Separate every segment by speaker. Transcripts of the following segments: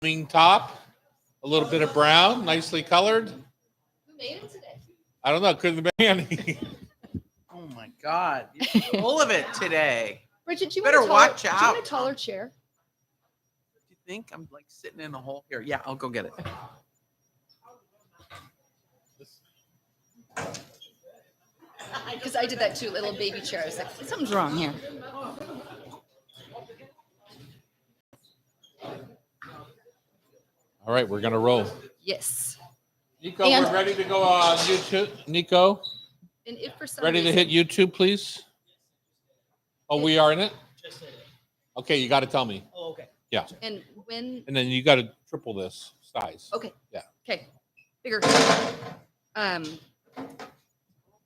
Speaker 1: Wing top, a little bit of brown, nicely colored.
Speaker 2: Who made it today?
Speaker 1: I don't know. Couldn't have been Annie.
Speaker 3: Oh my God, you're full of it today.
Speaker 2: Bridget, do you
Speaker 3: Better
Speaker 2: want a taller,
Speaker 3: watch
Speaker 2: Do you want a
Speaker 3: out.
Speaker 2: taller chair?
Speaker 3: Do you think I'm like sitting in a hole here? Yeah, I'll go get it.
Speaker 2: Because I did that too, little baby chair. I was like, something's wrong here.
Speaker 1: All right, we're gonna roll.
Speaker 2: Yes.
Speaker 1: Nico,
Speaker 2: And-
Speaker 1: we're ready to go on YouTube. Nico,
Speaker 2: And if for some
Speaker 1: ready to
Speaker 2: reason,
Speaker 1: hit YouTube, please? Oh, we are in it? Okay, you got to tell me.
Speaker 4: Oh, okay.
Speaker 1: Yeah,
Speaker 2: and when,
Speaker 1: and then you got to triple this size.
Speaker 2: okay.
Speaker 1: Yeah.
Speaker 2: Okay, bigger.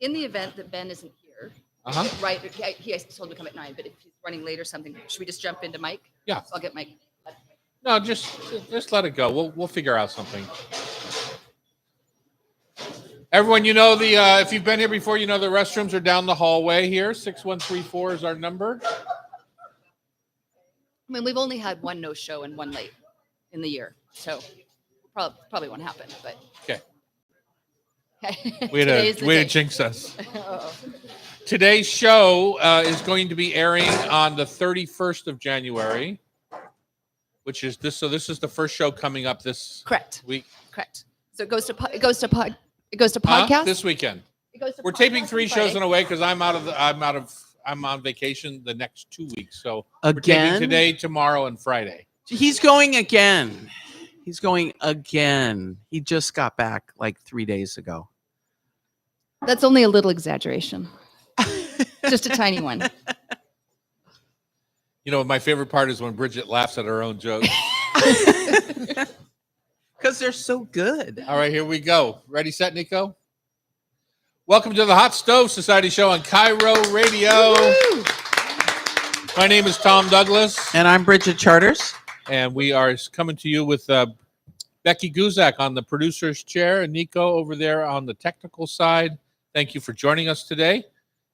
Speaker 2: In the event that Ben isn't here,
Speaker 1: Uh-huh.
Speaker 2: right, he told me to come at 9, but if he's running late or something, should we just jump into Mike?
Speaker 1: Yeah.
Speaker 2: So I'll get Mike.
Speaker 1: No, just let it go. We'll figure out something. Everyone, you know the if you've been here before, you know the restrooms are down the hallway here. 6134 is our number.
Speaker 2: I mean, we've only had one no-show and one late in the year, so probably won't happen, but.
Speaker 1: Okay.
Speaker 2: Okay.
Speaker 1: Way
Speaker 2: Today's
Speaker 1: to
Speaker 2: the
Speaker 1: way to
Speaker 2: day.
Speaker 1: jinx us.
Speaker 2: Uh-oh.
Speaker 1: Today's show is going to be airing on the 31st of January, which is this. So this is the first show coming up this
Speaker 2: Correct.
Speaker 1: week.
Speaker 2: Correct. So it goes to podcast.
Speaker 1: Huh? This weekend.
Speaker 2: It goes to
Speaker 1: We're taping
Speaker 2: podcast
Speaker 1: 3
Speaker 2: on
Speaker 1: shows
Speaker 2: Friday.
Speaker 1: in a way because I'm on vacation the next 2 weeks. So we're taping
Speaker 3: Again?
Speaker 1: today, tomorrow, and Friday.
Speaker 3: He's going again. He's going again. He just got back like 3 days ago.
Speaker 2: That's only a little exaggeration. Just a tiny one.
Speaker 1: You know, my favorite part is when Bridget laughs at her own jokes.
Speaker 3: Because they're so good.
Speaker 1: All right, here we go. Ready, set, Nico? Welcome to the Hot Stove Society show on Cairo Radio. My name is Tom Douglas,
Speaker 3: And I'm Bridget Charters.
Speaker 1: and we are coming to you with Becky Guzak on the producer's chair and Nico over there on the technical side. Thank you for joining us today.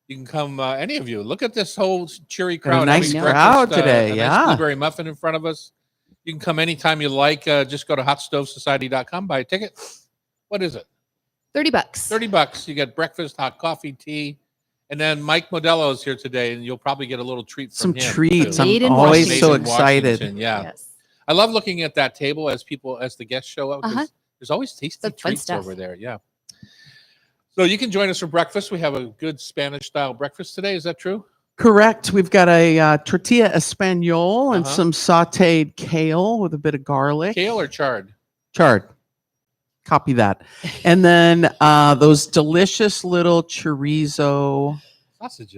Speaker 1: You can come, any of you. Look at this whole cheery crowd.
Speaker 3: nice
Speaker 1: having
Speaker 3: crowd
Speaker 1: breakfast,
Speaker 3: today,
Speaker 1: a nice
Speaker 3: yeah.
Speaker 1: blueberry muffin in front of us. You can come anytime you like. Just go to hotstovesociety.com, buy a ticket. What is it?
Speaker 2: $30.
Speaker 1: $30. You get breakfast, hot coffee, tea, and then Mike Modelo is here today, and you'll probably get a little treat from
Speaker 3: Some
Speaker 1: him.
Speaker 3: treats.
Speaker 1: too.
Speaker 2: Made
Speaker 3: I'm
Speaker 2: in
Speaker 3: always
Speaker 2: Washington.
Speaker 3: so
Speaker 1: Made in
Speaker 3: excited.
Speaker 1: Washington, yeah.
Speaker 2: Yes.
Speaker 1: I love looking at that table as the guests show up. 'Cause
Speaker 2: Uh-huh.
Speaker 1: There's always tasty
Speaker 2: That's fun
Speaker 1: treats
Speaker 2: stuff.
Speaker 1: over there. Yeah. So you can join us for breakfast. We have a good Spanish style breakfast today. Is that true?
Speaker 3: Correct. We've got a tortilla español and
Speaker 1: Uh-huh.
Speaker 3: some sauteed kale with a bit of garlic.
Speaker 1: Kale or chard?
Speaker 3: Chard. Copy that. And then those delicious little chorizo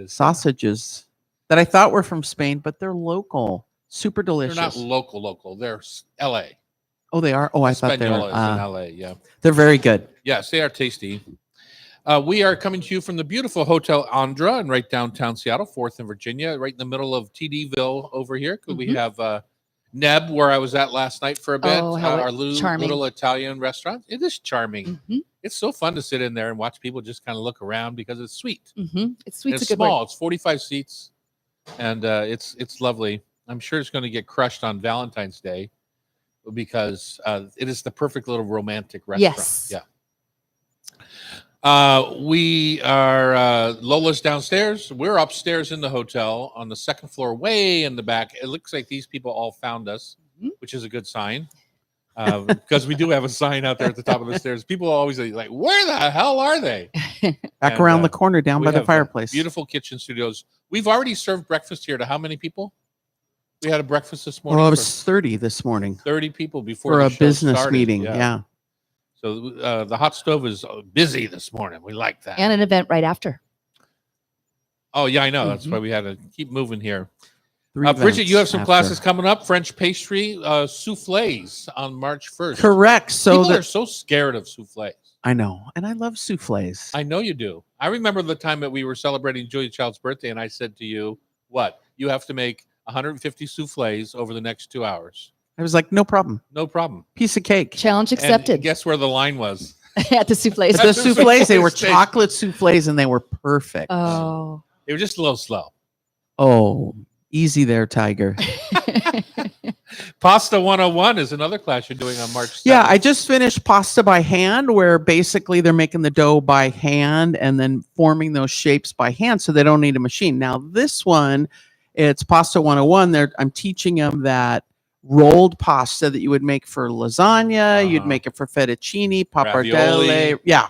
Speaker 3: sausages that I thought were from Spain, but they're local. Super
Speaker 1: They're
Speaker 3: delicious.
Speaker 1: not local. They're L.A.
Speaker 3: Oh, they are? Oh, I thought they
Speaker 1: Española
Speaker 3: were.
Speaker 1: is in L.A., yeah.
Speaker 3: They're very good.
Speaker 1: Yes, they are tasty. We are coming to you from the beautiful Hotel Andra in right downtown Seattle, 4th and Virginia, right in the middle of TDville over here. We
Speaker 2: Mhm.
Speaker 1: have Neb, where I was at last night for a bit,
Speaker 2: Oh, how
Speaker 1: our
Speaker 2: charming.
Speaker 1: little Italian restaurant. It is charming.
Speaker 2: Mhm.
Speaker 1: It's so fun to sit in there and watch people just kind of look around because it's sweet.
Speaker 2: Mhm. It's
Speaker 1: And
Speaker 2: sweet's
Speaker 1: it's
Speaker 2: a good
Speaker 1: small.
Speaker 2: word.
Speaker 1: It's 45 seats, and it's lovely. I'm sure it's going to get crushed on Valentine's Day because it is the perfect little romantic restaurant.
Speaker 2: Yes.
Speaker 1: Yeah. We are Lola's downstairs. We're upstairs in the hotel on the second floor, way in the back. It looks like these people all found us,
Speaker 2: Mhm.
Speaker 1: which is a good sign. Because we do have a sign out there at the top of the stairs. People are always like, where the hell are they?
Speaker 3: Back
Speaker 1: And,
Speaker 3: around the corner down
Speaker 1: We
Speaker 3: by the
Speaker 1: have,
Speaker 3: fireplace.
Speaker 1: Beautiful kitchen studios. We've already served breakfast here to how many people? We had a breakfast this morning
Speaker 3: Well, it
Speaker 1: for
Speaker 3: was 30 this morning
Speaker 1: 30 people before
Speaker 3: for
Speaker 1: the
Speaker 3: a
Speaker 1: show
Speaker 3: business
Speaker 1: started.
Speaker 3: meeting. Yeah.
Speaker 1: So the hot stove is busy this morning. We like that.
Speaker 2: And an event right after.
Speaker 1: Oh yeah, I know. That's
Speaker 2: Mhm.
Speaker 1: why we had to keep moving here.
Speaker 3: 3
Speaker 1: Bridget, you have
Speaker 3: events
Speaker 1: some
Speaker 3: after.
Speaker 1: classes coming up. French pastry souffles on March 1st.
Speaker 3: Correct. So
Speaker 1: People
Speaker 3: that
Speaker 1: are so scared of souffles.
Speaker 3: I know, and I love souffles.
Speaker 1: I know you do. I remember the time that we were celebrating Julia Child's birthday, and I said to you, "What? You have to make 150 souffles over the next 2 hours.
Speaker 3: I was like, no problem.
Speaker 1: No problem."
Speaker 3: Piece of cake.
Speaker 2: Challenge
Speaker 1: And
Speaker 2: accepted.
Speaker 1: guess where the line was?
Speaker 2: At the souffle.
Speaker 3: The souffles, they were
Speaker 1: Souffle
Speaker 3: chocolate souffles, and they were perfect.
Speaker 1: They were just a little slow.
Speaker 3: Oh, easy there, Tiger.
Speaker 1: Pasta 101 is another class you're doing on March 7th.
Speaker 3: Yeah, I just finished pasta by hand, where basically they're making the dough by hand and then forming those shapes by hand, so they don't need a machine. Now this one, it's pasta 101. I'm teaching them that rolled pasta that you would make for lasagna, you'd
Speaker 1: Uh-huh.
Speaker 3: make it for fettuccine,
Speaker 1: Ravioli.
Speaker 3: pappardelle. Yeah.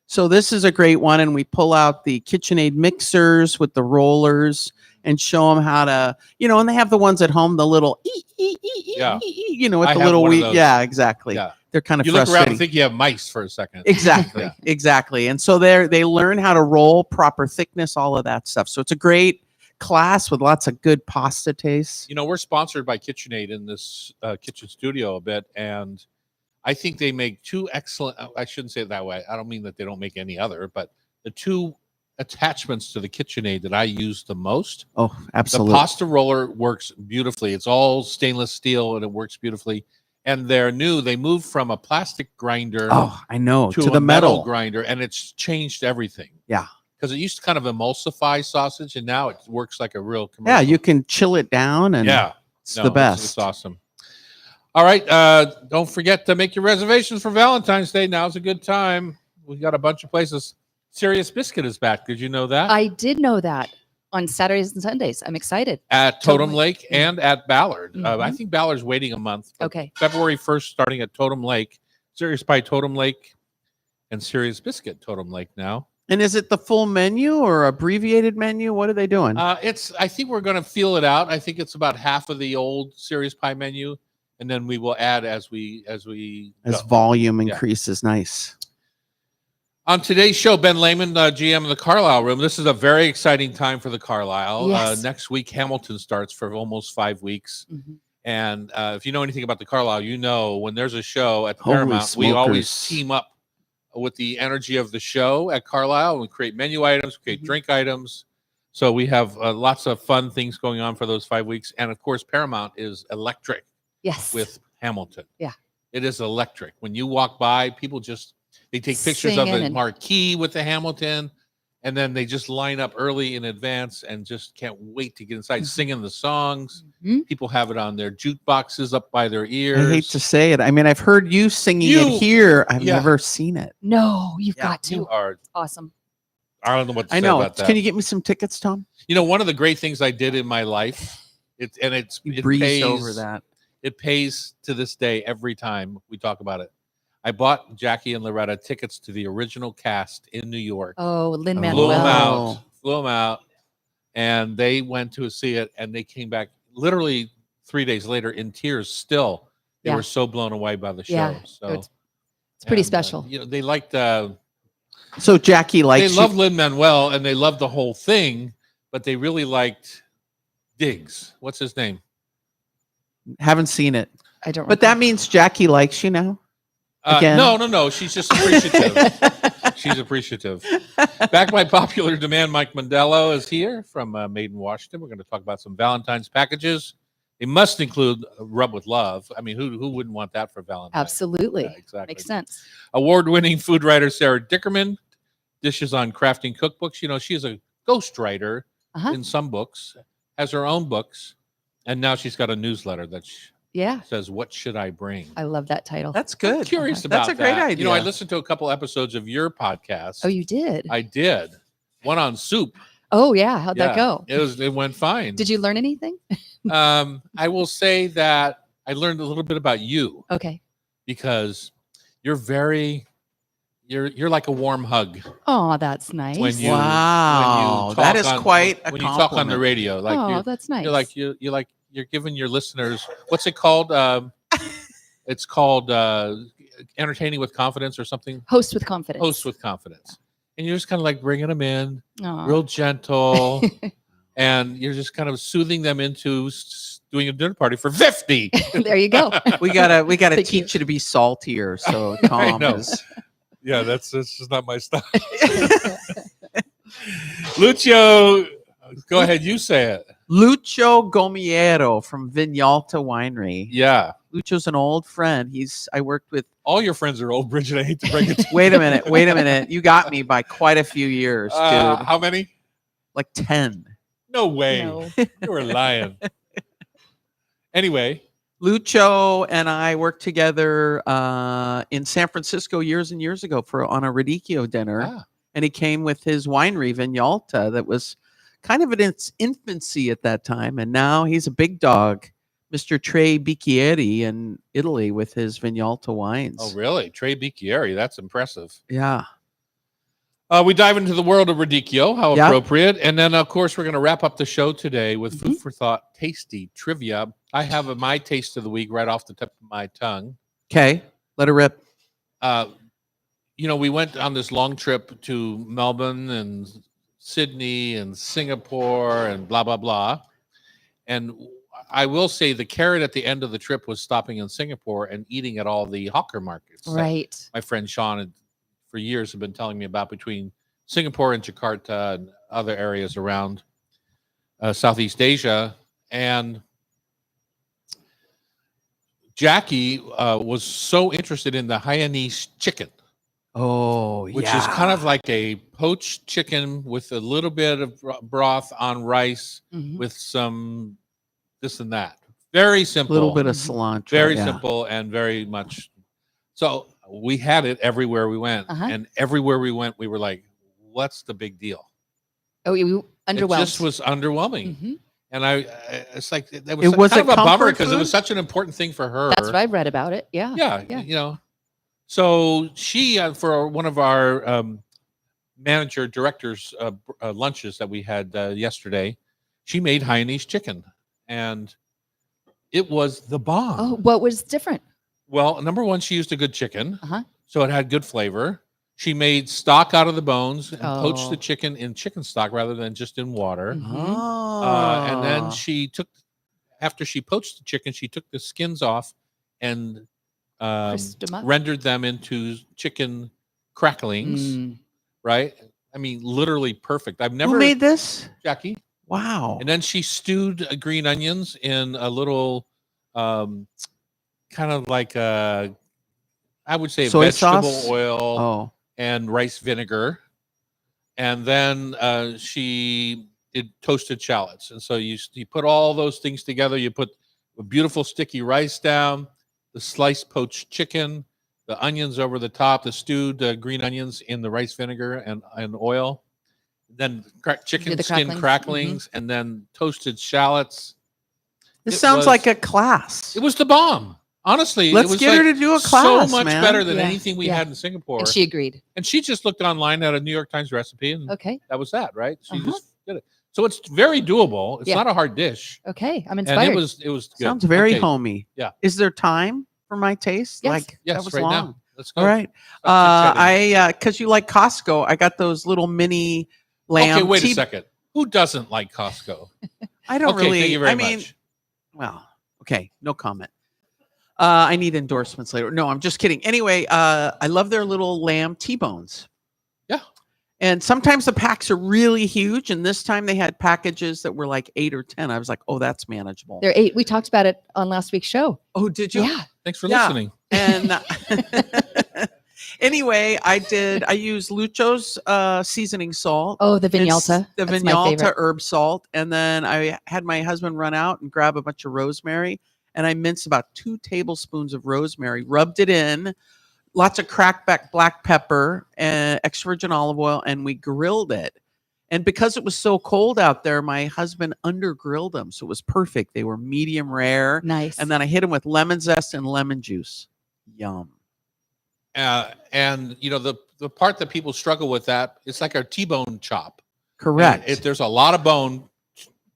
Speaker 3: So this is a great one, and we pull out the KitchenAid mixers with the rollers and show them how to, and they have the ones at home, the little,
Speaker 1: Yeah.
Speaker 3: with
Speaker 1: I
Speaker 3: the
Speaker 1: have
Speaker 3: little
Speaker 1: one of
Speaker 3: wheat.
Speaker 1: those.
Speaker 3: Yeah, exactly.
Speaker 1: Yeah.
Speaker 3: They're kind of
Speaker 1: You look around
Speaker 3: frustrating.
Speaker 1: and think you have mice for a second.
Speaker 3: Exactly,
Speaker 1: Yeah.
Speaker 3: exactly. And so they learn how to roll, proper thickness, all of that stuff. So it's a great class with lots of good pasta tastes.
Speaker 1: We're sponsored by KitchenAid in this kitchen studio a bit, and I think they make two excellent. I shouldn't say it that way. I don't mean that they don't make any other, but the two attachments to the KitchenAid that I use the most.
Speaker 3: Oh, absolutely.
Speaker 1: The pasta roller works beautifully. It's all stainless steel and it works beautifully. And they're new. They moved from a plastic grinder
Speaker 3: Oh, I know.
Speaker 1: to
Speaker 3: To
Speaker 1: a
Speaker 3: the metal.
Speaker 1: grinder, and it's changed everything.
Speaker 3: Yeah.
Speaker 1: Because it used to kind of emulsify sausage, and now it works like a real commercial.
Speaker 3: Yeah, you can chill it down, and it's
Speaker 1: No,
Speaker 3: the best.
Speaker 1: It's awesome. All right. Don't forget to make your reservations for Valentine's Day. Now's a good time. We got a bunch of places. Serious Biscuit is back. Did you know that?
Speaker 2: I did know that on Saturdays and Sundays. I'm excited.
Speaker 1: At Totem
Speaker 2: Totally.
Speaker 1: Lake and at Ballard. I
Speaker 2: Mhm.
Speaker 1: think Ballard's waiting a month. but
Speaker 2: Okay.
Speaker 1: February 1st, starting at Totem Lake. Serious Pie Totem Lake and Serious Biscuit Totem Lake now.
Speaker 3: And is it the full menu or abbreviated menu? What are they doing?
Speaker 1: I think we're going to feel it out. I think it's about half of the old Serious Pie menu, and then we will add as we
Speaker 3: As
Speaker 1: go.
Speaker 3: volume
Speaker 1: Yeah.
Speaker 3: increases. Nice.
Speaker 1: On today's show, Ben Lehman, GM of the Carlisle Room. This is a very exciting time for the Carlisle.
Speaker 2: Yes.
Speaker 1: Next week, Hamilton starts for almost 5 weeks.
Speaker 2: Mhm.
Speaker 1: And if you know anything about the Carlisle, when there's a show at the
Speaker 3: Holy
Speaker 1: Paramount, we always
Speaker 3: smokers.
Speaker 1: team up with the energy of the show at Carlisle. We create menu items, create
Speaker 2: Mhm.
Speaker 1: drink items. So we have lots of fun things going on for those 5 weeks. And of course, Paramount is electric
Speaker 2: Yes.
Speaker 1: with Hamilton.
Speaker 2: Yeah.
Speaker 1: It is electric. When you walk by, people they take pictures of
Speaker 2: Singing
Speaker 1: the
Speaker 2: and-
Speaker 1: marquee with the Hamilton, and then they just line up early in advance and just can't wait to get inside,
Speaker 2: Mhm.
Speaker 1: singing the songs.
Speaker 2: Mhm.
Speaker 1: People have it on their jukeboxes up by their ears.
Speaker 3: I hate to say it. I mean, I've heard you singing
Speaker 1: You-
Speaker 3: it here. I've
Speaker 1: yeah.
Speaker 3: never seen it.
Speaker 2: No, you've
Speaker 3: Yeah,
Speaker 2: got to.
Speaker 1: You are.
Speaker 2: Awesome.
Speaker 1: I don't know what to
Speaker 3: I
Speaker 1: say
Speaker 3: know.
Speaker 1: about that.
Speaker 3: Can you get me some tickets, Tom?
Speaker 1: One of the great things I did in my life,
Speaker 3: You
Speaker 1: it
Speaker 3: breezed
Speaker 1: pays
Speaker 3: over that.
Speaker 1: It pays to this day every time we talk about it. I bought Jackie and Loretta tickets to the original cast in New York.
Speaker 2: Oh, Lin
Speaker 1: Flew them
Speaker 2: Manuel.
Speaker 1: out, and they went to see it, and they came back literally 3 days later in tears. Still, they
Speaker 2: Yeah.
Speaker 1: were so blown away by the show.
Speaker 2: Yeah,
Speaker 1: So
Speaker 2: it's pretty
Speaker 1: and,
Speaker 2: special.
Speaker 1: They liked.
Speaker 3: So Jackie
Speaker 1: They
Speaker 3: likes
Speaker 1: loved Lin Manuel, and they loved the whole thing, but they really liked Diggs. What's his name?
Speaker 3: haven't seen it.
Speaker 2: I don't.
Speaker 3: But that means Jackie likes you now. Again?
Speaker 1: No. She's just appreciative. She's appreciative. Back by popular demand, Mike Mondello is here from Made in Washington. We're going to talk about some Valentine's packages. They must include Rub with Love. I mean, who wouldn't want that for Valentine's?
Speaker 2: Absolutely.
Speaker 1: Yeah, exactly.
Speaker 2: Makes sense.
Speaker 1: Award-winning food writer Sarah Dickerman dishes on crafting cookbooks. She's a ghostwriter
Speaker 2: Uh-huh.
Speaker 1: in some books, has her own books, and now she's got a newsletter that
Speaker 2: Yeah.
Speaker 1: says, "What should I bring?"
Speaker 2: I love that title.
Speaker 3: That's good.
Speaker 1: I'm curious about
Speaker 3: That's a great
Speaker 1: that.
Speaker 3: idea.
Speaker 1: I listened to a couple episodes of your podcast.
Speaker 2: Oh, you did?
Speaker 1: I did. One on soup.
Speaker 2: Oh, yeah. How'd that
Speaker 1: Yeah,
Speaker 2: go?
Speaker 1: It went fine.
Speaker 2: Did you learn anything?
Speaker 1: I will say that I learned a little bit about you
Speaker 2: Okay.
Speaker 1: because you're like a warm hug
Speaker 2: Oh, that's nice.
Speaker 1: when you
Speaker 3: Wow,
Speaker 1: talk
Speaker 3: that is
Speaker 1: on-
Speaker 3: quite a
Speaker 1: when you talk on the
Speaker 3: compliment.
Speaker 1: radio. Like
Speaker 2: oh,
Speaker 1: you're,
Speaker 2: that's nice.
Speaker 1: you're giving your listeners, what's it called? It's called entertaining with confidence or something.
Speaker 2: Host with confidence.
Speaker 1: Host with confidence, and you're just kind of like bringing them in,
Speaker 2: Aw.
Speaker 1: real gentle, and you're just kind of soothing them into doing a dinner party for 50.
Speaker 2: There you go.
Speaker 3: We gotta
Speaker 2: Thank
Speaker 3: teach
Speaker 2: you.
Speaker 3: you to be saltier. So Tom
Speaker 1: know.
Speaker 3: is.
Speaker 1: Yeah, that's just not my style. Lucio, go ahead. You say it.
Speaker 3: Lucio Gomiero from Vignalta Winery.
Speaker 1: Yeah.
Speaker 3: Lucio's an old friend. I worked with.
Speaker 1: All your friends are old, Bridget. I hate to break it to you.
Speaker 3: Wait a minute. You got me by quite a few years, dude.
Speaker 1: How many?
Speaker 3: Like 10.
Speaker 1: No way.
Speaker 2: No.
Speaker 1: You were lying. Anyway,
Speaker 3: Lucho and I worked together in San Francisco years and years ago on a radicchio dinner,
Speaker 1: Ah,
Speaker 3: and he came with his winery Vignalta that was kind of in its infancy at that time, and now he's a big dog, Mr. Tre Bicchieri in Italy with his Vignalta wines.
Speaker 1: oh, really? Tre Bicchieri. That's impressive.
Speaker 3: Yeah.
Speaker 1: We dive into the world of radicchio. How
Speaker 3: Yeah.
Speaker 1: appropriate. And then, of course, we're going to wrap up the show today with food
Speaker 3: Mhm.
Speaker 1: for thought, tasty trivia. I have my taste of the week right off the tip of my tongue.
Speaker 3: Okay. Let it rip.
Speaker 1: We went on this long trip to Melbourne and Sydney and Singapore and blah, blah, blah. And I will say the carrot at the end of the trip was stopping in Singapore and eating at all the hawker markets. that
Speaker 2: Right.
Speaker 1: My friend Sean had, for years, have been telling me about between Singapore and Jakarta and other areas around Southeast Asia. And Jackie was so interested in the Hainanese chicken,
Speaker 3: Oh,
Speaker 1: which is kind of like a poached chicken with a little bit of broth on rice
Speaker 2: Mhm.
Speaker 1: with some this and that. Very
Speaker 3: a
Speaker 1: simple.
Speaker 3: little bit of
Speaker 2: Mhm.
Speaker 3: cilantro.
Speaker 1: Very
Speaker 3: yeah.
Speaker 1: simple and very much. So we had it everywhere we went.
Speaker 2: Uh-huh.
Speaker 1: And everywhere we went, we were like, what's the big deal?
Speaker 2: Oh, you underwhelmed.
Speaker 1: It just was underwhelming.
Speaker 2: Mhm.
Speaker 1: And it's like, that
Speaker 3: It was
Speaker 1: kind of
Speaker 3: a
Speaker 1: a bummer
Speaker 3: comfort
Speaker 1: because it was
Speaker 3: food?
Speaker 1: such an important thing for her.
Speaker 2: That's what I read about it. Yeah.
Speaker 1: Yeah,
Speaker 2: Yeah.
Speaker 1: So she, for one of our manager directors lunches that we had yesterday, she made Hainanese chicken, and it was the bomb.
Speaker 2: Oh, what was different?
Speaker 1: Well, number one, she used a good chicken,
Speaker 2: Uh-huh.
Speaker 1: so it had good flavor. She made stock out of the bones and poached
Speaker 2: Oh.
Speaker 1: the chicken in chicken stock rather than just in water.
Speaker 2: Mhm.
Speaker 3: Oh.
Speaker 1: And then after she poached the chicken, she took the skins off and
Speaker 2: Crisped 'em up.
Speaker 1: rendered them into chicken cracklings.
Speaker 2: Mm.
Speaker 1: Right? I mean, literally perfect. I've never
Speaker 3: Who made this?
Speaker 1: Jackie.
Speaker 3: Wow.
Speaker 1: And then she stewed green onions in a little, kind of like I would say
Speaker 3: Soy
Speaker 1: vegetable
Speaker 3: sauce?
Speaker 1: oil
Speaker 3: Oh.
Speaker 1: and rice vinegar. And then she did toasted shallots. And so you put all those things together. You put a beautiful sticky rice down, the sliced poached chicken, the onions over the top, the stewed green onions in the rice vinegar and oil, then chicken
Speaker 2: the
Speaker 1: skin
Speaker 2: cracklings.
Speaker 1: cracklings, and then toasted shallots.
Speaker 3: This
Speaker 1: It
Speaker 3: sounds
Speaker 1: was-
Speaker 3: like a class.
Speaker 1: It was the bomb. Honestly,
Speaker 3: Let's
Speaker 1: it was
Speaker 3: get
Speaker 1: like
Speaker 3: her to do a
Speaker 1: so
Speaker 3: class,
Speaker 1: much
Speaker 3: man.
Speaker 1: better than
Speaker 2: Yeah,
Speaker 1: anything we
Speaker 2: yeah.
Speaker 1: had in Singapore.
Speaker 2: And she agreed.
Speaker 1: And she just looked online at a New York Times recipe, and
Speaker 2: Okay.
Speaker 1: that was that, right? She
Speaker 2: Uh-huh.
Speaker 1: just did it. So it's very doable. It's
Speaker 2: Yeah.
Speaker 1: not a hard dish,
Speaker 2: Okay. I'm
Speaker 1: and
Speaker 2: inspired.
Speaker 1: it was good.
Speaker 3: Sounds very
Speaker 1: Okay,
Speaker 3: homey.
Speaker 1: Yeah.
Speaker 3: Is there time for my taste?
Speaker 2: Yes.
Speaker 3: Like
Speaker 1: Yes,
Speaker 3: that was
Speaker 1: right
Speaker 3: long.
Speaker 1: now. Let's go.
Speaker 3: All right.
Speaker 1: Stop chit-chatting.
Speaker 3: Because you like Costco, I got those little mini lamb.
Speaker 1: Okay, wait a
Speaker 3: T-
Speaker 1: second. Who doesn't like Costco?
Speaker 3: I don't
Speaker 1: Okay,
Speaker 3: really.
Speaker 1: thank you very
Speaker 3: I mean,
Speaker 1: much.
Speaker 3: well, okay, no comment. I need endorsements later. No, I'm just kidding. Anyway, I love their little lamb T-bones.
Speaker 1: Yeah.
Speaker 3: And sometimes the packs are really huge, and this time they had packages that were like 8 or 10. I was like, oh, that's manageable.
Speaker 2: They're 8. We talked about it on last week's show.
Speaker 3: Oh, did you?
Speaker 2: Yeah.
Speaker 1: Thanks for
Speaker 3: Yeah.
Speaker 1: listening.
Speaker 3: And anyway, I used Lucho's seasoning salt.
Speaker 2: Oh, the
Speaker 3: It's
Speaker 2: Vignalta.
Speaker 3: the
Speaker 2: That's my
Speaker 3: Vignalta
Speaker 2: favorite.
Speaker 3: herb salt. And then I had my husband run out and grab a bunch of rosemary. And I minced about 2 tablespoons of rosemary, rubbed it in, lots of crackback black pepper, and extra virgin olive oil, and we grilled it. And because it was so cold out there, my husband under grilled them. So it was perfect. They were medium rare.
Speaker 2: Nice.
Speaker 3: And then I hit them with lemon zest and lemon juice. Yum.
Speaker 1: And the part that people struggle with that, it's like our T-bone chop.
Speaker 3: Correct.
Speaker 1: And there's a lot of bone.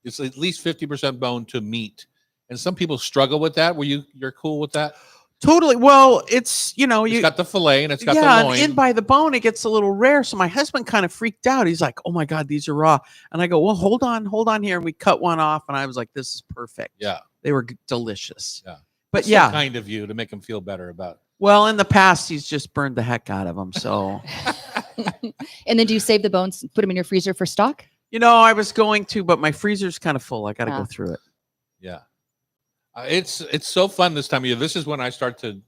Speaker 1: It's at least 50% bone to meat. And some people struggle with that. You're cool with that?
Speaker 3: Totally. Well, it's,
Speaker 1: It's got the fillet and it's got
Speaker 3: yeah,
Speaker 1: the loin.
Speaker 3: and in by the bone, it gets a little rare. So my husband kind of freaked out. He's like, oh my God, these are raw. And I go, well, hold on here. And we cut one off. And I was like, this is perfect.
Speaker 1: Yeah.
Speaker 3: They were delicious.
Speaker 1: Yeah.
Speaker 3: But
Speaker 1: That's so
Speaker 3: yeah,
Speaker 1: kind of you to make him feel better about it.
Speaker 3: well, in the past, he's just burned the heck out of them. So,
Speaker 2: And then do you save the bones, put them in your freezer for stock?
Speaker 3: I was going to, but my freezer's kind of full. I got to
Speaker 2: Ah.
Speaker 3: go through it.
Speaker 1: Yeah. It's so fun this time of year. This is when I start to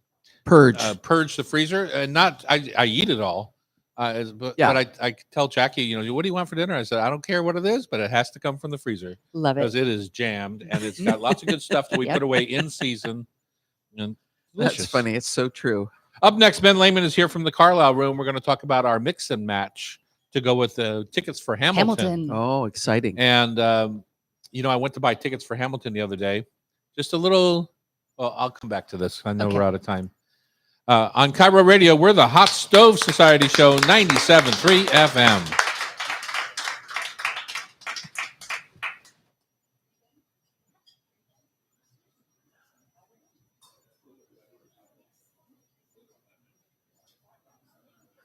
Speaker 3: Purge.
Speaker 1: purge the freezer, and not I eat it all,
Speaker 3: Yeah.
Speaker 1: But I tell Jackie, what do you want for dinner? I said, I don't care what it is, but it has to come from the freezer
Speaker 2: Love
Speaker 1: because
Speaker 2: it.
Speaker 1: it is jammed and it's got lots of good stuff that we
Speaker 2: Yep.
Speaker 1: put away in season. And
Speaker 3: That's
Speaker 1: delicious.
Speaker 3: funny. It's so true.
Speaker 1: Up next, Ben Lehman is here from the Carlisle Room. We're going to talk about our mix and match to go with the tickets for Hamilton.
Speaker 3: Oh, exciting.
Speaker 1: And, I went to buy tickets for Hamilton the other day. Just a little, well, I'll come back to this. I know
Speaker 2: Okay.
Speaker 1: we're out of time. On Cairo Radio, we're the Hot Stove Society Show, 97.3 FM.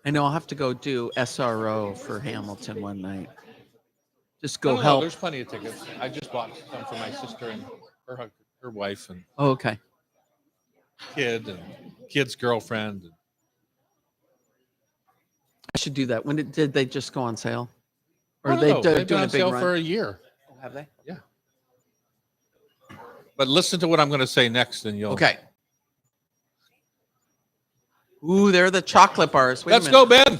Speaker 3: I know I'll have to go do SRO for Hamilton one night. Just go
Speaker 1: No,
Speaker 3: help.
Speaker 1: there's plenty of tickets. I just bought some for my sister and her wife and
Speaker 3: Oh, okay.
Speaker 1: kid and kid's girlfriend.
Speaker 3: I should do that. When did they just go on sale? Or
Speaker 1: No,
Speaker 3: are they
Speaker 1: they've been
Speaker 3: doing
Speaker 1: on
Speaker 3: a big
Speaker 1: sale
Speaker 3: run?
Speaker 1: for a year.
Speaker 3: Oh, have they?
Speaker 1: But listen to what I'm going to say next, and you'll.
Speaker 3: Okay. Ooh, they're the chocolate bars. Wait a
Speaker 1: Let's
Speaker 3: minute.
Speaker 1: go, Ben.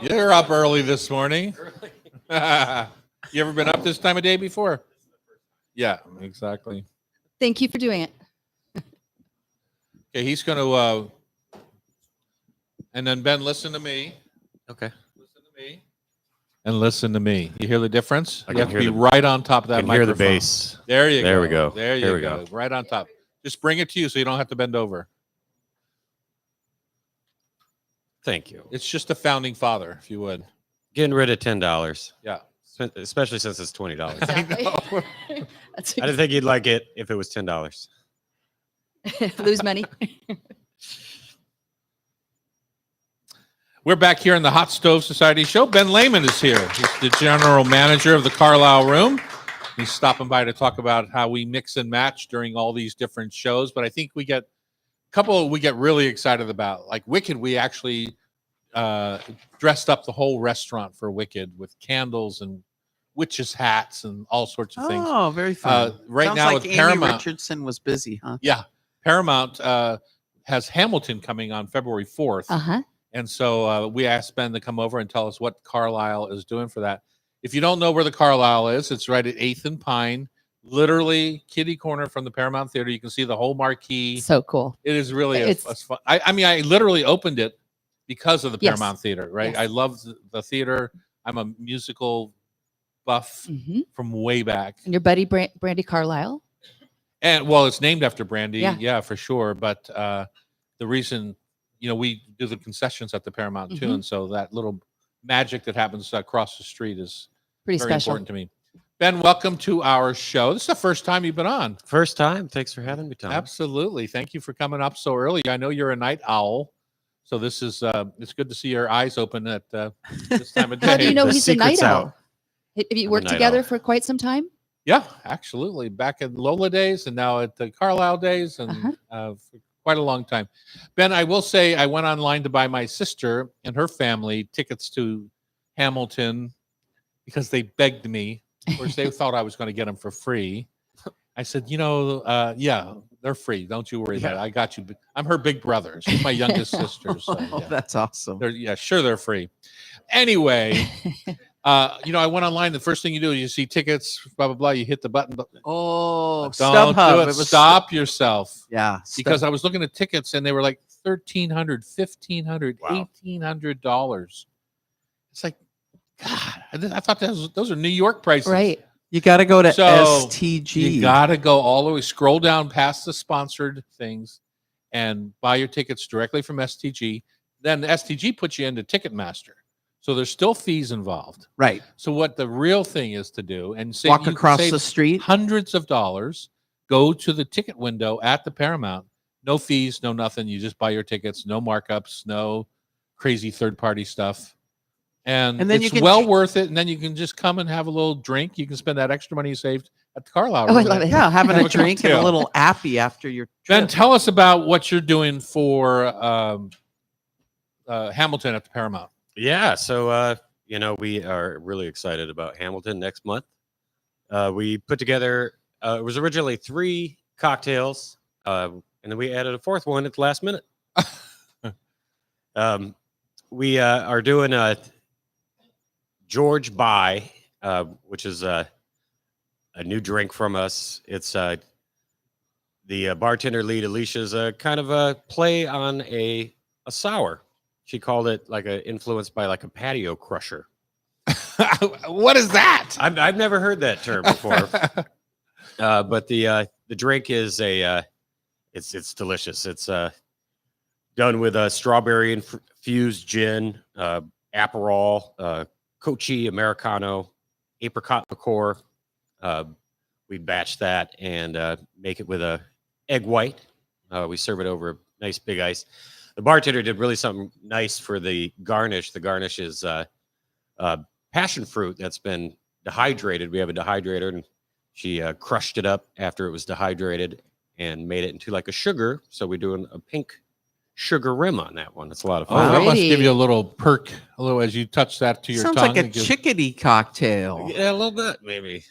Speaker 1: You're up early this morning. You ever been up this time of day before? Yeah, exactly.
Speaker 2: Thank you for doing it.
Speaker 1: Okay, he's going to. And then Ben, listen to me.
Speaker 4: Okay.
Speaker 1: Listen to me. And listen to me. You hear the difference?
Speaker 4: I
Speaker 1: You
Speaker 4: can
Speaker 1: have to
Speaker 4: hear
Speaker 1: be
Speaker 4: the-
Speaker 1: right on top of that
Speaker 4: I can hear the
Speaker 1: microphone.
Speaker 4: bass.
Speaker 1: There you go.
Speaker 4: There we go.
Speaker 1: There you
Speaker 4: There we
Speaker 1: go.
Speaker 4: go.
Speaker 1: Right on top. Just bring it to you so you don't have to bend over.
Speaker 4: Thank you.
Speaker 1: It's just a founding father, if you would.
Speaker 4: Getting rid of $10.
Speaker 1: Yeah.
Speaker 4: Especially since it's $20.
Speaker 2: Exactly. That's
Speaker 4: I didn't think you'd like it if it was $10.
Speaker 2: lose money.
Speaker 1: We're back here in the Hot Stove Society show. Ben Lehman is here. He's the general manager of the Carlisle Room. He's stopping by to talk about how we mix and match during all these different shows. But I think we get a couple we get really excited about. Like Wicked, we actually dressed up the whole restaurant for Wicked with candles and witches' hats and all sorts of things.
Speaker 3: Oh, very fun.
Speaker 1: Right
Speaker 3: Sounds
Speaker 1: now
Speaker 3: like
Speaker 1: with
Speaker 3: Amy
Speaker 1: Paramount.
Speaker 3: Richardson was busy, huh?
Speaker 1: Yeah. Paramount has Hamilton coming on February 4th.
Speaker 2: Uh-huh.
Speaker 1: And so we asked Ben to come over and tell us what Carlisle is doing for that. If you don't know where the Carlisle is, it's right at 8th and Pine, literally kitty corner from the Paramount Theater. You can see the whole marquee.
Speaker 2: So cool.
Speaker 1: It is really a
Speaker 2: It's-
Speaker 1: fun. I mean, I literally opened it because of the
Speaker 2: Yes.
Speaker 1: Paramount Theater, right?
Speaker 2: Yes.
Speaker 1: I love the theater. I'm a musical buff
Speaker 2: Hmm.
Speaker 1: from way back.
Speaker 2: And your buddy Brandy Carlisle?
Speaker 1: And well, it's named after Brandy,
Speaker 2: Yeah.
Speaker 1: yeah, for sure. But the reason, we do the concessions at the Paramount too,
Speaker 2: Mhm.
Speaker 1: and so that little magic that happens across the street is
Speaker 2: Pretty
Speaker 1: very
Speaker 2: special.
Speaker 1: important to me. Ben, welcome to our show. This is the first time you've been on.
Speaker 4: First time. Thanks for having me, Tom.
Speaker 1: Absolutely, thank you for coming up so early. I know you're a night owl, so this is it's good to see your eyes open at this time of day.
Speaker 2: How do you know
Speaker 4: The
Speaker 2: he's a night
Speaker 4: secret's
Speaker 2: owl?
Speaker 4: out.
Speaker 2: Have you
Speaker 4: I'm a
Speaker 2: worked
Speaker 4: night
Speaker 2: together
Speaker 4: owl.
Speaker 2: for quite some time?
Speaker 1: Yeah, absolutely. Back in Lola days and now at the Carlisle days and for quite a long time. Ben, I will say I went online to buy my sister and her family tickets to Hamilton because they begged me. Of course, they thought I was going to get them for free. I said, yeah, they're free. Don't you worry about it. I got you. I'm her big brother. She's my youngest sister. So,
Speaker 3: Oh,
Speaker 1: yeah.
Speaker 3: that's awesome.
Speaker 1: They're free. Anyway, I went online. The first thing you do is you see tickets, blah, blah, blah. You hit the button. But
Speaker 3: Oh,
Speaker 1: don't
Speaker 3: StubHub.
Speaker 1: do it. Stop yourself.
Speaker 3: Yeah.
Speaker 1: Because I was looking at tickets and they were like $1,300, $1,500,
Speaker 4: Wow.
Speaker 1: $1,800. It's like, God, I thought those are New York prices.
Speaker 2: Right.
Speaker 3: you got to go to
Speaker 1: So,
Speaker 3: STG.
Speaker 1: You got to go all the way, scroll down past the sponsored things and buy your tickets directly from STG. Then the STG puts you into Ticketmaster. So there's still fees involved.
Speaker 3: Right.
Speaker 1: So what the real thing is to do and save,
Speaker 3: Walk
Speaker 1: you can
Speaker 3: across
Speaker 1: save
Speaker 3: the street.
Speaker 1: hundreds of dollars, go to the ticket window at the Paramount. No fees, no nothing. You just buy your tickets, no markups, no crazy third-party stuff. And
Speaker 3: then
Speaker 1: it's
Speaker 3: you can
Speaker 1: well worth it. And then you can just come and have a little drink. You can spend that extra money you saved at the Carlisle.
Speaker 2: Oh, I
Speaker 1: Room.
Speaker 2: love it.
Speaker 3: Yeah, having
Speaker 1: Have
Speaker 3: a
Speaker 1: a
Speaker 3: drink and a
Speaker 1: cocktail.
Speaker 3: little appy after your
Speaker 1: Ben,
Speaker 3: trip.
Speaker 1: tell us about what you're doing for Hamilton at the Paramount.
Speaker 4: Yeah. So, we are really excited about Hamilton next month. We put together. It was originally 3 cocktails, and then we added a 4th one at the last minute. We are doing a George By, which is a new drink from us. It's the bartender lead, Alicia's kind of a play on a sour. She called it like influenced by like a patio crusher.
Speaker 1: What is that?
Speaker 4: I've never heard that term before. But the drink is it's delicious. It's done with a strawberry infused gin, Aperol, Kochi Americano, apricot liqueur. We batch that and make it with a egg white. We serve it over a nice big ice. The bartender did really something nice for the garnish. The garnish is passion fruit that's been dehydrated. We have a dehydrator, and she crushed it up after it was dehydrated and made it into like a sugar. So we're doing a pink sugar rim on that one. It's a lot of
Speaker 1: Oh,
Speaker 4: fun.
Speaker 1: that must
Speaker 2: Alrighty.
Speaker 1: give you a little perk, a little as you touch that to your
Speaker 3: Sounds
Speaker 1: tongue.
Speaker 3: like a
Speaker 1: It gives-
Speaker 3: chickadee cocktail.
Speaker 4: Yeah, a little bit maybe.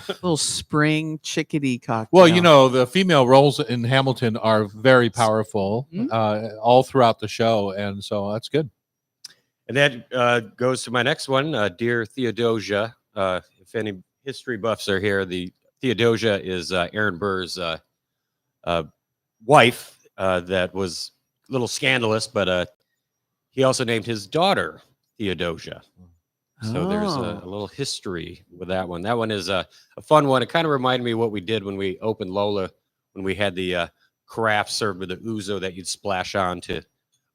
Speaker 3: Little spring chickadee cocktail.
Speaker 1: Well, you know, the female roles in Hamilton are very powerful all throughout the show, and so that's good.
Speaker 4: And that goes to my next one, Dear Theodosia. If any history buffs are here, the Theodosia is Aaron Burr's wife. That was a little scandalous, but he also named his daughter Theodosia. So there's a
Speaker 3: Oh.
Speaker 4: little history with that one. That one is a fun one. It kind of reminded me of what we did when we opened Lola, when we had the carafe served with the ouzo that you'd splash on to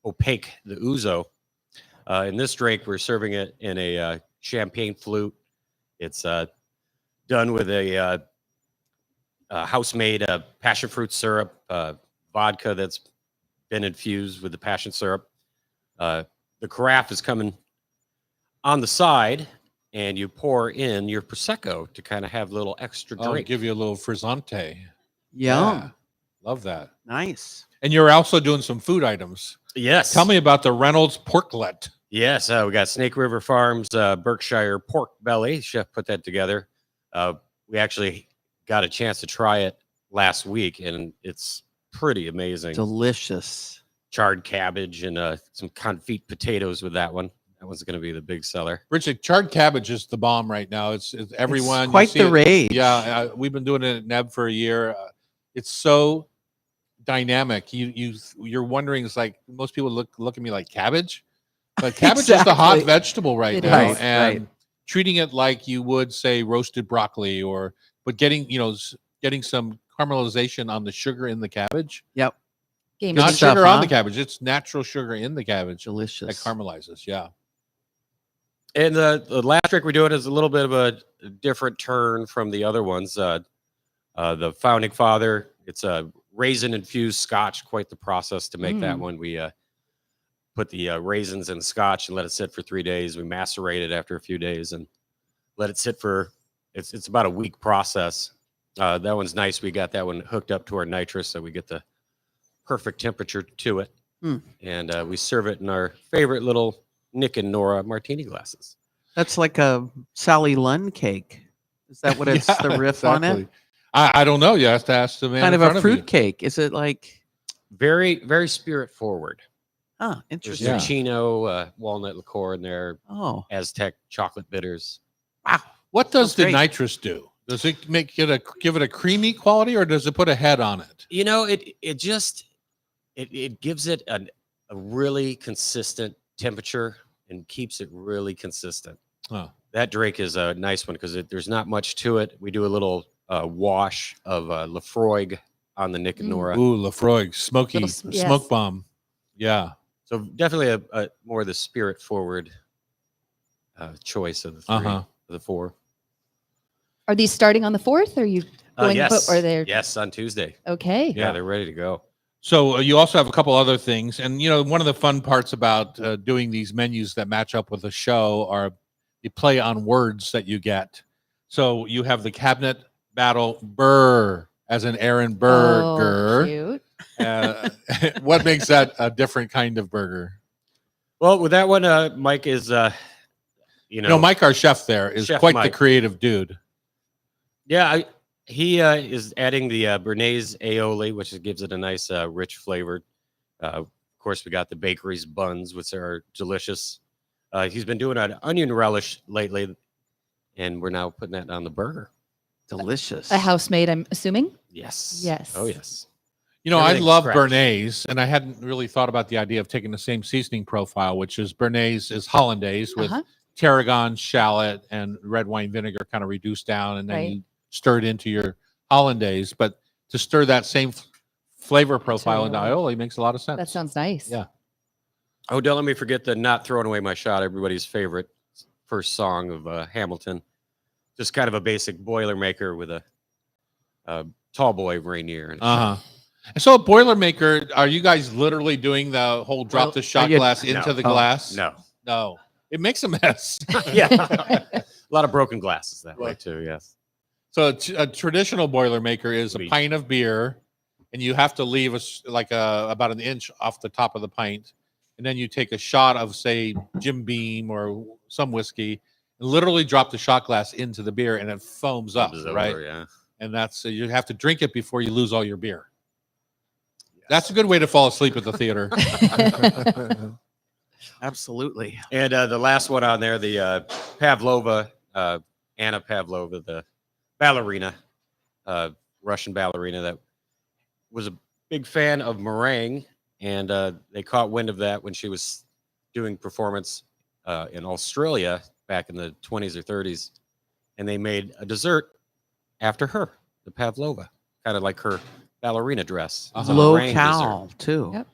Speaker 4: opaque the ouzo. In this drink, we're serving it in a champagne flute. It's done with a house-made passion fruit syrup, vodka that's been infused with the passion syrup. The carafe is coming on the side, and you pour in your prosecco to kind of have a little extra
Speaker 1: I'll
Speaker 4: drink.
Speaker 1: give you a little frizzante.
Speaker 3: Yum.
Speaker 1: Yeah. Love that.
Speaker 3: Nice.
Speaker 1: And you're also doing some food items.
Speaker 4: Yes.
Speaker 1: Tell me about the Reynolds porklet.
Speaker 4: Yes, we got Snake River Farms Berkshire pork belly. Chef put that together. We actually got a chance to try it last week, and it's pretty amazing.
Speaker 3: Delicious.
Speaker 4: Charred cabbage and some confit potatoes with that one. That one's going to be the big seller.
Speaker 1: Richard, charred cabbage is the bomb right now. It's everyone.
Speaker 3: It's
Speaker 1: you
Speaker 3: quite
Speaker 1: see
Speaker 3: the
Speaker 1: it-
Speaker 3: rage.
Speaker 1: Yeah, we've been doing it at Neb for a year. It's so dynamic. You're wondering. It's like most people look at me like cabbage, but cabbage is the hot
Speaker 3: Exactly.
Speaker 1: vegetable right
Speaker 2: It
Speaker 1: now,
Speaker 2: is.
Speaker 1: and
Speaker 3: Right.
Speaker 1: treating it like you would say roasted broccoli, but getting getting some caramelization on the sugar in the cabbage,
Speaker 2: Game
Speaker 3: Good
Speaker 1: not
Speaker 3: stuff,
Speaker 1: sugar on
Speaker 3: huh?
Speaker 1: the cabbage. It's natural sugar in the cabbage that
Speaker 3: Delicious.
Speaker 1: caramelizes. Yeah.
Speaker 4: And the last trick we're doing is a little bit of a different turn from the other ones. The Founding Father, it's a raisin infused scotch. Quite the process to make that one. We put the raisins in scotch and let it sit for 3 days. We macerate it after a few days and let it sit for. It's about a week process. That one's nice. We got that one hooked up to our nitrous, so we get the perfect temperature to it. And we serve it in our favorite little Nick and Nora martini glasses.
Speaker 3: That's like a Sally Lunn cake. Is that what it's
Speaker 1: Yeah,
Speaker 3: the riff on it?
Speaker 1: exactly. I don't know. You have to ask the man.
Speaker 3: Kind
Speaker 1: in
Speaker 3: of
Speaker 1: front
Speaker 3: a
Speaker 1: you.
Speaker 3: fruit cake. Is it like
Speaker 4: Very, very spirit forward.
Speaker 3: ah,
Speaker 4: There's
Speaker 3: interesting.
Speaker 1: Yeah.
Speaker 4: Ticino, walnut liqueur in there,
Speaker 3: Oh,
Speaker 4: Aztec chocolate bitters.
Speaker 3: wow.
Speaker 1: What does
Speaker 3: Sounds
Speaker 1: the
Speaker 3: great.
Speaker 1: nitrous do? Does it give it a creamy quality, or does it put a head on it?
Speaker 4: You know, it just gives it a really consistent temperature and keeps it really consistent.
Speaker 1: Huh.
Speaker 4: That drink is a nice one because there's not much to it. We do a little wash of Lafroig on the Nick and Nora.
Speaker 1: Ooh, Lafroig, smoky
Speaker 2: Little yes.
Speaker 1: smoke bomb. Yeah.
Speaker 4: So definitely a more of the spirit forward choice of the three,
Speaker 1: Uh-huh.
Speaker 4: of the four.
Speaker 2: Are these starting on the 4th? Or are you going?
Speaker 4: Yes,
Speaker 2: Or they're
Speaker 4: yes, on Tuesday.
Speaker 2: okay?
Speaker 4: Yeah,
Speaker 1: Yeah.
Speaker 4: they're ready to go.
Speaker 1: So you also have a couple other things, and one of the fun parts about doing these menus that match up with the show are the play on words that you get. So you have the cabinet battle burr, as in Aaron
Speaker 2: Oh,
Speaker 1: Burger.
Speaker 2: cute.
Speaker 1: What makes that a different kind of burger?
Speaker 4: Well, with that one, Mike is,
Speaker 1: Mike, our chef there, is
Speaker 4: Chef
Speaker 1: quite the
Speaker 4: Mike.
Speaker 1: creative dude.
Speaker 4: Yeah, he is adding the Bernays aioli, which gives it a nice rich flavor. Of course, we got the bakery's buns, which are delicious. He's been doing an onion relish lately, and we're now putting that on the burger.
Speaker 3: Delicious.
Speaker 2: A housemaid, I'm assuming.
Speaker 4: Yes.
Speaker 2: Yes.
Speaker 4: Oh, yes.
Speaker 1: You know, I
Speaker 4: Everything's
Speaker 1: love
Speaker 4: fresh.
Speaker 1: Bernays, and I hadn't really thought about the idea of taking the same seasoning profile, which is Bernays is hollandaise with
Speaker 2: Uh-huh.
Speaker 1: tarragon, shallot, and red wine vinegar kind of reduced down, and then
Speaker 2: Right.
Speaker 1: you stir it into your hollandaise. But to stir that same flavor profile into aioli makes a lot of sense.
Speaker 2: That sounds nice.
Speaker 1: Yeah.
Speaker 4: Oh, don't let me forget the not throwing away my shot, everybody's favorite first song of Hamilton. Just kind of a basic Boilermaker with a tall boy Rainier. And
Speaker 1: Uh huh. And so, a Boilermaker, are you guys literally doing the whole drop
Speaker 3: Well,
Speaker 1: the shot
Speaker 3: you-
Speaker 1: glass into
Speaker 4: No.
Speaker 1: the
Speaker 3: Oh,
Speaker 1: glass?
Speaker 4: No.
Speaker 1: No. It makes a mess.
Speaker 4: Yeah. A lot of broken glasses that way,
Speaker 1: Right.
Speaker 4: too. Yes.
Speaker 1: So a traditional Boilermaker is a
Speaker 4: Beer.
Speaker 1: pint of beer, and you have to leave about an inch off the top of the pint, and then you take a shot of, say, Jim Beam or some whiskey, and literally drop the shot glass into the beer, and it foams up,
Speaker 4: Bubbles over,
Speaker 1: right?
Speaker 4: Yeah.
Speaker 1: And that's you have to drink it before you lose all your beer. That's a good way to fall asleep at the theater.
Speaker 3: Absolutely.
Speaker 4: And the last one on there, the Pavlova, Anna Pavlova, the ballerina, Russian ballerina that was a big fan of meringue, and they caught wind of that when she was doing performance in Australia back in the 20s or 30s, and they made a dessert after her, the Pavlova, kind of like her ballerina dress. It's a
Speaker 3: Low
Speaker 4: meringue
Speaker 3: cal
Speaker 4: dessert.
Speaker 3: too.
Speaker 2: Yep.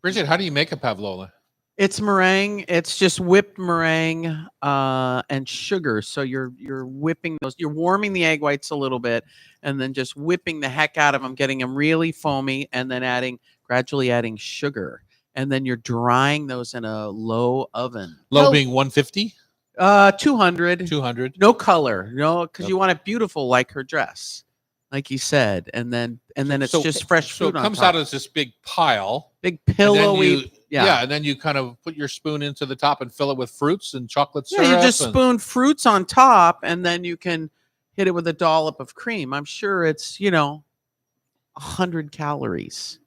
Speaker 1: Bridget, how do you make a pavlova?
Speaker 3: It's meringue. It's just whipped meringue and sugar. So you're whipping those. You're warming the egg whites a little bit, and then just whipping the heck out of them, getting them really foamy, and then gradually adding sugar, and then you're drying those in a low oven.
Speaker 1: Low
Speaker 2: Well-
Speaker 1: being 150,
Speaker 3: 200.
Speaker 1: 200.
Speaker 3: No color. No, because
Speaker 1: Yep.
Speaker 3: you want it beautiful, like her dress, like you said, and then it's just fresh
Speaker 1: So
Speaker 3: fruit
Speaker 1: it
Speaker 3: on
Speaker 1: comes
Speaker 3: top.
Speaker 1: out as this big pile.
Speaker 3: Big
Speaker 1: and then
Speaker 3: pillowy.
Speaker 1: you-
Speaker 3: yeah.
Speaker 1: and then you kind of put your spoon into the top and fill it with fruits and chocolate
Speaker 3: Yeah,
Speaker 1: syrup.
Speaker 3: you just
Speaker 1: and-
Speaker 3: spoon fruits on top, and then you can hit it with a dollop of cream. I'm sure it's 100 calories.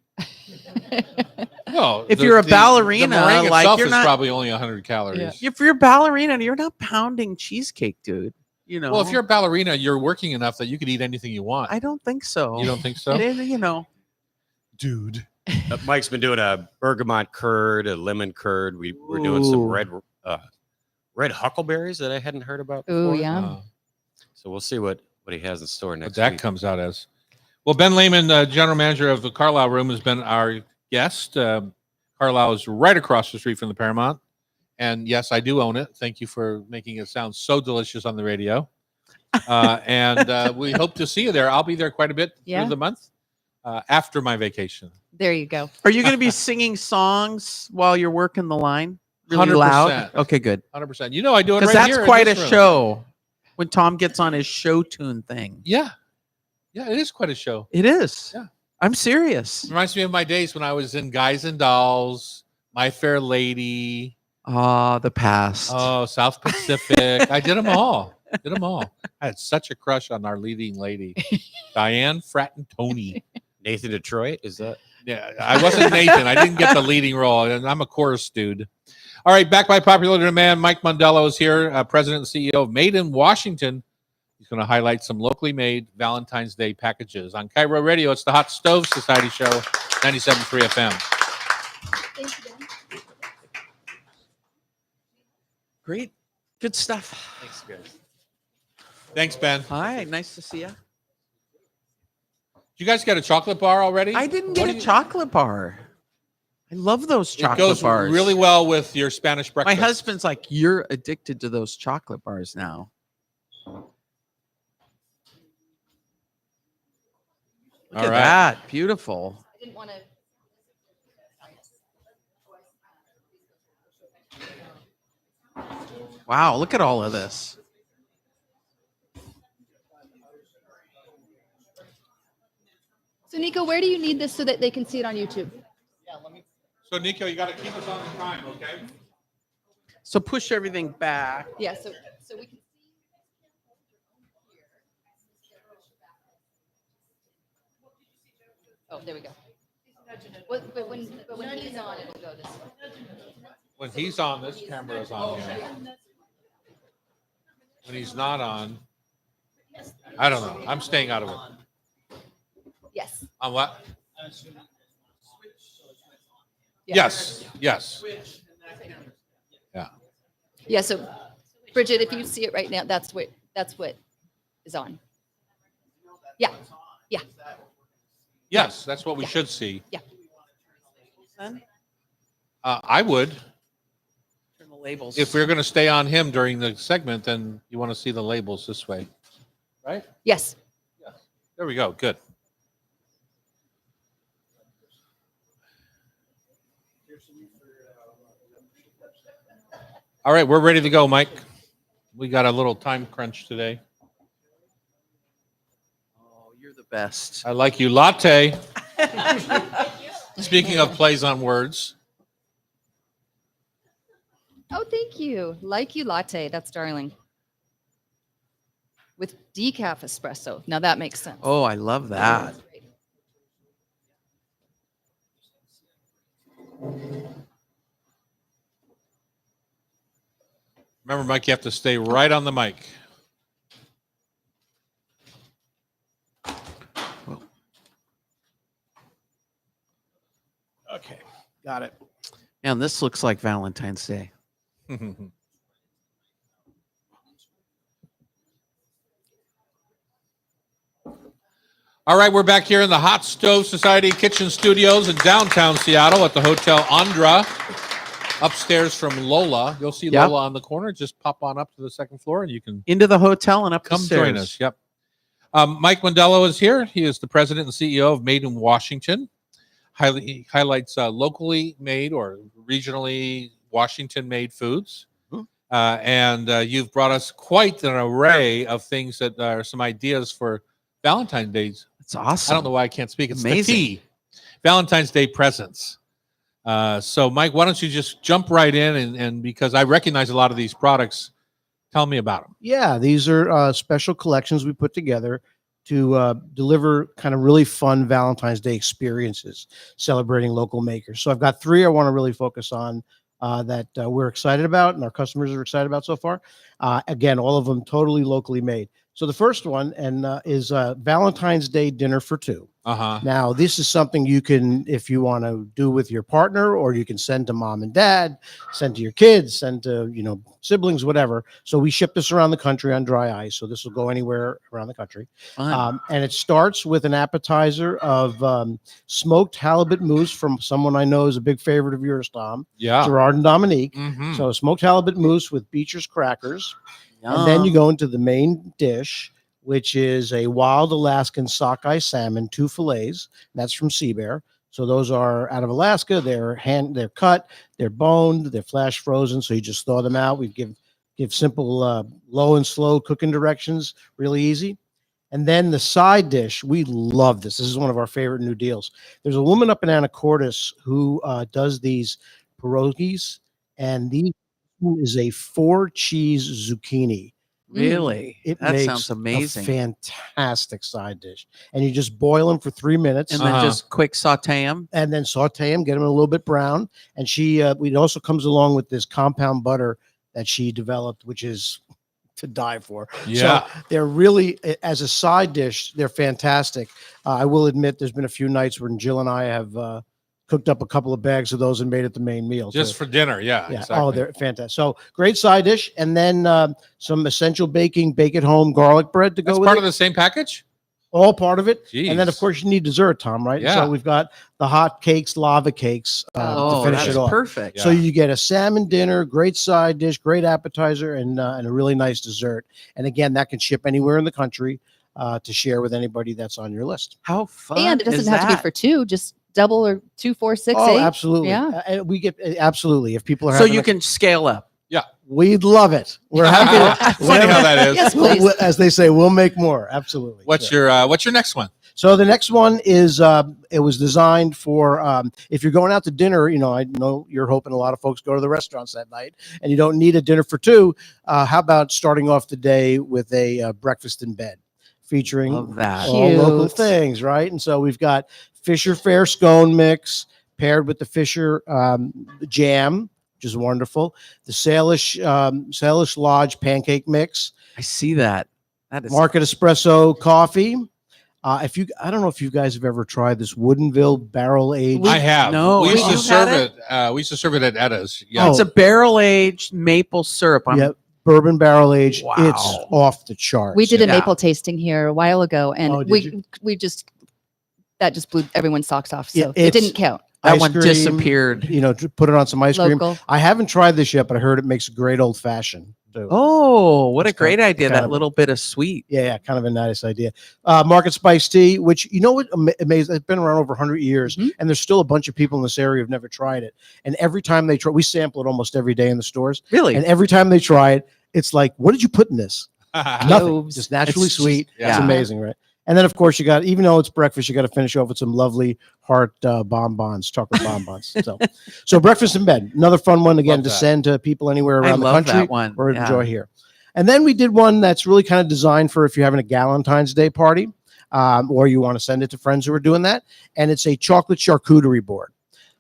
Speaker 1: Well,
Speaker 3: If you're a ballerina,
Speaker 1: the meringue
Speaker 3: like,
Speaker 1: itself
Speaker 3: you're
Speaker 1: is
Speaker 3: not-
Speaker 1: probably only 100 calories.
Speaker 3: If you're a ballerina, you're not pounding cheesecake, dude.
Speaker 1: Well, if you're a ballerina, you're working enough that you could eat anything you want.
Speaker 3: I don't think so.
Speaker 1: You don't think so, dude?
Speaker 4: Mike's been doing a bergamot curd, a lemon curd. We're doing some
Speaker 3: Ooh.
Speaker 4: red huckleberries that I hadn't heard about
Speaker 2: Ooh,
Speaker 4: before.
Speaker 2: yeah.
Speaker 4: So we'll see what he has in store
Speaker 1: What
Speaker 4: next
Speaker 1: that
Speaker 4: week.
Speaker 1: comes out as. Well, Ben Lehman, general manager of the Carlisle Room, has been our guest. Carlisle is right across the street from the Paramount. And yes, I do own it. Thank you for making it sound so delicious on the radio. And we hope to see you there. I'll be there quite a bit
Speaker 2: Yeah.
Speaker 1: through the month after my vacation.
Speaker 2: There you go.
Speaker 3: Are you going to be singing songs while you're working the line? Really
Speaker 1: 100%.
Speaker 3: loud? Okay, good.
Speaker 1: 100%. You know, I do it
Speaker 3: Because
Speaker 1: right
Speaker 3: that's
Speaker 1: here in
Speaker 3: quite a
Speaker 1: this room.
Speaker 3: show when Tom gets on his show tune thing.
Speaker 1: Yeah. Yeah, it is quite a show.
Speaker 3: It is.
Speaker 1: Yeah.
Speaker 3: I'm serious.
Speaker 1: Reminds me of my days when I was in Guys and Dolls, My Fair Lady,
Speaker 3: The past.
Speaker 1: South Pacific. I did them all. I had such a crush on our leading lady, Diane Fratantoni.
Speaker 4: Nathan Detroit, is that?
Speaker 1: Yeah, I wasn't Nathan. I didn't get the leading role, and I'm a chorus dude. All right, back by popular demand, Mike Mondello is here, President and CEO of Made in Washington. He's going to highlight some locally made Valentine's Day packages. On Cairo Radio, it's the Hot Stove Society Show, 97.3 FM.
Speaker 3: Great. Good stuff.
Speaker 4: Thanks, guys.
Speaker 1: Thanks, Ben.
Speaker 3: Hi, nice to see you.
Speaker 1: You guys got a chocolate bar already?
Speaker 3: I didn't
Speaker 1: What
Speaker 3: get
Speaker 1: do
Speaker 3: a
Speaker 1: you-
Speaker 3: chocolate bar. I love those
Speaker 1: It
Speaker 3: chocolate
Speaker 1: goes
Speaker 3: bars.
Speaker 1: really well with your Spanish
Speaker 3: My
Speaker 1: breakfast.
Speaker 3: husband's like, you're addicted to those chocolate bars now. Look
Speaker 1: All
Speaker 3: at
Speaker 1: right.
Speaker 3: that. Beautiful.
Speaker 2: I didn't want to.
Speaker 3: Wow, look at all of this.
Speaker 2: So, Nico, where do you need this so that they can see it on YouTube?
Speaker 1: So, Nico, you got to keep us on the time, okay?
Speaker 3: So push everything back.
Speaker 2: Yeah, so we can. Oh, there we go. But when he's on, it'll go this way.
Speaker 1: When he's on, this camera is on him. When he's not on, I don't know. I'm staying out of it.
Speaker 2: Yes.
Speaker 1: On what?
Speaker 2: Yeah.
Speaker 1: Yes. Yes. Yeah.
Speaker 2: Yeah. So, Bridget, if you see it right now, that's what is on. Yeah. Yeah.
Speaker 1: Yes. That's what we should see.
Speaker 2: Yeah.
Speaker 1: I would.
Speaker 3: Turn the labels.
Speaker 1: If we're going to stay on him during the segment, then you want to see the labels this way, right?
Speaker 2: Yes.
Speaker 1: There we go. Good. All right, we're ready to go, Mike. We got a little time crunch today.
Speaker 3: Oh, you're the best.
Speaker 1: I like you, latte. Speaking of plays on words,
Speaker 2: Oh, thank you. Like you latte. That's darling. With decaf espresso. Now that makes sense.
Speaker 3: Oh, I love that.
Speaker 1: remember, Mike, you have to stay right on the mic.
Speaker 5: Okay, got it.
Speaker 3: Man, this looks like Valentine's Day.
Speaker 1: All right, we're back here in the Hot Stove Society Kitchen Studios in downtown Seattle at the Hotel Andra, upstairs from Lola. You'll see
Speaker 3: Yep.
Speaker 1: Lola on the corner. Just pop on up to the second floor and you can
Speaker 3: Into the hotel and up
Speaker 1: come
Speaker 3: the stairs.
Speaker 1: join us. Yep. Mike Mondello is here. He is the president and CEO of Made in Washington. He highlights locally made or regionally Washington-made foods. And you've brought us quite an array of things that are some ideas for Valentine's Day.
Speaker 3: It's awesome.
Speaker 1: I don't know why I can't speak. It's
Speaker 3: Amazing.
Speaker 1: the T, Valentine's Day presents. So, Mike, why don't you just jump right in and because I recognize a lot of these products, tell me about them.
Speaker 5: Yeah, these are special collections we put together to deliver kind of really fun Valentine's Day experiences celebrating local makers. So I've got three I want to really focus on that we're excited about and our customers are excited about so far. Again, all of them totally locally made. So the first one is Valentine's Day dinner for two. Now, this is something you can, if you want to do with your partner, or you can send to mom and dad, send to your kids, send to, siblings, whatever. So we ship this around the country on dry ice. So this will go anywhere around the country.
Speaker 3: Fun.
Speaker 5: And it starts with an appetizer of smoked halibut mousse from someone I know is a big favorite of yours, Tom,
Speaker 1: Yeah.
Speaker 5: Gerard and Dominique.
Speaker 1: Mhm.
Speaker 5: So smoked halibut mousse with Beecher's crackers. And then you go into the main dish, which is a wild Alaskan sockeye salmon, 2 fillets. That's from Sea Bear. So those are out of Alaska. They're cut, they're boned, they're flash frozen. So you just thaw them out. We give simple low and slow cooking directions, really easy. And then the side dish, we love this. This is one of our favorite new deals. There's a woman up in Anacortes who does these pierogies, and these is a 4-cheese zucchini.
Speaker 3: Really?
Speaker 5: It
Speaker 3: That
Speaker 5: makes
Speaker 3: sounds amazing.
Speaker 5: a fantastic side dish. And you just boil them for 3 minutes
Speaker 3: And then just quick saute them.
Speaker 5: and then saute them, get them a little bit brown. And it also comes along with this compound butter that she developed, which is to die for.
Speaker 1: Yeah.
Speaker 5: So they're really, as a side dish, they're fantastic. I will admit there's been a few nights when Jill and I have cooked up a couple of bags of those and made it the main meal.
Speaker 1: Just for dinner. Yeah.
Speaker 5: Yeah.
Speaker 1: Exactly.
Speaker 5: Oh, they're fantastic. So great side dish. And then some essential baking, bake at home garlic bread to
Speaker 1: That's
Speaker 5: go with
Speaker 1: part
Speaker 5: it.
Speaker 1: of the same package?
Speaker 5: All part of it. And then, of
Speaker 1: Jeez.
Speaker 5: course, you need dessert, Tom, right?
Speaker 1: Yeah.
Speaker 5: So we've got the hot cakes, lava cakes to
Speaker 3: Oh,
Speaker 5: finish
Speaker 3: that's
Speaker 5: it off.
Speaker 3: perfect.
Speaker 1: Yeah.
Speaker 5: So you get a salmon dinner, great side dish, great appetizer, and a really nice dessert. And again, that can ship anywhere in the country to share with anybody that's on your list.
Speaker 3: How fun
Speaker 2: And it
Speaker 3: is
Speaker 2: doesn't have to be
Speaker 3: that?
Speaker 2: for two, just double or 2, 4, 6,
Speaker 5: Oh,
Speaker 2: 8.
Speaker 5: absolutely.
Speaker 2: Yeah.
Speaker 5: And we get absolutely. If people are
Speaker 3: So
Speaker 5: having
Speaker 3: you can scale up.
Speaker 5: we'd love it. We're happy. To,
Speaker 1: Funny how that is.
Speaker 2: Yes, please.
Speaker 5: As they say, we'll make more. Absolutely.
Speaker 1: What's
Speaker 5: Sure.
Speaker 1: your next one?
Speaker 5: So the next one is it was designed for if you're going out to dinner. I know you're hoping a lot of folks go to the restaurants that night, and you don't need a dinner for two. How about starting off the day with a breakfast in bed, featuring
Speaker 3: Love that.
Speaker 5: all local
Speaker 2: Cute.
Speaker 5: things, right? And so we've got Fisher Fair scone mix paired with the Fisher jam, which is wonderful. The Salish Lodge pancake mix,
Speaker 3: I see that. That is
Speaker 5: Market Espresso coffee. I don't know if you guys have ever tried this Woodinville barrel aged.
Speaker 1: I have.
Speaker 3: No,
Speaker 1: we used to
Speaker 3: you've
Speaker 1: serve
Speaker 3: had
Speaker 1: it. We used to serve it at Edda's. Yeah.
Speaker 3: It's a barrel aged maple syrup.
Speaker 5: Yeah, bourbon barrel aged.
Speaker 3: Wow.
Speaker 5: It's off the charts.
Speaker 2: We did a
Speaker 3: Yeah.
Speaker 2: maple tasting here a while ago, and
Speaker 5: Oh, did
Speaker 2: we just that just blew everyone's socks off.
Speaker 5: Yeah,
Speaker 2: So it
Speaker 5: it's-
Speaker 2: didn't count.
Speaker 3: That
Speaker 5: Ice
Speaker 3: one
Speaker 5: cream,
Speaker 3: disappeared.
Speaker 5: To put it on some ice cream.
Speaker 2: Local.
Speaker 5: I haven't tried this yet, but I heard it makes a great old fashioned.
Speaker 3: Oh, what a
Speaker 5: It's kind
Speaker 3: great idea.
Speaker 5: kind
Speaker 3: That
Speaker 5: of-
Speaker 3: little bit of sweet.
Speaker 5: Yeah, kind of a nice idea. Market Spice Tea, which what amazing, it's been around over 100 years,
Speaker 2: Mhm.
Speaker 5: and there's still a bunch of people in this area who've never tried it. And every time they try, we sample it almost every day in the stores,
Speaker 3: Really?
Speaker 5: and every time they try it, it's like, what did you put in this? Nothing,
Speaker 2: Cloves.
Speaker 5: just naturally
Speaker 3: It's just-
Speaker 5: sweet.
Speaker 1: yeah.
Speaker 5: It's amazing, right? And then of course you got, even though it's breakfast, you got to finish off with some lovely heart bonbons, chocolate bonbons. So breakfast in bed, another fun one again
Speaker 1: Love
Speaker 5: to
Speaker 1: that.
Speaker 5: send to people anywhere
Speaker 3: I
Speaker 5: around the
Speaker 3: love
Speaker 5: country
Speaker 3: that one.
Speaker 5: or
Speaker 3: Yeah.
Speaker 5: enjoy here. And then we did one that's really kind of designed for if you're having a Valentine's Day party, or you want to send it to friends who are doing that. And it's a chocolate charcuterie board.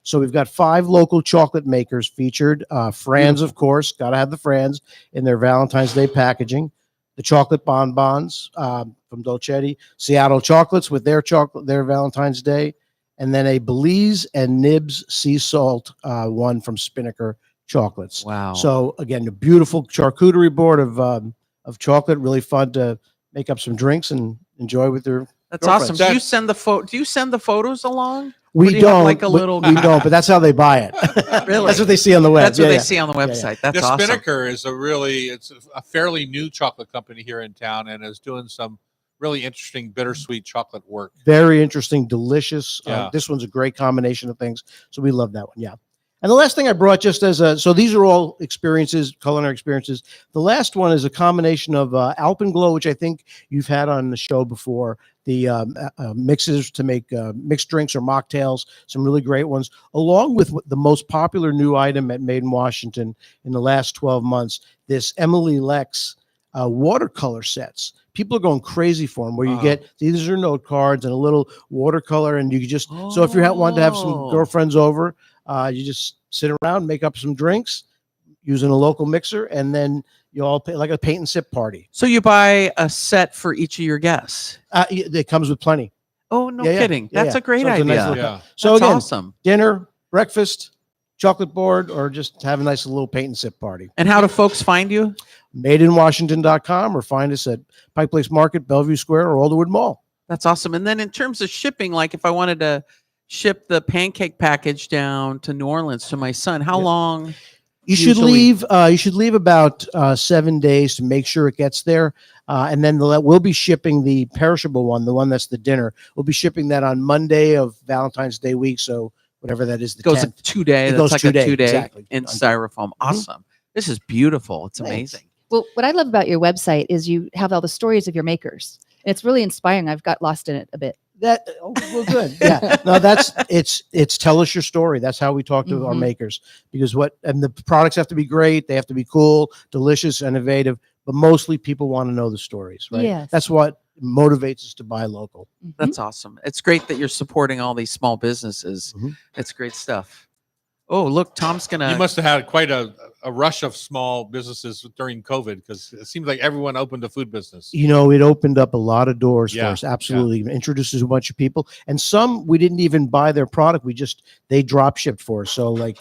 Speaker 5: So we've got 5 local chocolate makers featured. Franz, of course, got to have the Franz in their Valentine's Day packaging. The chocolate bonbons from Dolcetti, Seattle Chocolates with their Valentine's Day, and then a Belize and Nibs sea salt one from Spinnaker Chocolates.
Speaker 3: Wow.
Speaker 5: So again, a beautiful charcuterie board of chocolate. Really fun to make up some drinks and enjoy with their.
Speaker 3: That's
Speaker 5: girlfriends.
Speaker 3: awesome. Do you send the photos along?
Speaker 5: We
Speaker 3: do you have,
Speaker 5: don't
Speaker 3: like, a little-
Speaker 5: We don't, but that's how they buy it.
Speaker 3: Really?
Speaker 5: That's what they see on the web.
Speaker 3: That's what
Speaker 5: Yeah,
Speaker 3: they
Speaker 5: yeah.
Speaker 3: see on the
Speaker 5: yeah.
Speaker 3: website. That's
Speaker 1: The
Speaker 3: awesome.
Speaker 1: Spinnaker is it's a fairly new chocolate company here in town and is doing some really interesting bittersweet chocolate work.
Speaker 5: Very interesting, delicious.
Speaker 1: Yeah.
Speaker 5: This one's a great combination of things. So we love that one. Yeah. And the last thing I brought just so these are all experiences, culinary experiences. The last one is a combination of Alpenglow, which I think you've had on the show before, the mixes to make mixed drinks or mocktails, some really great ones, along with the most popular new item at Made in Washington in the last 12 months, this Emily Lex watercolor sets. People are going crazy for them, where you
Speaker 1: Wow.
Speaker 5: get, these are note cards and a little watercolor, and you can just, so if you want to have some
Speaker 3: Oh.
Speaker 5: girlfriends over, you just sit around, make up some drinks using a local mixer, and then you all pay like a paint and sip party.
Speaker 3: So you buy a set for each of your guests.
Speaker 5: It comes with plenty.
Speaker 3: Oh, no
Speaker 5: Yeah, yeah.
Speaker 3: kidding.
Speaker 5: Yeah,
Speaker 3: That's
Speaker 5: yeah.
Speaker 3: a great
Speaker 5: So it's a nice
Speaker 3: idea.
Speaker 5: little-
Speaker 1: Yeah.
Speaker 5: So
Speaker 3: That's
Speaker 5: again,
Speaker 3: awesome.
Speaker 5: dinner, breakfast, chocolate board, or just have a nice little paint and sip party.
Speaker 3: And how do folks find you?
Speaker 5: Madeinwashington.com, or find us at Pike Place Market, Bellevue Square, or Alderwood Mall.
Speaker 3: That's awesome. And then in terms of shipping, like if I wanted to ship the pancake package down to New Orleans to my son, how
Speaker 5: Yeah.
Speaker 3: long?
Speaker 5: You
Speaker 3: Usually-
Speaker 5: should leave about 7 days to make sure it gets there, and then we'll be shipping the perishable one, the one that's the dinner. We'll be shipping that on Monday of Valentine's Day week, so whatever that is, the
Speaker 3: It goes
Speaker 5: 10th.
Speaker 3: 2 day.
Speaker 5: It
Speaker 3: That's
Speaker 5: goes
Speaker 3: like
Speaker 5: 2
Speaker 3: a
Speaker 5: day,
Speaker 3: 2 day
Speaker 5: exactly.
Speaker 3: in
Speaker 5: Mhm.
Speaker 3: styrofoam. Awesome. This is beautiful. It's
Speaker 5: Thanks.
Speaker 3: amazing.
Speaker 2: Well, what I love about your website is you have all the stories of your makers. And it's really inspiring. I've got lost in it a bit.
Speaker 5: Well, good. Yeah, no, it's tell us your story. That's how we talk to our
Speaker 2: Mhm.
Speaker 5: makers, because and the products have to be great. They have to be cool, delicious, innovative, but mostly people want to know the stories, right?
Speaker 2: Yes.
Speaker 5: That's what motivates us to buy local.
Speaker 2: Mhm.
Speaker 3: That's awesome. It's great that you're supporting all these small businesses.
Speaker 5: Mhm.
Speaker 3: It's great stuff. Oh, look, Tom's gonna.
Speaker 1: You must have had quite a rush of small businesses during COVID because it seems like everyone opened a food business.
Speaker 5: It opened up a lot of doors
Speaker 1: Yeah,
Speaker 5: for us. Absolutely. Introduced us to a bunch of people, and some we didn't even buy their product. They drop shipped for us. So it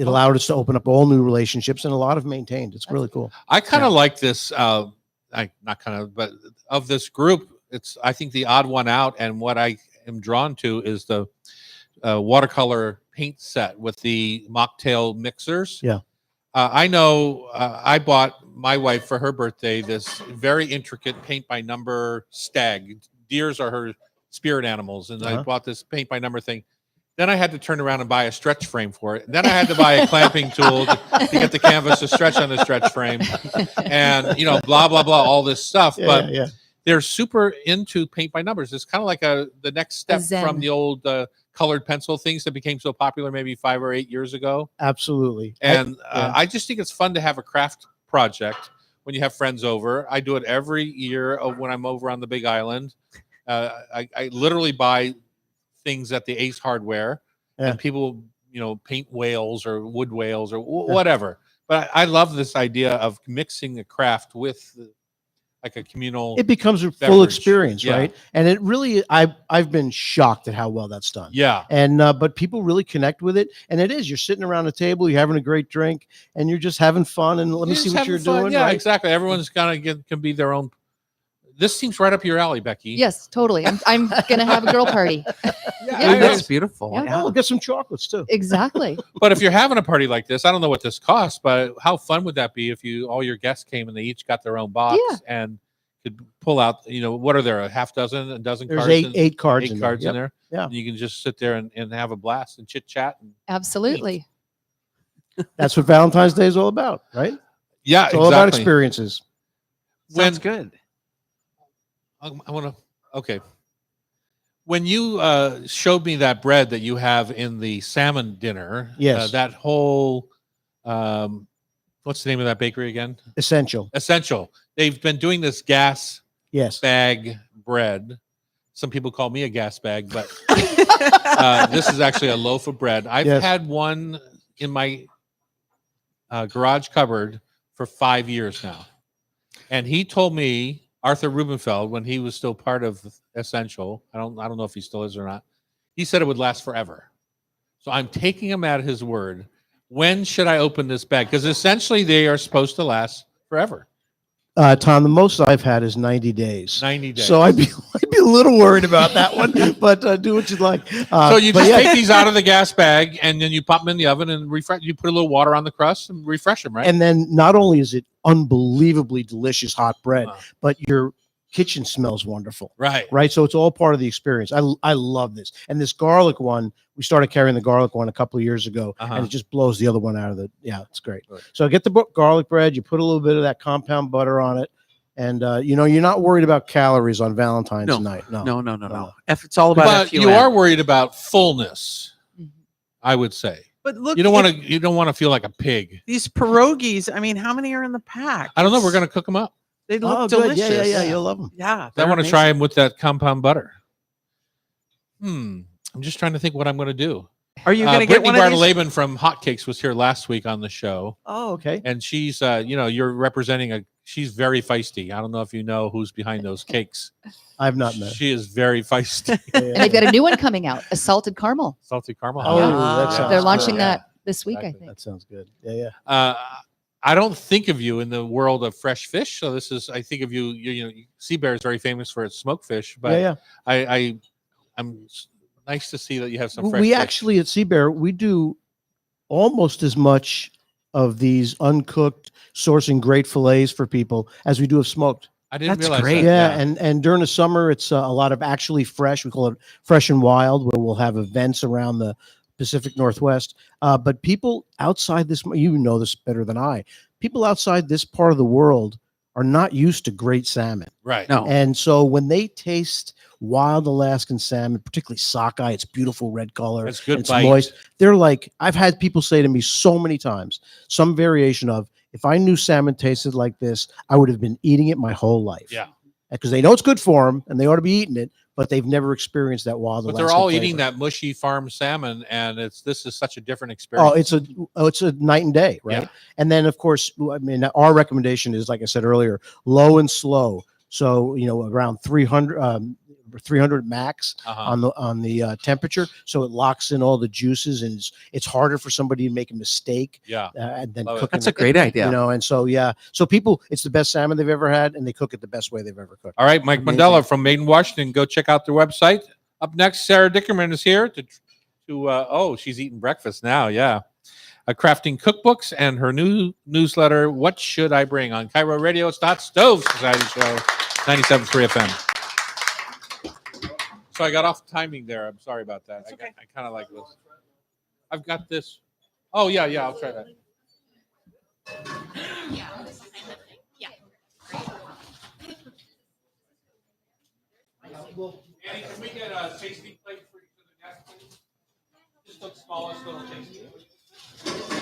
Speaker 5: allowed us to open up all new relationships, and a lot have maintained. It's really cool.
Speaker 1: I kind
Speaker 3: Yeah.
Speaker 1: of like this. Not kind of, but of this group, I think the odd one out, and what I am drawn to is the watercolor paint set with the mocktail mixers.
Speaker 5: Yeah.
Speaker 1: I know I bought my wife for her birthday this very intricate paint by number stag. Deers are her spirit animals, and I
Speaker 5: Uh-huh.
Speaker 1: bought this paint by number thing. Then I had to turn around and buy a stretch frame for it. Then I had to buy a clamping tool to get the canvas to stretch on the stretch frame, and blah blah blah, all this stuff. But
Speaker 5: yeah.
Speaker 1: they're super into paint by numbers. It's kind of like the next step
Speaker 2: zen.
Speaker 1: from the old colored pencil things that became so popular maybe 5 or 8 years ago.
Speaker 5: Absolutely.
Speaker 1: And
Speaker 5: yeah.
Speaker 1: I just think it's fun to have a craft project when you have friends over. I do it every year when I'm over on the Big Island. I literally buy things at the Ace Hardware,
Speaker 5: Yeah.
Speaker 1: and people, paint whales or wood whales or whatever. But I love this idea of mixing a craft with like a communal.
Speaker 5: It becomes a full
Speaker 1: beverage.
Speaker 5: experience,
Speaker 1: Yeah.
Speaker 5: right? And it really, I've been shocked at how well that's done.
Speaker 1: Yeah.
Speaker 5: And but people really connect with it, and it is. You're sitting around a table, you're having a great drink, and you're just having fun. And let me see
Speaker 1: Just
Speaker 5: what you're
Speaker 1: having fun.
Speaker 5: doing.
Speaker 1: Yeah,
Speaker 5: right?
Speaker 1: exactly. Everyone's can be their own. This seems right up your alley, Becky.
Speaker 2: Yes, totally. I'm gonna have a girl party.
Speaker 1: Yeah,
Speaker 3: That's beautiful.
Speaker 2: Yeah.
Speaker 3: Yeah.
Speaker 5: Oh, get some chocolates too.
Speaker 2: Exactly.
Speaker 1: But if you're having a party like this, I don't know what this costs, but how fun would that be if all your guests came and they each got their own box
Speaker 2: Yeah.
Speaker 1: and could pull out, what are there, a half dozen, a dozen
Speaker 5: There's
Speaker 1: cards?
Speaker 5: eight cards.
Speaker 1: Eight
Speaker 5: in
Speaker 1: cards
Speaker 5: there.
Speaker 1: in there.
Speaker 5: Yeah.
Speaker 1: And you can just sit there and have a blast and chit chat.
Speaker 2: Absolutely.
Speaker 5: That's what Valentine's Day is all about, right?
Speaker 1: Yeah,
Speaker 5: It's all about
Speaker 1: exactly.
Speaker 5: experiences.
Speaker 3: Sounds good.
Speaker 1: I want to. Okay. When you showed me that bread that you have in the salmon dinner,
Speaker 5: Yes.
Speaker 1: that whole, what's the name of that bakery again?
Speaker 5: Essential.
Speaker 1: Essential. They've been doing this gas
Speaker 5: Yes.
Speaker 1: bag bread. Some people call me a gas bag, but this is actually a loaf of bread. I've
Speaker 5: Yes.
Speaker 1: had one in my garage cupboard for 5 years now, and he told me, Arthur Rubenfeld, when he was still part of Essential, I don't know if he still is or not. He said it would last forever. So I'm taking him at his word. When should I open this bag? Because essentially they are supposed to last forever.
Speaker 5: Tom, the most I've had is 90 days.
Speaker 1: 90 days.
Speaker 5: So I'd be a little worried about that one, but do what you'd like.
Speaker 1: So you
Speaker 5: but
Speaker 1: just
Speaker 5: yeah.
Speaker 1: take these out of the gas bag and then you pop them in the oven and refresh. You put a little water on the crust and refresh them, right?
Speaker 5: And then not only is it unbelievably delicious hot bread,
Speaker 1: Wow.
Speaker 5: but your kitchen smells wonderful.
Speaker 1: Right.
Speaker 5: Right. So it's all part of the experience. I love this. And this garlic one, we started carrying the garlic one a couple of years ago,
Speaker 1: Uh-huh.
Speaker 5: and it just blows the other one out of the. Yeah, it's great.
Speaker 1: Good.
Speaker 5: So get the garlic bread. You put a little bit of that compound butter on it, and you're not worried about calories on Valentine's
Speaker 3: No.
Speaker 5: night. No.
Speaker 3: No. If it's all about
Speaker 1: But you
Speaker 3: FUN.
Speaker 1: are worried about fullness,
Speaker 2: Mhm.
Speaker 1: I would say.
Speaker 3: But look,
Speaker 1: You don't want to feel like a pig.
Speaker 3: these pierogies. I mean, how many are in the pack?
Speaker 1: I don't know. We're going to cook them up.
Speaker 3: They look
Speaker 5: Oh,
Speaker 3: delicious.
Speaker 5: good. Yeah. You'll love them.
Speaker 3: Yeah,
Speaker 1: I
Speaker 3: they're
Speaker 1: want to try
Speaker 3: amazing.
Speaker 1: them with that compound butter. I'm just trying to think what I'm going to do.
Speaker 3: Are you going to get
Speaker 1: Brittany
Speaker 3: one of these?
Speaker 1: Bartolaban from Hotcakes was here last week on the show,
Speaker 5: Oh, okay.
Speaker 1: and she's, you're representing she's very feisty. I don't know if you know who's behind those cakes.
Speaker 5: I've not met.
Speaker 1: She is very feisty.
Speaker 2: And they've got a new one coming out, a salted caramel.
Speaker 1: Salty caramel.
Speaker 5: Oh,
Speaker 3: Yeah.
Speaker 5: that sounds
Speaker 2: They're
Speaker 5: good.
Speaker 2: launching
Speaker 1: Yeah.
Speaker 2: that this week,
Speaker 1: Exactly.
Speaker 2: I think.
Speaker 5: That sounds good. Yeah.
Speaker 1: I don't think of you in the world of fresh fish. So I think of you. Sea Bear is very famous for its smoked fish, but
Speaker 5: Yeah.
Speaker 1: I'm nice to see that you have some fresh
Speaker 5: We
Speaker 1: fish.
Speaker 5: actually at Sea Bear, we do almost as much of these uncooked sourcing great fillets for people as we do of smoked.
Speaker 1: I didn't
Speaker 3: That's
Speaker 1: realize
Speaker 3: great.
Speaker 1: that.
Speaker 5: Yeah, and during the summer, it's a lot of actually fresh. We call it Fresh and Wild, where we'll have events around the Pacific Northwest. But people outside this, you know this better than I. People outside this part of the world are not used to great salmon,
Speaker 1: Right.
Speaker 3: No.
Speaker 5: and so when they taste wild Alaskan salmon, particularly sockeye, it's beautiful red color.
Speaker 1: That's good
Speaker 5: It's
Speaker 1: bite.
Speaker 5: moist. They're like, I've had people say to me so many times, some variation of, if I knew salmon tasted like this, I would have been eating it my whole life.
Speaker 1: Yeah.
Speaker 5: Because they know it's good for them and they ought to be eating it, but they've never experienced that wild.
Speaker 1: But they're
Speaker 5: Alaskan
Speaker 1: all eating
Speaker 5: flavor.
Speaker 1: that mushy farm salmon, and this is such a different
Speaker 5: Oh,
Speaker 1: experience.
Speaker 5: it's a night and day, right?
Speaker 1: Yeah.
Speaker 5: And then of course, I mean, our recommendation is, like I said earlier, low and slow. So around 300 max
Speaker 1: Uh-huh.
Speaker 5: on the temperature, so it locks in all the juices, and it's harder for somebody to make a mistake
Speaker 1: Yeah.
Speaker 5: and then
Speaker 1: Love it.
Speaker 5: cooking.
Speaker 3: That's a
Speaker 5: it,
Speaker 3: great idea.
Speaker 5: and so people, it's the best salmon they've ever had, and they cook it the best way they've ever cooked.
Speaker 1: All right, Mike
Speaker 5: Amazing.
Speaker 1: Mandela from Made in Washington. Go check out their website. Up next, Sarah Dickerman is here to she's eating breakfast now. Yeah. Crafting cookbooks and her new newsletter, What Should I Bring, on Cairo Radio. It's Not Stove Society Show, 97.3 FM. So I got off timing there. I'm sorry about that. I kind of like this. I've got this. Oh, yeah, I'll try that. Annie, can we get a tasting plate for the guests, please? Just the smallest little tasting.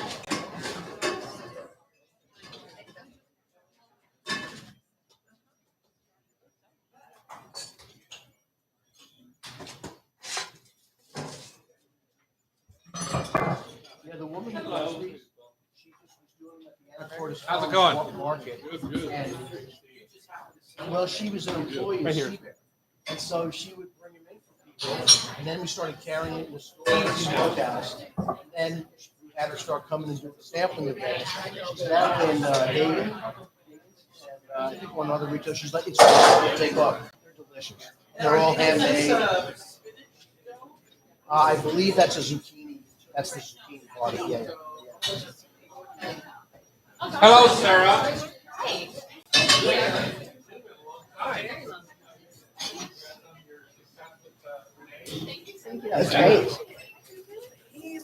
Speaker 1: How's it going?
Speaker 5: Well, she was an employee
Speaker 1: Right
Speaker 5: of
Speaker 1: here.
Speaker 5: Seabear, and so she would bring him in for people, and then we started carrying it in the smokehouse, and we had her start coming and doing the sampling of it. She's now in Hagen, and I think one other retail. She's like, it's great. Take off. They're delicious. They're all handmade. I believe that's a zucchini. That's the zucchini part. Yeah.
Speaker 1: Hello, Sarah.
Speaker 2: That's great.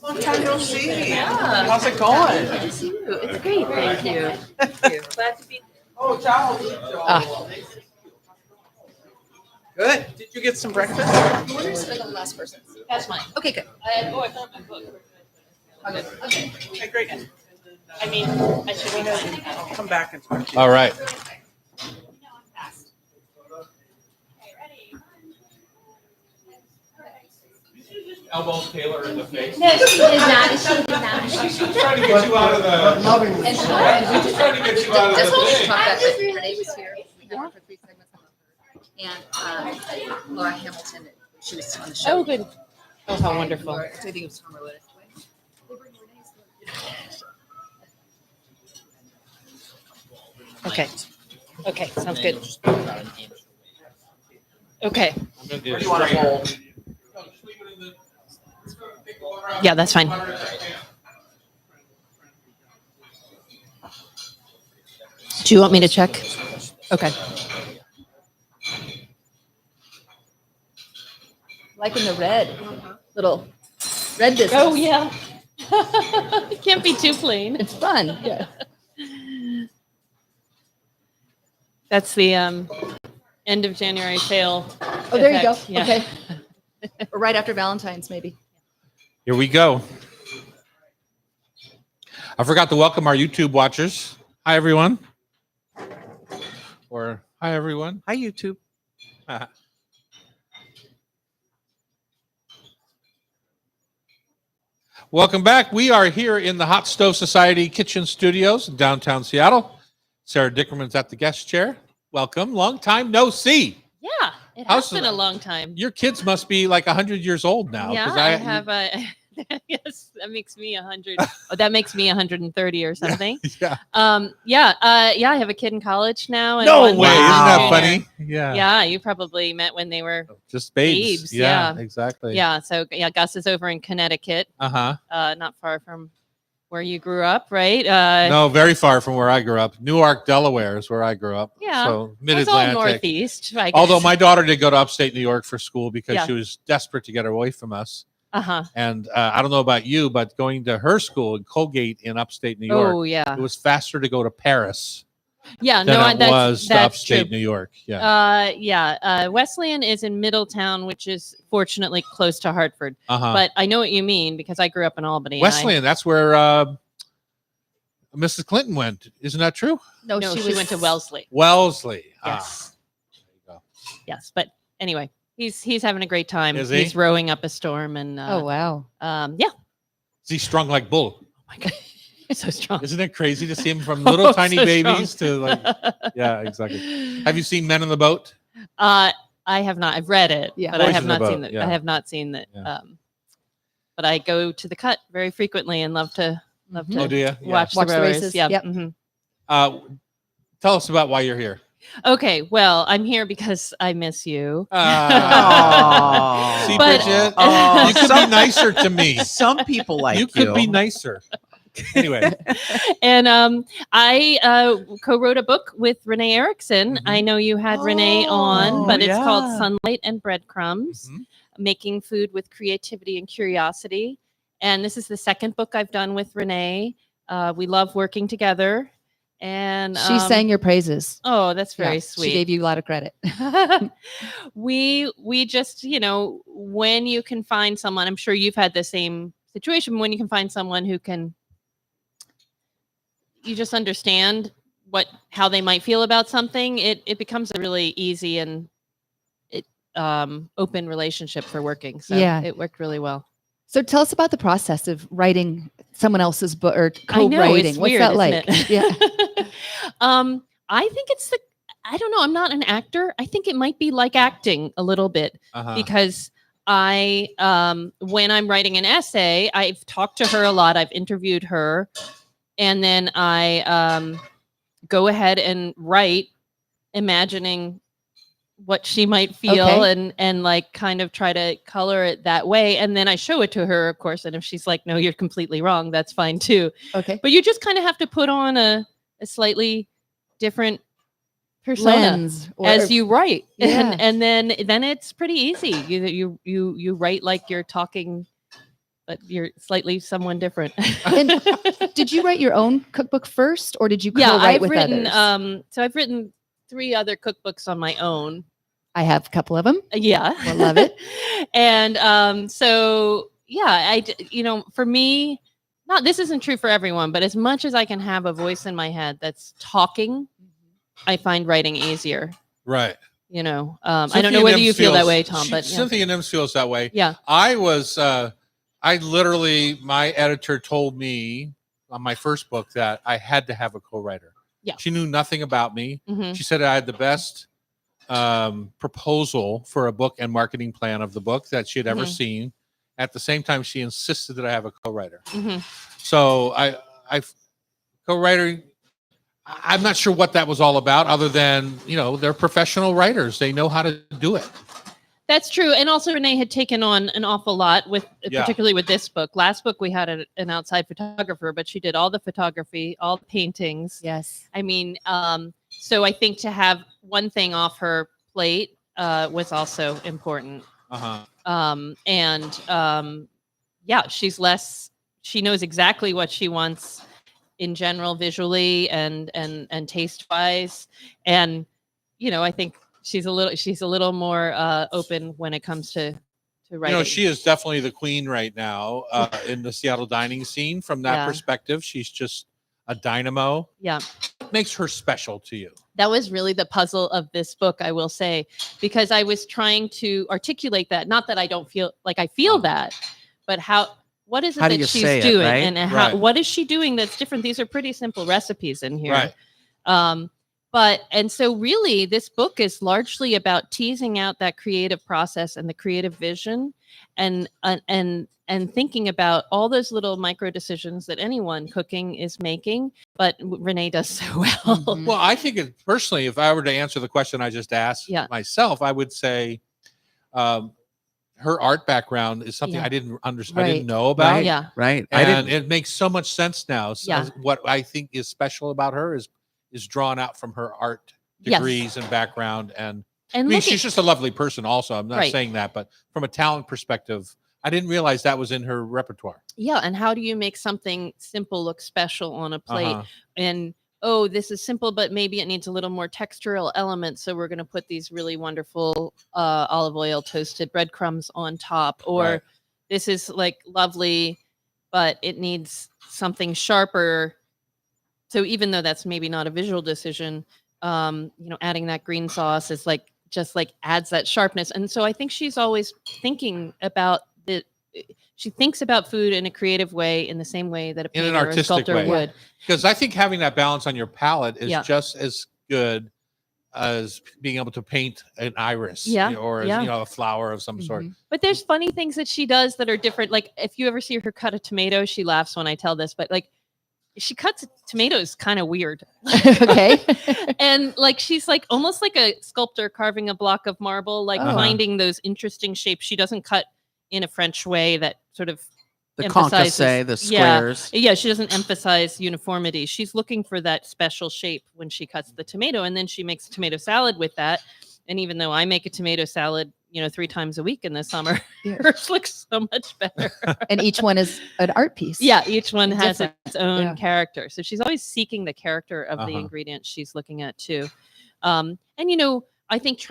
Speaker 6: Long time no see.
Speaker 3: How's it going?
Speaker 2: Good to see you. It's great. Thank you.
Speaker 6: Glad to be.
Speaker 3: Oh, ciao.
Speaker 2: Ah.
Speaker 3: Good. Did you get some breakfast?
Speaker 2: Who's the last person?
Speaker 6: That's mine.
Speaker 2: Okay, good.
Speaker 6: Oh, I found my book.
Speaker 2: Okay. Okay.
Speaker 6: Okay, great. I mean, I should be fine.
Speaker 3: I'll come back and talk to you.
Speaker 1: All right. Elbow Taylor in the face.
Speaker 7: No, she did not. She did not.
Speaker 1: She's trying to get you out of the.
Speaker 5: Loving
Speaker 2: And
Speaker 5: this.
Speaker 1: She's trying to get you out of
Speaker 2: just
Speaker 1: the
Speaker 2: wanted to
Speaker 1: thing.
Speaker 2: talk about that. Renee was here. We had her for 3 segments. And Laura Hamilton, she was on the show.
Speaker 6: Oh, good. Oh, how wonderful.
Speaker 2: Laura, I think it was Tom or Lotus.
Speaker 6: Okay. Okay, sounds good. Okay.
Speaker 1: Where do you want to hold?
Speaker 6: Yeah, that's fine. Do you want me to check? Okay.
Speaker 2: Liking the red, little red business.
Speaker 6: Oh, yeah. It can't be too plain.
Speaker 2: It's fun. Yeah.
Speaker 6: That's the end of January sale.
Speaker 2: Oh, there you go.
Speaker 6: effect. Yeah.
Speaker 2: Okay. Or right after Valentine's, maybe.
Speaker 1: Here we go. I forgot to welcome our YouTube watchers. Hi, everyone. Or hi, everyone.
Speaker 3: Hi, YouTube.
Speaker 1: Welcome back. We are here in the Hot Stove Society Kitchen Studios in downtown Seattle. Sarah Dickerman's at the guest chair. Welcome. Long time no see.
Speaker 6: Yeah, it
Speaker 1: How's
Speaker 6: has been
Speaker 1: the-
Speaker 6: a long time.
Speaker 1: Your kids must be like 100 years old now.
Speaker 6: Yeah,
Speaker 1: 'cause
Speaker 6: I have a. Yes, that makes me 100. Oh, that makes me 130 or something.
Speaker 1: Yeah.
Speaker 6: Yeah. I have a kid in college now. And
Speaker 1: No
Speaker 6: one
Speaker 1: way. Isn't
Speaker 3: Wow.
Speaker 1: that
Speaker 6: junior.
Speaker 1: funny? Yeah.
Speaker 6: Yeah, you probably met when they were.
Speaker 1: Just babes.
Speaker 6: Babes,
Speaker 1: Yeah,
Speaker 6: yeah.
Speaker 1: exactly.
Speaker 6: Yeah. So yeah, Gus is over in Connecticut,
Speaker 1: Uh-huh.
Speaker 6: not far from where you grew up, right?
Speaker 1: No, very far from where I grew up. Newark, Delaware is where I grew up.
Speaker 6: Yeah.
Speaker 1: So
Speaker 6: It's all
Speaker 1: mid-Atlantic.
Speaker 6: northeast. I
Speaker 1: Although
Speaker 6: guess.
Speaker 1: my daughter did go to upstate New York for school because
Speaker 6: Yeah.
Speaker 1: she was desperate to get away from us.
Speaker 6: Uh-huh.
Speaker 1: And I don't know about you, but going to her school in Colgate in upstate New York,
Speaker 6: Oh yeah.
Speaker 1: it was faster to go to Paris
Speaker 6: Yeah.
Speaker 1: than
Speaker 6: No,
Speaker 1: it
Speaker 6: that's,
Speaker 1: was to
Speaker 6: that's
Speaker 1: upstate
Speaker 6: true.
Speaker 1: New York. Yeah.
Speaker 6: Wesleyan is in Middletown, which is fortunately close to Hartford.
Speaker 1: Uh-huh.
Speaker 6: But I know what you mean because I grew up in Albany. and
Speaker 1: Wesleyan, that's where Mrs. Clinton went. Isn't that true?
Speaker 6: No, she went to Wellesley.
Speaker 1: Wellesley.
Speaker 6: Yes.
Speaker 1: There you go.
Speaker 6: Yes, but anyway, he's having a great time.
Speaker 1: Is he?
Speaker 6: He's rowing up a storm, and
Speaker 2: Oh, wow.
Speaker 6: yeah.
Speaker 1: Is he strong like bull?
Speaker 6: Oh my god, so strong.
Speaker 1: Isn't it crazy to see him from little
Speaker 6: Oh,
Speaker 1: tiny
Speaker 6: so
Speaker 1: babies
Speaker 6: strong.
Speaker 1: to like? Yeah, exactly. Have you seen Men in the Boat?
Speaker 6: I have not. I've read it,
Speaker 2: Yeah.
Speaker 6: but I
Speaker 1: Boys
Speaker 6: have
Speaker 1: in the
Speaker 6: not
Speaker 1: Boat,
Speaker 6: seen that.
Speaker 1: yeah.
Speaker 6: I have not seen that.
Speaker 1: Yeah.
Speaker 6: But I go to the cut very frequently and love to
Speaker 1: Oh, do you? Yeah.
Speaker 6: watch,
Speaker 2: Watch
Speaker 6: the
Speaker 2: the
Speaker 6: rowers.
Speaker 2: races.
Speaker 6: Yeah.
Speaker 2: Yep.
Speaker 6: mhm.
Speaker 1: Tell us about why you're here.
Speaker 6: Okay. Well, I'm here because I miss you.
Speaker 3: Aw.
Speaker 1: See,
Speaker 6: But-
Speaker 1: Bridget,
Speaker 3: Oh,
Speaker 1: you could be nicer to me.
Speaker 3: Some people like
Speaker 1: You could be nicer. Anyway,
Speaker 6: And I co-wrote a book with Renee Erickson.
Speaker 1: Mhm.
Speaker 6: I know you had Renee on,
Speaker 3: Oh,
Speaker 6: but it's called
Speaker 3: yeah.
Speaker 6: Sunlight and Breadcrumbs,
Speaker 1: Mhm.
Speaker 6: Making Food with Creativity and Curiosity. And this is the second book I've done with Renee. We love working together. And
Speaker 2: She sang your praises.
Speaker 6: Oh, that's
Speaker 2: Yeah,
Speaker 6: very
Speaker 2: She
Speaker 6: sweet.
Speaker 2: gave you a lot of credit.
Speaker 6: we just, when you can find someone, I'm sure you've had the same situation, when you can find someone who can, you just understand how they might feel about something, it becomes a really easy and open relationship for working. So
Speaker 2: Yeah.
Speaker 6: it worked really well.
Speaker 2: So tell us about the process of writing someone else's book or
Speaker 6: I know,
Speaker 2: co-writing.
Speaker 6: it's
Speaker 2: What's
Speaker 6: weird,
Speaker 2: that
Speaker 6: isn't
Speaker 2: like?
Speaker 6: it?
Speaker 2: Yeah.
Speaker 6: I think I don't know. I'm not an actor. I think it might be like acting a little bit
Speaker 1: Uh-huh.
Speaker 6: because when I'm writing an essay, I've talked to her a lot. I've interviewed her, and then I go ahead and write, imagining what she might feel
Speaker 2: Okay.
Speaker 6: and like kind of try to color it that way. And then I show it to her, of course. And if she's like, no, you're completely wrong, that's fine too.
Speaker 2: Okay.
Speaker 6: But you just kind of have to put on a slightly different persona
Speaker 2: Lens
Speaker 6: as you write.
Speaker 2: Yeah.
Speaker 6: And then it's pretty easy. You write like you're talking, but you're slightly someone different.
Speaker 2: And did you write your own cookbook first, or did you
Speaker 6: Yeah,
Speaker 2: co-write
Speaker 6: I've
Speaker 2: with
Speaker 6: written
Speaker 2: others?
Speaker 6: so I've written 3 other cookbooks on my own.
Speaker 2: I have a couple of them.
Speaker 6: Yeah.
Speaker 2: I love it.
Speaker 6: And so yeah, for me, this isn't true for everyone, but as much as I can have a voice in my head that's talking, I find writing easier.
Speaker 1: Right.
Speaker 6: I don't
Speaker 1: Cynthia
Speaker 6: know whether
Speaker 1: Nims
Speaker 6: you feel that
Speaker 1: feels-
Speaker 6: way, Tom, but yeah.
Speaker 1: Cynthia Nims feels that way.
Speaker 6: Yeah.
Speaker 1: I was, my editor told me on my first book that I had to have a co-writer.
Speaker 6: Yeah.
Speaker 1: She knew nothing about me.
Speaker 6: Mhm.
Speaker 1: She said I had the best proposal for a book and marketing plan of the book that she had ever
Speaker 6: Mhm.
Speaker 1: seen. At the same time, she insisted that I have a co-writer.
Speaker 6: Mhm.
Speaker 1: So I co-writer. I'm not sure what that was all about, other than they're professional writers. They know how to do it.
Speaker 6: That's true. And also Renee had taken on an awful lot
Speaker 1: Yeah.
Speaker 6: particularly with this book. Last book we had an outside photographer, but she did all the photography, all the paintings.
Speaker 2: Yes.
Speaker 6: I mean, so I think to have one thing off her plate was also important.
Speaker 1: Uh-huh.
Speaker 6: Yeah, she knows exactly what she wants in general, visually and taste wise. And, I think she's a little more open when it comes to writing.
Speaker 1: She is definitely the queen right now in the Seattle dining scene. From that
Speaker 6: Yeah.
Speaker 1: perspective, she's just a dynamo.
Speaker 6: Yeah.
Speaker 1: What makes her special to you?
Speaker 6: That was really the puzzle of this book, I will say, because I was trying to articulate that. Not that I don't feel like I feel that, but what is it
Speaker 3: How do
Speaker 6: that
Speaker 3: you
Speaker 6: she's
Speaker 3: say it,
Speaker 6: doing,
Speaker 3: right?
Speaker 6: and
Speaker 1: Right.
Speaker 6: what is she doing that's different? These are pretty simple recipes in here.
Speaker 1: Right.
Speaker 6: And so really this book is largely about teasing out that creative process and the creative vision and thinking about all those little micro decisions that anyone cooking is making, but Renee does so well.
Speaker 2: Mhm.
Speaker 1: Well, I think personally, if I were to answer the question I just asked
Speaker 6: Yeah.
Speaker 1: myself, I would say her art background is something
Speaker 6: Yeah.
Speaker 1: I didn't understand. I
Speaker 2: Right.
Speaker 1: didn't know about.
Speaker 3: Right.
Speaker 6: Yeah.
Speaker 3: Right. I
Speaker 1: And
Speaker 3: didn't.
Speaker 1: it makes so much sense now. So
Speaker 6: Yeah.
Speaker 1: what I think is special about her is drawn out from her art
Speaker 6: Yes.
Speaker 1: degrees and background. And I
Speaker 6: And
Speaker 1: mean,
Speaker 6: looking,
Speaker 1: she's just a lovely person also. I'm not
Speaker 6: Right.
Speaker 1: saying that, but from a talent perspective, I didn't realize that was in her repertoire.
Speaker 6: yeah. And how do you make something simple look special on a plate?
Speaker 1: Uh-huh.
Speaker 6: And this is simple, but maybe it needs a little more textural elements. So we're going to put these really wonderful olive oil toasted breadcrumbs on top. Or
Speaker 1: Right.
Speaker 6: this is like lovely, but it needs something sharper. So even though that's maybe not a visual decision, adding that green sauce is just adds that sharpness. And so I think she's always thinking about she thinks about food in a creative way, in the same way that a
Speaker 1: In an
Speaker 6: painter or a
Speaker 1: artistic
Speaker 6: sculptor
Speaker 1: way.
Speaker 6: would.
Speaker 1: Because I think having that balance on your palette is
Speaker 6: Yeah.
Speaker 1: just as good as being able to paint an iris,
Speaker 6: Yeah,
Speaker 1: or
Speaker 6: yeah.
Speaker 1: a flower of some sort.
Speaker 2: Mhm.
Speaker 6: But there's funny things that she does that are different. Like if you ever see her cut a tomato, she laughs when I tell this, but she cuts tomatoes kind of weird.
Speaker 2: Okay.
Speaker 6: And she's almost like a sculptor carving a block of marble,
Speaker 2: Uh-huh.
Speaker 6: finding those interesting shapes. She doesn't cut in a French way that sort of
Speaker 3: The
Speaker 6: emphasizes-
Speaker 3: concasse, the
Speaker 6: Yeah.
Speaker 3: squares.
Speaker 6: Yeah, she doesn't emphasize uniformity. She's looking for that special shape when she cuts the tomato, and then she makes a tomato salad with that. And even though I make a tomato salad, 3 times a week in the summer,
Speaker 2: Yeah.
Speaker 6: hers looks so much better.
Speaker 2: And each one is an art piece.
Speaker 6: Yeah, each one has
Speaker 2: Different.
Speaker 6: its own
Speaker 2: Yeah.
Speaker 6: character. So she's always seeking the character of the
Speaker 1: Uh-huh.
Speaker 6: ingredients she's looking at too. I think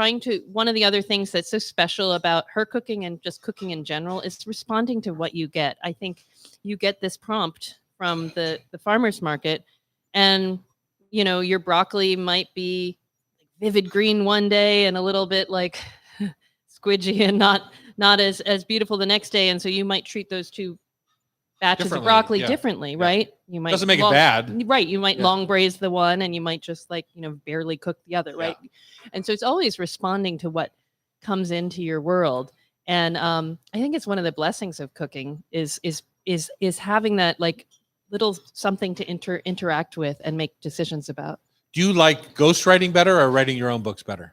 Speaker 6: one of the other things that's so special about her cooking and just cooking in general is responding to what you get. I think you get this prompt from the farmer's market, and your broccoli might be vivid green one day and a little bit squidgy and not as beautiful the next day, and so you might treat those two batches of
Speaker 1: Differently,
Speaker 6: broccoli
Speaker 1: yeah.
Speaker 6: differently,
Speaker 1: Yeah.
Speaker 6: right? You might
Speaker 1: Doesn't make it bad.
Speaker 6: right? You might
Speaker 1: Yeah.
Speaker 6: long braise the one, and you might just like barely cook the other, right? And so it's always responding to what comes into your world, and I think it's one of the blessings of cooking is having that like little something to interact with and make decisions about.
Speaker 1: Do you like ghostwriting better or writing your own books better?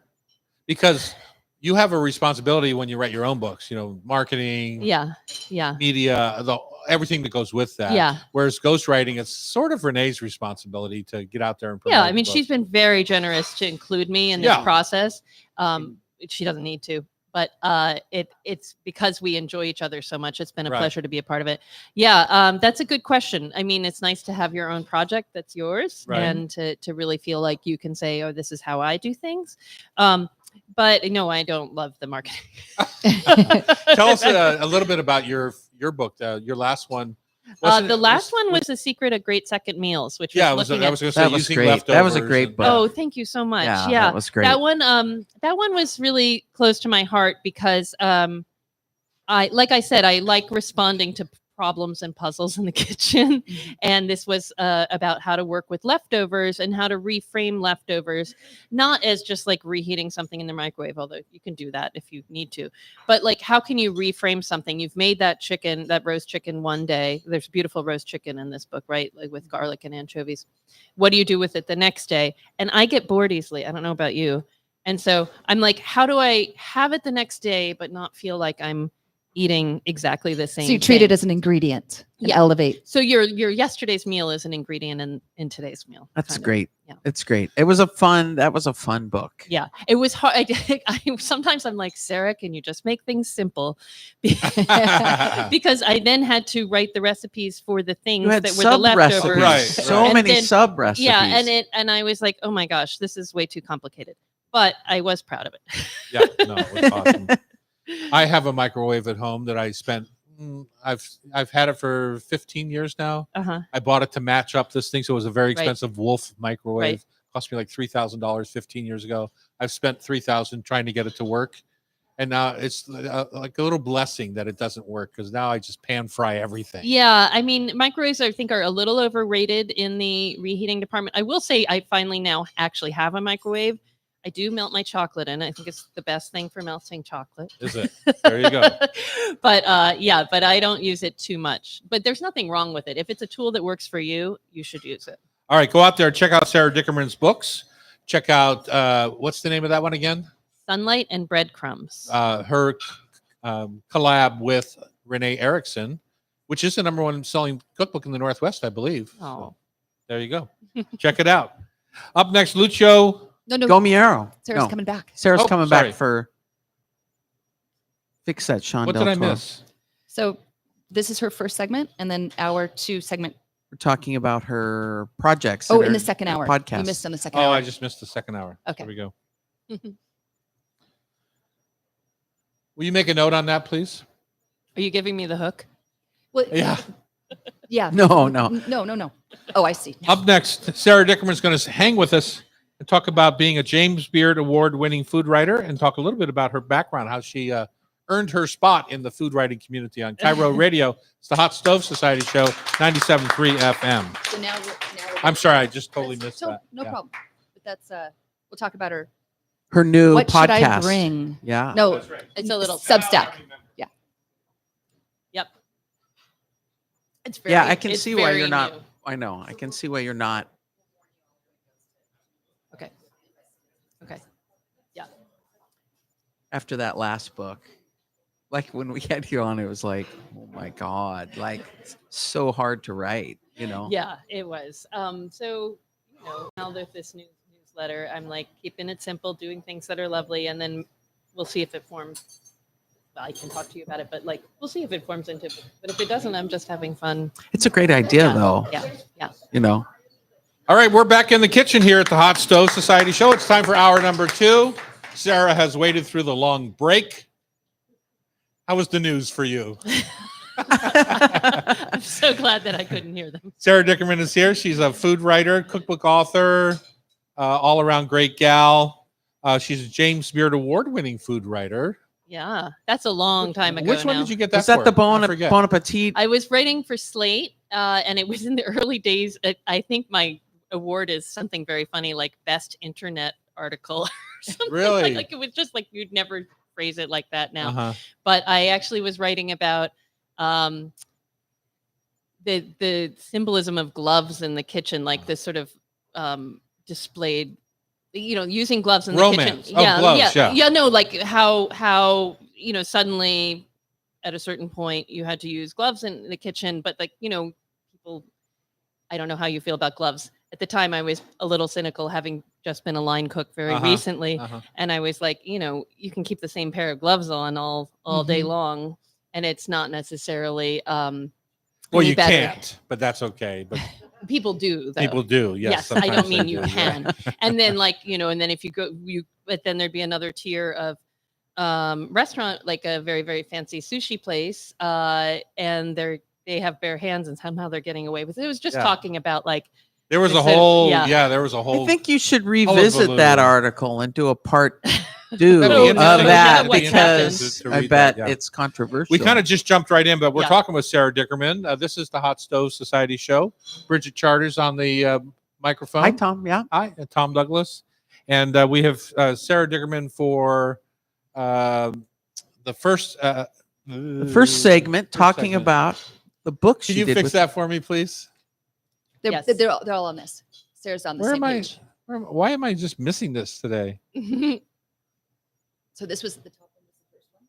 Speaker 1: Because you have a responsibility when you write your own books, marketing,
Speaker 6: Yeah,
Speaker 1: media, everything that goes with that.
Speaker 6: yeah.
Speaker 1: Whereas ghostwriting, it's sort of Renee's responsibility to get out there and promote
Speaker 6: Yeah, I
Speaker 1: the
Speaker 6: mean,
Speaker 1: book.
Speaker 6: she's been very generous to include me in this
Speaker 1: Yeah.
Speaker 6: process. She doesn't need to, but it's because we enjoy each other so much. It's been a
Speaker 1: Right.
Speaker 6: pleasure to be a part of it. Yeah, that's a good question. I mean, it's nice to have your own project that's yours,
Speaker 1: Right.
Speaker 6: and to really feel like you can say, "Oh, this is how I do things." But no, I don't love the marketing.
Speaker 1: Tell us a little bit about your book, your last one. Wasn't
Speaker 6: The
Speaker 1: it-
Speaker 6: last one was The Secret of Great Second Meals, which
Speaker 1: Yeah,
Speaker 6: was
Speaker 1: I
Speaker 6: looking
Speaker 1: was
Speaker 6: at
Speaker 1: going to say
Speaker 3: That was
Speaker 1: using
Speaker 3: great.
Speaker 1: leftovers.
Speaker 3: That was a great
Speaker 1: and-
Speaker 3: book.
Speaker 6: Oh, thank you so much.
Speaker 3: Yeah,
Speaker 6: Yeah,
Speaker 3: that was great.
Speaker 6: That one was really close to my heart because like I said, I like responding to problems and puzzles in the kitchen. And this was about how to work with leftovers and how to reframe leftovers, not as just like reheating something in the microwave, although you can do that if you need to. But like, how can you reframe something? You've made that roast chicken one day. There's beautiful roast chicken in this book, right? Like with garlic and anchovies. What do you do with it the next day? And I get bored easily. I don't know about you. And so I'm like, how do I have it the next day, but not feel like I'm eating exactly the same
Speaker 2: So you treat
Speaker 6: thing?
Speaker 2: it as an ingredient and
Speaker 6: Yeah.
Speaker 2: elevate.
Speaker 6: So your yesterday's meal is an ingredient in today's meal.
Speaker 3: That's
Speaker 6: kind of.
Speaker 3: great.
Speaker 6: Yeah.
Speaker 3: It's great. That was a fun book.
Speaker 6: Yeah, it was hard. Sometimes I'm like, Sarah, can you just make things simple? Because I then had to write the recipes for the things
Speaker 3: You had
Speaker 6: that were the
Speaker 3: sub
Speaker 6: leftovers.
Speaker 3: recipes.
Speaker 1: Right,
Speaker 3: So
Speaker 1: right.
Speaker 6: And
Speaker 3: many
Speaker 6: then-
Speaker 3: sub recipes.
Speaker 6: Yeah, and I was like, oh my gosh, this is way too complicated. But I was proud of it.
Speaker 1: Yeah, no, it was awesome. I have a microwave at home that I spent. I've had it for 15 years now.
Speaker 6: Uh-huh.
Speaker 1: I bought it to match up this thing, so it was a very
Speaker 6: Right.
Speaker 1: expensive Wolf microwave.
Speaker 6: Right.
Speaker 1: Cost me like $3,000 15 years ago. I've spent $3,000 trying to get it to work, and now it's like a little blessing that it doesn't work because now I just pan fry everything.
Speaker 6: Yeah, I mean, microwaves I think are a little overrated in the reheating department. I will say I finally now actually have a microwave. I do melt my chocolate in. I think it's the best thing for melting chocolate.
Speaker 1: Is it? There you go.
Speaker 6: But but I don't use it too much. But there's nothing wrong with it. If it's a tool that works for you, you should use it.
Speaker 1: All right, go out there, check out Sarah Dickerman's books. Check out what's the name of that one again?
Speaker 6: Sunlight and breadcrumbs.
Speaker 1: Her collab with Renee Erickson, which is the #1 selling cookbook in the Northwest, I believe.
Speaker 6: Oh.
Speaker 1: So, there you go. Check it out. Up next, Lucio.
Speaker 2: No, no.
Speaker 3: Gomiero.
Speaker 2: Sarah's
Speaker 3: No,
Speaker 2: coming back.
Speaker 3: Sarah's
Speaker 1: Oh,
Speaker 3: coming
Speaker 1: sorry.
Speaker 3: back for Fix That, Sean
Speaker 1: What
Speaker 3: Del
Speaker 1: did I
Speaker 3: Toro.
Speaker 1: miss?
Speaker 2: So this is her first segment, and then our 2 segment.
Speaker 3: We're talking about her projects.
Speaker 2: Oh,
Speaker 3: and
Speaker 2: in
Speaker 3: her
Speaker 2: the second hour.
Speaker 3: podcast.
Speaker 2: You missed on the second
Speaker 1: Oh,
Speaker 2: hour.
Speaker 1: I just missed the second hour.
Speaker 2: Okay.
Speaker 1: There we go. Will you make a note on that, please?
Speaker 6: Are you giving me the hook?
Speaker 2: Well,
Speaker 1: Yeah.
Speaker 2: yeah.
Speaker 3: No.
Speaker 2: No. Oh, I see.
Speaker 1: Up next, Sarah Dickerman's going to hang with us and talk about being a James Beard Award-winning food writer and talk a little bit about her background, how she earned her spot in the food writing community on Cairo Radio. It's the Hot Stove Society Show, 97.3 FM.
Speaker 2: So now we're
Speaker 1: I'm sorry, I just totally
Speaker 2: That's-
Speaker 1: missed
Speaker 2: so,
Speaker 1: that.
Speaker 2: No
Speaker 1: Yeah.
Speaker 2: problem. But that's we'll talk about her.
Speaker 3: Her new
Speaker 2: What should I
Speaker 3: podcast.
Speaker 2: bring?
Speaker 3: Yeah.
Speaker 2: No,
Speaker 1: That's right.
Speaker 6: It's a little
Speaker 2: Substack.
Speaker 6: Yep. It's very,
Speaker 3: Yeah, I can
Speaker 6: it's
Speaker 3: see why
Speaker 6: very
Speaker 3: you're not.
Speaker 6: new.
Speaker 3: I know. I can see why you're not.
Speaker 6: Okay. Okay. Yeah.
Speaker 3: After that last book, like when we had you on, it was like, oh my God, like so hard to write, you know?
Speaker 6: Yeah, it was. So, now there's this newsletter. I'm like keeping it simple, doing things that are lovely, and then we'll see if it forms. I can talk to you about it, but like we'll see if it forms into. But if it doesn't, I'm just having fun.
Speaker 3: It's a great idea,
Speaker 6: Yeah,
Speaker 3: though.
Speaker 6: Yeah.
Speaker 3: You know,
Speaker 1: All right, we're back in the kitchen here at the Hot Stove Society Show. It's time for hour number 2. Sarah has waited through the long break. How was the news for you?
Speaker 6: I'm so glad that I couldn't hear them.
Speaker 1: Sarah Dickerman is here. She's a food writer, cookbook author, all around great gal. She's a James Beard Award-winning food writer.
Speaker 6: Yeah, that's a long time ago.
Speaker 1: Which one
Speaker 6: now.
Speaker 1: did you get that
Speaker 3: Was that
Speaker 1: for?
Speaker 3: the
Speaker 1: I forget.
Speaker 3: Bon Appetit?
Speaker 6: I was writing for Slate, and it was in the early days. I think my award is something very funny, like best internet article or something.
Speaker 1: Really?
Speaker 6: Like it was just like you'd never phrase it like that now.
Speaker 1: Uh-huh.
Speaker 6: But I actually was writing about the symbolism of gloves in the kitchen, like this sort of displayed, using gloves in the
Speaker 1: Romance.
Speaker 6: kitchen.
Speaker 1: Oh, gloves, yeah.
Speaker 6: No, like how suddenly at a certain point you had to use gloves in the kitchen, but like people, I don't know how you feel about gloves. At the time, I was a little cynical, having just been a line cook very
Speaker 1: Uh-huh.
Speaker 6: recently,
Speaker 1: Uh-huh.
Speaker 6: and I was like, you can keep the same pair of gloves on all day
Speaker 1: Mhm.
Speaker 6: long, and it's not necessarily
Speaker 1: Well,
Speaker 6: any
Speaker 1: you
Speaker 6: better.
Speaker 1: can't, but that's okay. But
Speaker 6: People do, though.
Speaker 1: people do. Yes.
Speaker 6: Yes, I don't
Speaker 1: sometimes
Speaker 6: mean
Speaker 1: they
Speaker 6: you
Speaker 1: do, yeah.
Speaker 6: can. And then and then if you go, but then there'd be another tier of restaurant, like a very, very fancy sushi place, and they have bare hands, and somehow they're getting away with it. It was just
Speaker 1: Yeah.
Speaker 6: talking about like
Speaker 1: There was a
Speaker 6: Instead of-
Speaker 1: whole,
Speaker 6: yeah.
Speaker 1: there was a whole.
Speaker 3: I think you should revisit that
Speaker 1: Hullabaloo.
Speaker 3: article and do a part two
Speaker 1: That'd
Speaker 6: be
Speaker 3: of
Speaker 6: interesting.
Speaker 3: that
Speaker 6: Yeah, what
Speaker 3: because
Speaker 1: happened.
Speaker 3: I
Speaker 1: To
Speaker 3: bet
Speaker 1: read that, yeah.
Speaker 3: it's controversial.
Speaker 1: We kind of just jumped right in, but we're
Speaker 6: Yeah.
Speaker 1: talking with Sarah Dickerman. This is the Hot Stove Society show. Bridget Charters on the microphone.
Speaker 3: Hi, Tom. Yeah.
Speaker 1: Hi, Tom Douglas. And we have Sarah Dickerman for the first
Speaker 3: The first segment talking
Speaker 1: segment.
Speaker 3: about the books
Speaker 1: Can
Speaker 3: she
Speaker 1: you
Speaker 3: did
Speaker 1: fix
Speaker 3: with
Speaker 1: that for me, please?
Speaker 2: They're,
Speaker 6: Yes.
Speaker 2: they're, all, they're all on this. Sarah's on the
Speaker 1: Where
Speaker 2: same
Speaker 1: am I?
Speaker 2: page.
Speaker 1: Why am I just missing this today?
Speaker 2: So this was the top one. This is the first one.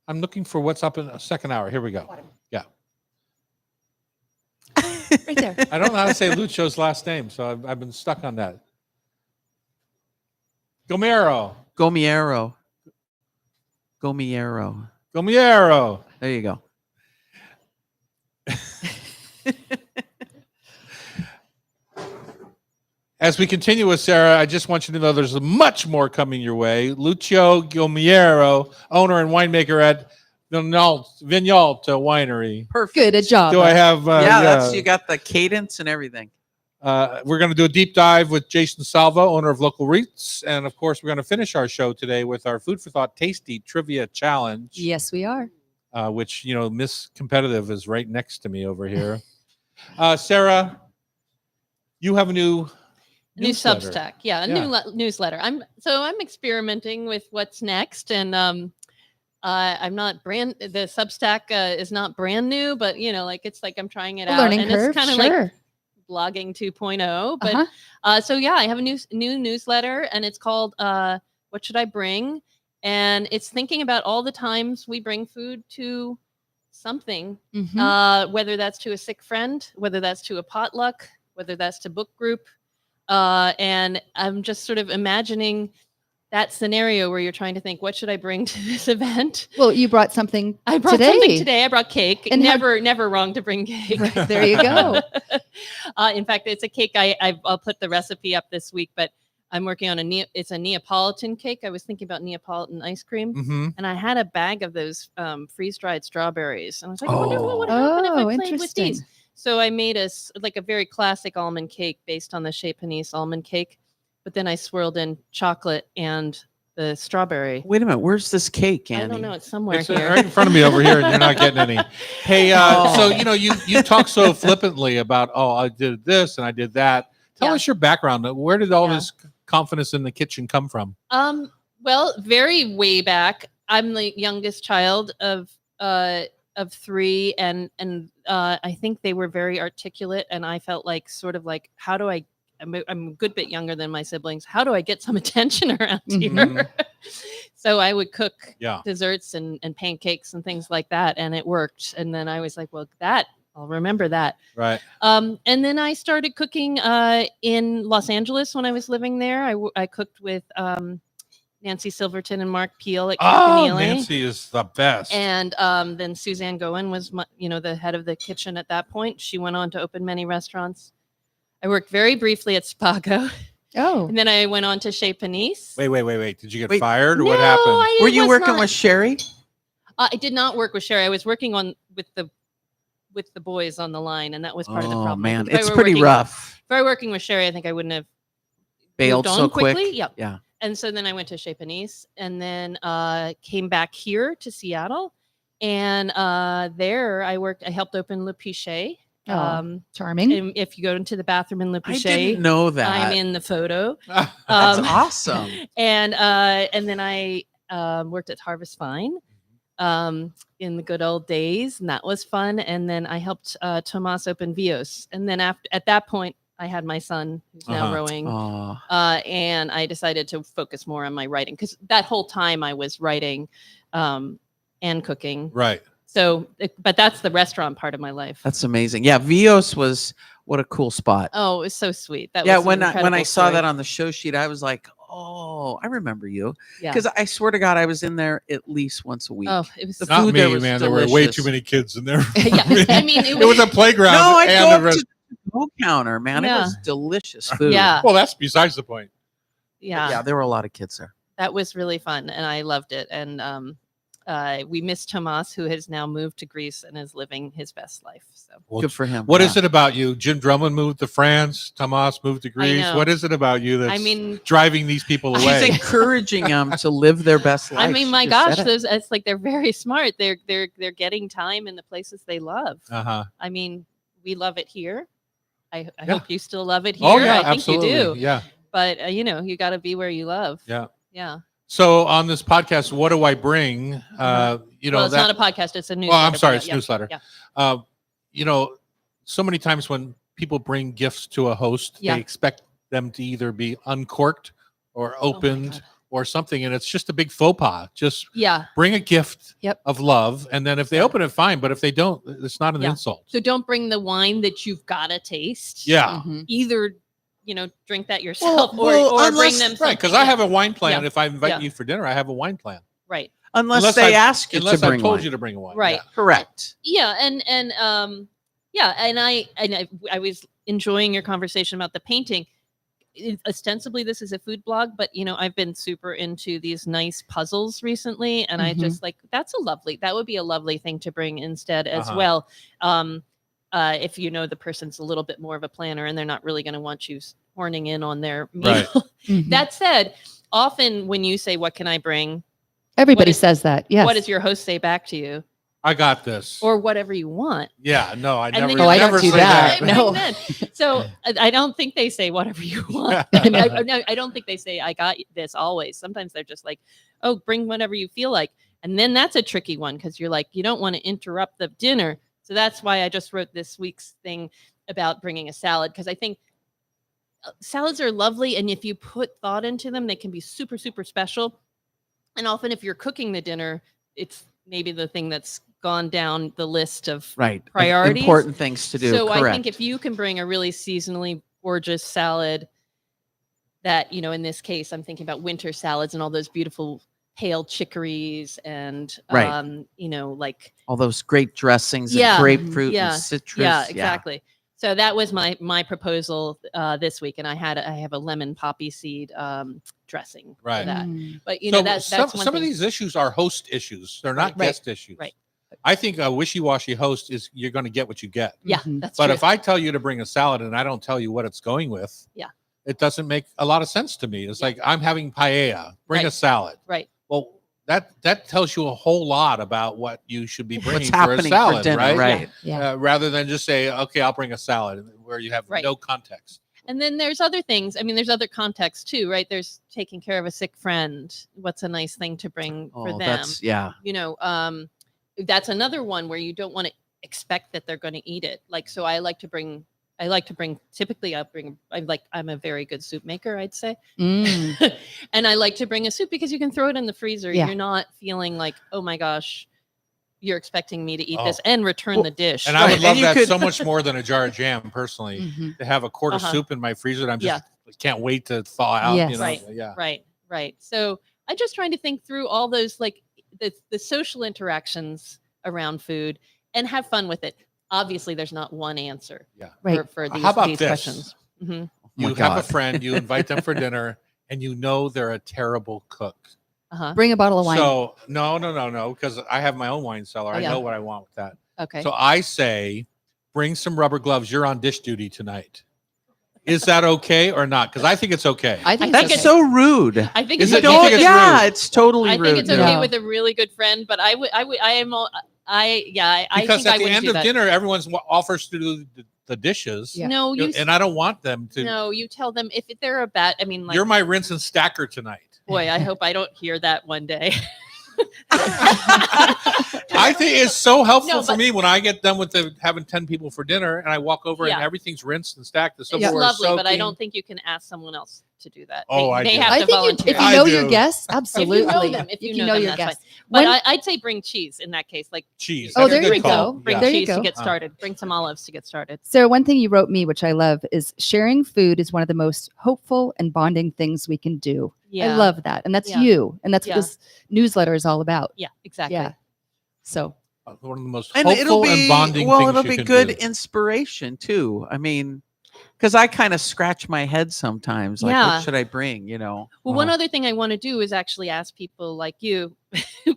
Speaker 1: I'm looking for what's up in the second hour. Here we go.
Speaker 2: Bottom.
Speaker 1: Yeah.
Speaker 2: Right there.
Speaker 1: I don't know how to say Lucho's last name, so I've been stuck on that. Gomero.
Speaker 3: Gomiero. Gomiero.
Speaker 1: Gomero.
Speaker 3: There you go.
Speaker 1: As we continue with Sarah, I just want you to know there's much more coming your way. Lucio Gomero, owner and winemaker at Vignault Winery.
Speaker 3: Perfect.
Speaker 2: Good job.
Speaker 1: Do I have?
Speaker 3: Yeah, that's you got the cadence and everything.
Speaker 1: We're going to do a deep dive with Jason Salvo, owner of Local Reats, and of course, we're going to finish our show today with our Food for Thought Tasty Trivia Challenge.
Speaker 2: Yes, we are.
Speaker 1: Which Miss Competitive is right next to me over here. Sarah, you have a new newsletter.
Speaker 6: Substack, yeah, a
Speaker 1: Yeah.
Speaker 6: new newsletter. I'm experimenting with what's next, and I'm not brand. The Substack is not brand new, but it's like I'm trying it
Speaker 2: A
Speaker 6: out,
Speaker 2: learning
Speaker 6: and
Speaker 2: curve.
Speaker 6: it's kind of
Speaker 2: Sure.
Speaker 6: like blogging 2.0. But
Speaker 2: Uh-huh.
Speaker 6: so yeah, I have a new newsletter, and it's called "What Should I Bring?" And it's thinking about all the times we bring food to something,
Speaker 2: Mhm.
Speaker 6: whether that's to a sick friend, whether that's to a potluck, whether that's to book group. And I'm just sort of imagining that scenario where you're trying to think, what should I bring to this event?
Speaker 2: Well, you brought something.
Speaker 6: I brought
Speaker 2: Today.
Speaker 6: something today. I brought cake.
Speaker 2: And how-
Speaker 6: never wrong to bring cake.
Speaker 2: Right, there you go.
Speaker 6: In fact, it's a cake. I'll put the recipe up this week, but I'm working on it's a Neapolitan cake. I was thinking about Neapolitan ice cream,
Speaker 1: Mm-hmm.
Speaker 6: and I had a bag of those freeze-dried strawberries, and I was like, I wonder what would happen if
Speaker 2: Oh,
Speaker 6: I played with
Speaker 2: interesting.
Speaker 6: these. So I made a very classic almond cake based on the Chez Panisse almond cake, but then I swirled in chocolate and the strawberry.
Speaker 3: Wait a minute. Where's this cake,
Speaker 6: I
Speaker 3: Andy?
Speaker 6: don't know. It's somewhere
Speaker 1: It's
Speaker 6: here.
Speaker 1: right in front of me over here, and you're not getting any. Hey,
Speaker 3: Oh.
Speaker 1: so you talk so flippantly about, oh, I did this and I did that. Tell
Speaker 6: Yeah.
Speaker 1: us your background. Where did all
Speaker 6: Yeah.
Speaker 1: this confidence in the kitchen come from?
Speaker 6: Well, very way back. I'm the youngest child of 3, and I think they were very articulate, and I felt like sort of like, how do I'm a good bit younger than my siblings. How do I get some attention around here?
Speaker 1: Mhm.
Speaker 6: So I would cook
Speaker 1: Yeah.
Speaker 6: desserts and pancakes and things like that, and it worked. And then I was like, well, I'll remember that.
Speaker 1: Right.
Speaker 6: And then I started cooking in Los Angeles when I was living there. I cooked with Nancy Silverton and Mark Peel at
Speaker 1: Oh,
Speaker 6: Campanile.
Speaker 1: Nancy is the best.
Speaker 6: And then Suzanne Goen was, the head of the kitchen at that point. She went on to open many restaurants. I worked very briefly at Spago,
Speaker 2: Oh,
Speaker 6: and then I went on to Chez Panisse.
Speaker 1: Wait. Did you get
Speaker 3: Wait.
Speaker 1: fired or
Speaker 6: No,
Speaker 1: what happened?
Speaker 6: I
Speaker 3: Were you
Speaker 6: was
Speaker 3: working
Speaker 6: not-
Speaker 3: with Sherry?
Speaker 6: I did not work with Sherry. I was working with the boys on the line, and that was part of the
Speaker 3: Oh
Speaker 6: problem.
Speaker 3: man,
Speaker 6: If I
Speaker 3: it's
Speaker 6: were
Speaker 3: pretty
Speaker 6: working-
Speaker 3: rough.
Speaker 6: If I were working with Sherry, I think I wouldn't have
Speaker 3: Bailed
Speaker 6: moved
Speaker 3: so
Speaker 6: on
Speaker 3: quick.
Speaker 6: quickly. Yep.
Speaker 3: Yeah.
Speaker 6: And so then I went to Chez Panisse and then came back here to Seattle. And there I helped open Le Pichet.
Speaker 2: Oh, charming.
Speaker 6: And if you go into the bathroom in Le
Speaker 3: I
Speaker 6: Pichet,
Speaker 3: didn't know that.
Speaker 6: I'm in the photo.
Speaker 3: That's awesome.
Speaker 6: And then I worked at Harvest Fine in the good old days, and that was fun. And then I helped Tomas open Vios. And then at that point, I had my son who's now rowing, and I decided to focus more on my writing because that whole time I was writing and cooking.
Speaker 1: Right.
Speaker 6: So, but that's the restaurant part of my life.
Speaker 3: That's amazing. Yeah, Vios was what a cool spot.
Speaker 6: Oh, it was so sweet. That
Speaker 3: Yeah,
Speaker 6: was an
Speaker 3: when I
Speaker 6: incredible
Speaker 3: saw
Speaker 6: story.
Speaker 3: that on the show sheet, I was like, oh, I remember you.
Speaker 6: Yeah.
Speaker 3: Because I swear to God, I was in there at least once a week.
Speaker 6: Oh, it was
Speaker 3: The
Speaker 1: Not
Speaker 3: food
Speaker 1: me,
Speaker 3: there was
Speaker 1: man. There were way
Speaker 3: delicious.
Speaker 1: too many kids in there.
Speaker 6: Yeah, I mean,
Speaker 1: it was a playground.
Speaker 3: No, I
Speaker 1: and
Speaker 3: go
Speaker 1: a
Speaker 3: up
Speaker 1: rest-
Speaker 3: to the food counter, man. It
Speaker 6: Yeah.
Speaker 3: was delicious food.
Speaker 6: Yeah.
Speaker 1: Well, that's besides the point.
Speaker 3: Yeah, there were a lot of kids there.
Speaker 6: That was really fun, and I loved it. And we missed Tomas, who has now moved to Greece and is living his best life. So
Speaker 1: Well,
Speaker 3: Good for him.
Speaker 1: What
Speaker 3: yeah.
Speaker 1: is it about you? Jim Drummond moved to France. Tomas moved to Greece.
Speaker 6: know.
Speaker 1: What is it about you that's
Speaker 6: I mean,
Speaker 1: driving these people
Speaker 3: She's
Speaker 1: away?
Speaker 3: encouraging them to live their best life.
Speaker 6: I mean,
Speaker 3: She
Speaker 6: my
Speaker 3: just
Speaker 6: gosh,
Speaker 3: said it.
Speaker 6: it's like they're very smart. They're getting time in the places they love.
Speaker 1: Uh-huh.
Speaker 6: I mean, we love it here. I
Speaker 1: Yeah.
Speaker 6: hope you still love it here.
Speaker 1: Oh yeah,
Speaker 6: I think
Speaker 1: absolutely.
Speaker 6: you do.
Speaker 1: Yeah.
Speaker 6: But you got to be where you love.
Speaker 1: Yeah.
Speaker 6: Yeah.
Speaker 1: So on this podcast, what do I bring?
Speaker 6: Well, it's not a podcast; it's a newsletter.
Speaker 1: Well, I'm sorry,
Speaker 6: but
Speaker 1: it's
Speaker 6: yeah,
Speaker 1: newsletter.
Speaker 6: Yeah.
Speaker 1: So many times when people bring gifts to a host,
Speaker 6: Yeah.
Speaker 1: they expect them to either be uncorked or
Speaker 6: Oh my
Speaker 1: opened
Speaker 6: God.
Speaker 1: or something, and it's just a big faux pas. Just
Speaker 6: Yeah.
Speaker 1: bring a gift
Speaker 6: Yep.
Speaker 1: of love, and then if they
Speaker 6: Yeah.
Speaker 1: open it, fine. But if they don't, it's not an
Speaker 6: Yeah.
Speaker 1: insult.
Speaker 6: So don't bring the wine that you've got to taste.
Speaker 1: Yeah.
Speaker 2: Mhm.
Speaker 6: Either drink that yourself
Speaker 3: well,
Speaker 6: or bring
Speaker 3: unless-
Speaker 6: them
Speaker 1: Right,
Speaker 6: something.
Speaker 1: because I have a wine plan.
Speaker 6: Yeah.
Speaker 1: If I invite
Speaker 6: Yeah.
Speaker 1: you for dinner, I have a wine plan.
Speaker 6: right.
Speaker 3: Unless they
Speaker 1: I've-
Speaker 3: ask you
Speaker 1: unless
Speaker 3: to
Speaker 1: I've
Speaker 3: bring
Speaker 1: told
Speaker 3: wine.
Speaker 1: you to bring a wine.
Speaker 6: Right.
Speaker 1: Yeah.
Speaker 3: Correct.
Speaker 6: Yeah, and I was enjoying your conversation about the painting. Ostensibly, this is a food blog, but I've been super into these nice puzzles recently, and I
Speaker 2: Mhm.
Speaker 6: just that would be a lovely thing to bring instead as
Speaker 1: Uh-huh.
Speaker 6: well. If the person's a little bit more of a planner and they're not really going to want you horning in on their meal.
Speaker 1: Right.
Speaker 2: Mhm.
Speaker 6: That said, often when you say, "What can I bring?"
Speaker 2: Everybody
Speaker 6: is-
Speaker 2: says that. Yes.
Speaker 6: what does your host say back to you?
Speaker 1: I got this.
Speaker 6: Or whatever you want.
Speaker 1: Yeah, no, I
Speaker 6: And
Speaker 1: never.
Speaker 6: then
Speaker 2: Oh, I
Speaker 6: you're
Speaker 2: don't
Speaker 1: never
Speaker 2: do
Speaker 1: say
Speaker 2: that.
Speaker 6: Bring
Speaker 2: No.
Speaker 6: them. So I don't think they say whatever you want. I don't think they say I got this always. Sometimes they're just like, "Oh, bring whatever you feel like," and then that's a tricky one because you're like, you don't want to interrupt the dinner. So that's why I just wrote this week's thing about bringing a salad because I think salads are lovely, and if you put thought into them, they can be super, super special. And often, if you're cooking the dinner, it's maybe the thing that's gone down the list of
Speaker 3: Right.
Speaker 6: Priorities.
Speaker 3: Important things to do.
Speaker 6: so
Speaker 3: Correct.
Speaker 6: I think if you can bring a really seasonally gorgeous salad that, in this case, I'm thinking about winter salads and all those beautiful pale chicories and,
Speaker 3: Right.
Speaker 6: like,
Speaker 3: all those great dressings
Speaker 6: Yeah.
Speaker 3: and grapefruit
Speaker 6: Yeah.
Speaker 3: and citrus.
Speaker 6: yeah, exactly. So that was my proposal this week. And I have a lemon poppy seed dressing
Speaker 1: Right.
Speaker 6: for that.
Speaker 2: Mm.
Speaker 6: But,
Speaker 1: So
Speaker 6: that's
Speaker 1: some
Speaker 6: one
Speaker 1: of
Speaker 6: thing.
Speaker 1: these issues are host issues. They're not
Speaker 6: Right.
Speaker 1: guest issues.
Speaker 6: Right.
Speaker 1: I think a wishy-washy host is you're going to get what you get.
Speaker 6: Yeah,
Speaker 2: Mhm.
Speaker 6: that's
Speaker 1: But
Speaker 6: true.
Speaker 1: if I tell you to bring a salad and I don't tell you what it's going with,
Speaker 6: Yeah.
Speaker 1: it doesn't make a lot of sense to me. It's
Speaker 6: Yeah.
Speaker 1: like I'm having paella. Bring a
Speaker 6: Right.
Speaker 1: salad.
Speaker 6: Right.
Speaker 1: Well, that tells you a whole lot about what you should be bringing
Speaker 3: What's
Speaker 1: for a
Speaker 3: happening
Speaker 1: salad,
Speaker 3: for dinner?
Speaker 1: right?
Speaker 3: Right.
Speaker 2: Yeah.
Speaker 1: Rather than just say, okay, I'll bring a salad, where you have
Speaker 6: Right.
Speaker 1: no context.
Speaker 6: And then there's other things. I mean, there's other contexts too, right? There's taking care of a sick friend. What's a nice thing to bring for
Speaker 3: Oh,
Speaker 6: them?
Speaker 3: that's yeah.
Speaker 6: That's another one where you don't want to expect that they're going to eat it. Like, so I like to bring, typically I'm a very good soup maker, I'd say.
Speaker 2: Mm.
Speaker 6: And I like to bring a soup because you can throw it in the freezer.
Speaker 2: Yeah.
Speaker 6: You're not feeling like, oh my gosh, you're expecting me to eat
Speaker 1: Oh.
Speaker 6: this and return
Speaker 3: Well,
Speaker 6: the dish.
Speaker 1: And I would
Speaker 3: Right,
Speaker 1: love
Speaker 3: and you
Speaker 1: that
Speaker 3: could-
Speaker 1: so much more than a jar of jam, personally.
Speaker 2: Mhm.
Speaker 1: To have a quart of
Speaker 6: Uh-huh.
Speaker 1: soup in my freezer that I'm
Speaker 6: Yeah.
Speaker 1: just can't wait to thaw out.
Speaker 2: Yes.
Speaker 1: You know?
Speaker 6: Right.
Speaker 1: Yeah.
Speaker 6: Right. So I'm just trying to think through all those, like the social interactions around food and have fun with it. Obviously, there's not one answer
Speaker 2: Right.
Speaker 6: for these,
Speaker 1: How about
Speaker 6: these
Speaker 1: this?
Speaker 6: questions. Mhm.
Speaker 3: Oh my
Speaker 1: You have a
Speaker 3: God.
Speaker 1: friend, you invite them for dinner, and you know they're a terrible cook.
Speaker 6: Uh-huh.
Speaker 2: Bring a bottle of wine.
Speaker 1: So no, because I have my own wine cellar.
Speaker 6: Oh,
Speaker 1: I
Speaker 6: yeah.
Speaker 1: know what I want with that.
Speaker 6: Okay.
Speaker 1: So I say, bring some rubber gloves. You're on dish duty tonight. Is that okay or not? Because I think it's okay.
Speaker 2: I think
Speaker 6: think
Speaker 2: it's
Speaker 3: That's
Speaker 2: okay.
Speaker 3: so rude.
Speaker 6: I think
Speaker 1: Is
Speaker 6: it's
Speaker 1: it- do you
Speaker 6: okay.
Speaker 1: think it's
Speaker 3: Yeah,
Speaker 1: rude?
Speaker 3: it's totally
Speaker 6: I
Speaker 3: rude.
Speaker 6: think it's okay
Speaker 2: Yeah.
Speaker 6: with a really good friend, but I am I
Speaker 1: Because
Speaker 6: think
Speaker 1: at
Speaker 6: I
Speaker 1: the
Speaker 6: wouldn't
Speaker 1: end
Speaker 6: do
Speaker 1: of
Speaker 6: that.
Speaker 1: dinner, everyone's offers to do the dishes.
Speaker 2: Yeah.
Speaker 6: No, you
Speaker 1: And I don't want them to.
Speaker 6: no, you tell them if they're a bad. I mean, like,
Speaker 1: You're my rinse and stacker tonight.
Speaker 6: boy, I hope I don't hear that one day.
Speaker 1: I think it's so helpful
Speaker 6: No,
Speaker 1: for
Speaker 6: but-
Speaker 1: me when I get done with having 10 people for dinner and I walk over and
Speaker 6: Yeah.
Speaker 1: everything's rinsed and stacked. The
Speaker 6: It's
Speaker 1: silverware is
Speaker 6: lovely, but I
Speaker 1: soaking.
Speaker 6: don't think you can ask someone else to do that.
Speaker 1: Oh, I
Speaker 6: they
Speaker 1: do.
Speaker 6: have
Speaker 2: I
Speaker 6: to
Speaker 2: think
Speaker 6: volunteer.
Speaker 2: if you
Speaker 1: I
Speaker 2: know
Speaker 1: do.
Speaker 2: your guests, absolutely.
Speaker 6: them, if you know
Speaker 2: know
Speaker 6: them,
Speaker 2: your
Speaker 6: that's
Speaker 2: guests.
Speaker 6: But
Speaker 2: When-
Speaker 6: I'd say bring cheese in that case. Like,
Speaker 1: Cheese.
Speaker 2: Oh,
Speaker 1: That's a
Speaker 2: there
Speaker 1: good
Speaker 2: you
Speaker 1: call.
Speaker 2: go.
Speaker 6: bring
Speaker 2: There you
Speaker 6: cheese
Speaker 2: go.
Speaker 6: to get
Speaker 1: Oh.
Speaker 6: started. Bring some olives to get started.
Speaker 8: Sarah, one thing you wrote me, which I love, is sharing food is one of the most hopeful and bonding things we can do.
Speaker 6: Yeah,
Speaker 8: I love that. And that's
Speaker 6: Yeah.
Speaker 8: you. And that's
Speaker 6: Yeah.
Speaker 8: what this newsletter is all about.
Speaker 6: Yeah, exactly.
Speaker 8: Yeah. So
Speaker 1: One of the most
Speaker 3: And
Speaker 1: hopeful
Speaker 3: it'll be
Speaker 1: and bonding
Speaker 3: well,
Speaker 1: things
Speaker 3: it'll
Speaker 1: you
Speaker 3: be
Speaker 1: can
Speaker 3: good
Speaker 1: do.
Speaker 3: inspiration too. I mean, because I kind of scratch my head sometimes, like,
Speaker 6: Yeah.
Speaker 3: what should I bring? You know,
Speaker 6: Well, one other thing I want to do is actually ask people like you,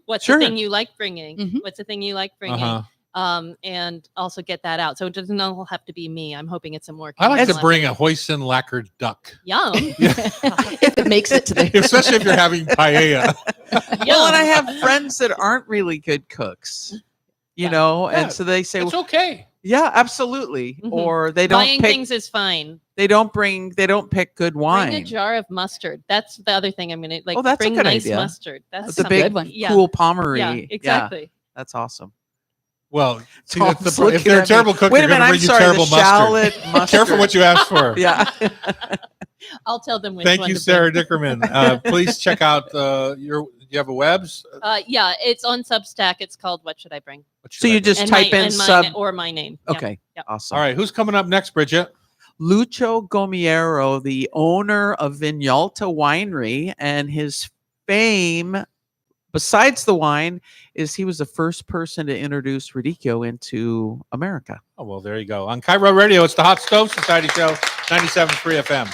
Speaker 6: what's
Speaker 3: Sure.
Speaker 6: the thing you like bringing?
Speaker 8: Mhm.
Speaker 6: What's the thing you like bringing? And also get that out. So it doesn't all have to be me. I'm hoping it's a more.
Speaker 1: I like to
Speaker 6: communal
Speaker 1: bring a hoisin lacquered duck,
Speaker 6: effort. Yum.
Speaker 2: if it makes it to the
Speaker 1: especially if you're having paella.
Speaker 3: well, and I
Speaker 6: Yum.
Speaker 3: have friends that aren't really good cooks, you
Speaker 6: Yeah.
Speaker 3: know,
Speaker 1: Yeah,
Speaker 3: and so they say,
Speaker 1: It's
Speaker 3: well,
Speaker 1: okay.
Speaker 3: yeah, absolutely,
Speaker 6: Mhm.
Speaker 3: or they don't
Speaker 6: Buying
Speaker 3: pick,
Speaker 6: things is fine.
Speaker 3: they don't pick good
Speaker 6: Bring a
Speaker 3: wine.
Speaker 6: jar of mustard. That's the other thing I'm gonna like.
Speaker 3: Oh, that's a
Speaker 6: bring
Speaker 3: good
Speaker 6: nice
Speaker 3: idea.
Speaker 6: mustard. That's
Speaker 3: With the
Speaker 6: something.
Speaker 3: big,
Speaker 2: good one.
Speaker 6: Yeah.
Speaker 3: cool Pommery.
Speaker 6: Yeah,
Speaker 3: Yeah,
Speaker 6: exactly.
Speaker 3: that's awesome.
Speaker 1: Well, see,
Speaker 3: Tom's
Speaker 1: that's the pro- if
Speaker 3: looking
Speaker 1: they're a
Speaker 3: at me.
Speaker 1: terrible cook,
Speaker 3: Wait
Speaker 1: they're
Speaker 3: a minute,
Speaker 1: going to
Speaker 3: I'm
Speaker 1: bring you
Speaker 3: sorry,
Speaker 1: terrible
Speaker 3: the
Speaker 1: mustard.
Speaker 3: shallot mustard.
Speaker 1: Careful what you ask for.
Speaker 3: Yeah.
Speaker 6: I'll tell them which
Speaker 1: Thank
Speaker 6: one
Speaker 1: you,
Speaker 6: to
Speaker 1: Sarah Dickerman. Please check out do you have a webs?
Speaker 6: bring. Yeah, it's on Substack. It's called "What Should I Bring?"
Speaker 1: What should
Speaker 3: So
Speaker 1: I
Speaker 3: you
Speaker 1: do?
Speaker 3: just
Speaker 6: And
Speaker 3: type in
Speaker 6: and
Speaker 3: sub.
Speaker 6: or my name. Yeah.
Speaker 3: Okay,
Speaker 6: Yep.
Speaker 3: awesome.
Speaker 1: All right, who's coming up next, Bridget?
Speaker 3: Lucho Gomiero, the owner of Vignalta Winery, and his fame, besides the wine, is he was the first person to introduce Radicchio into America.
Speaker 1: Oh, well, there you go. On Cairo Radio, it's the Hot Stove Society Show, 97.3 FM.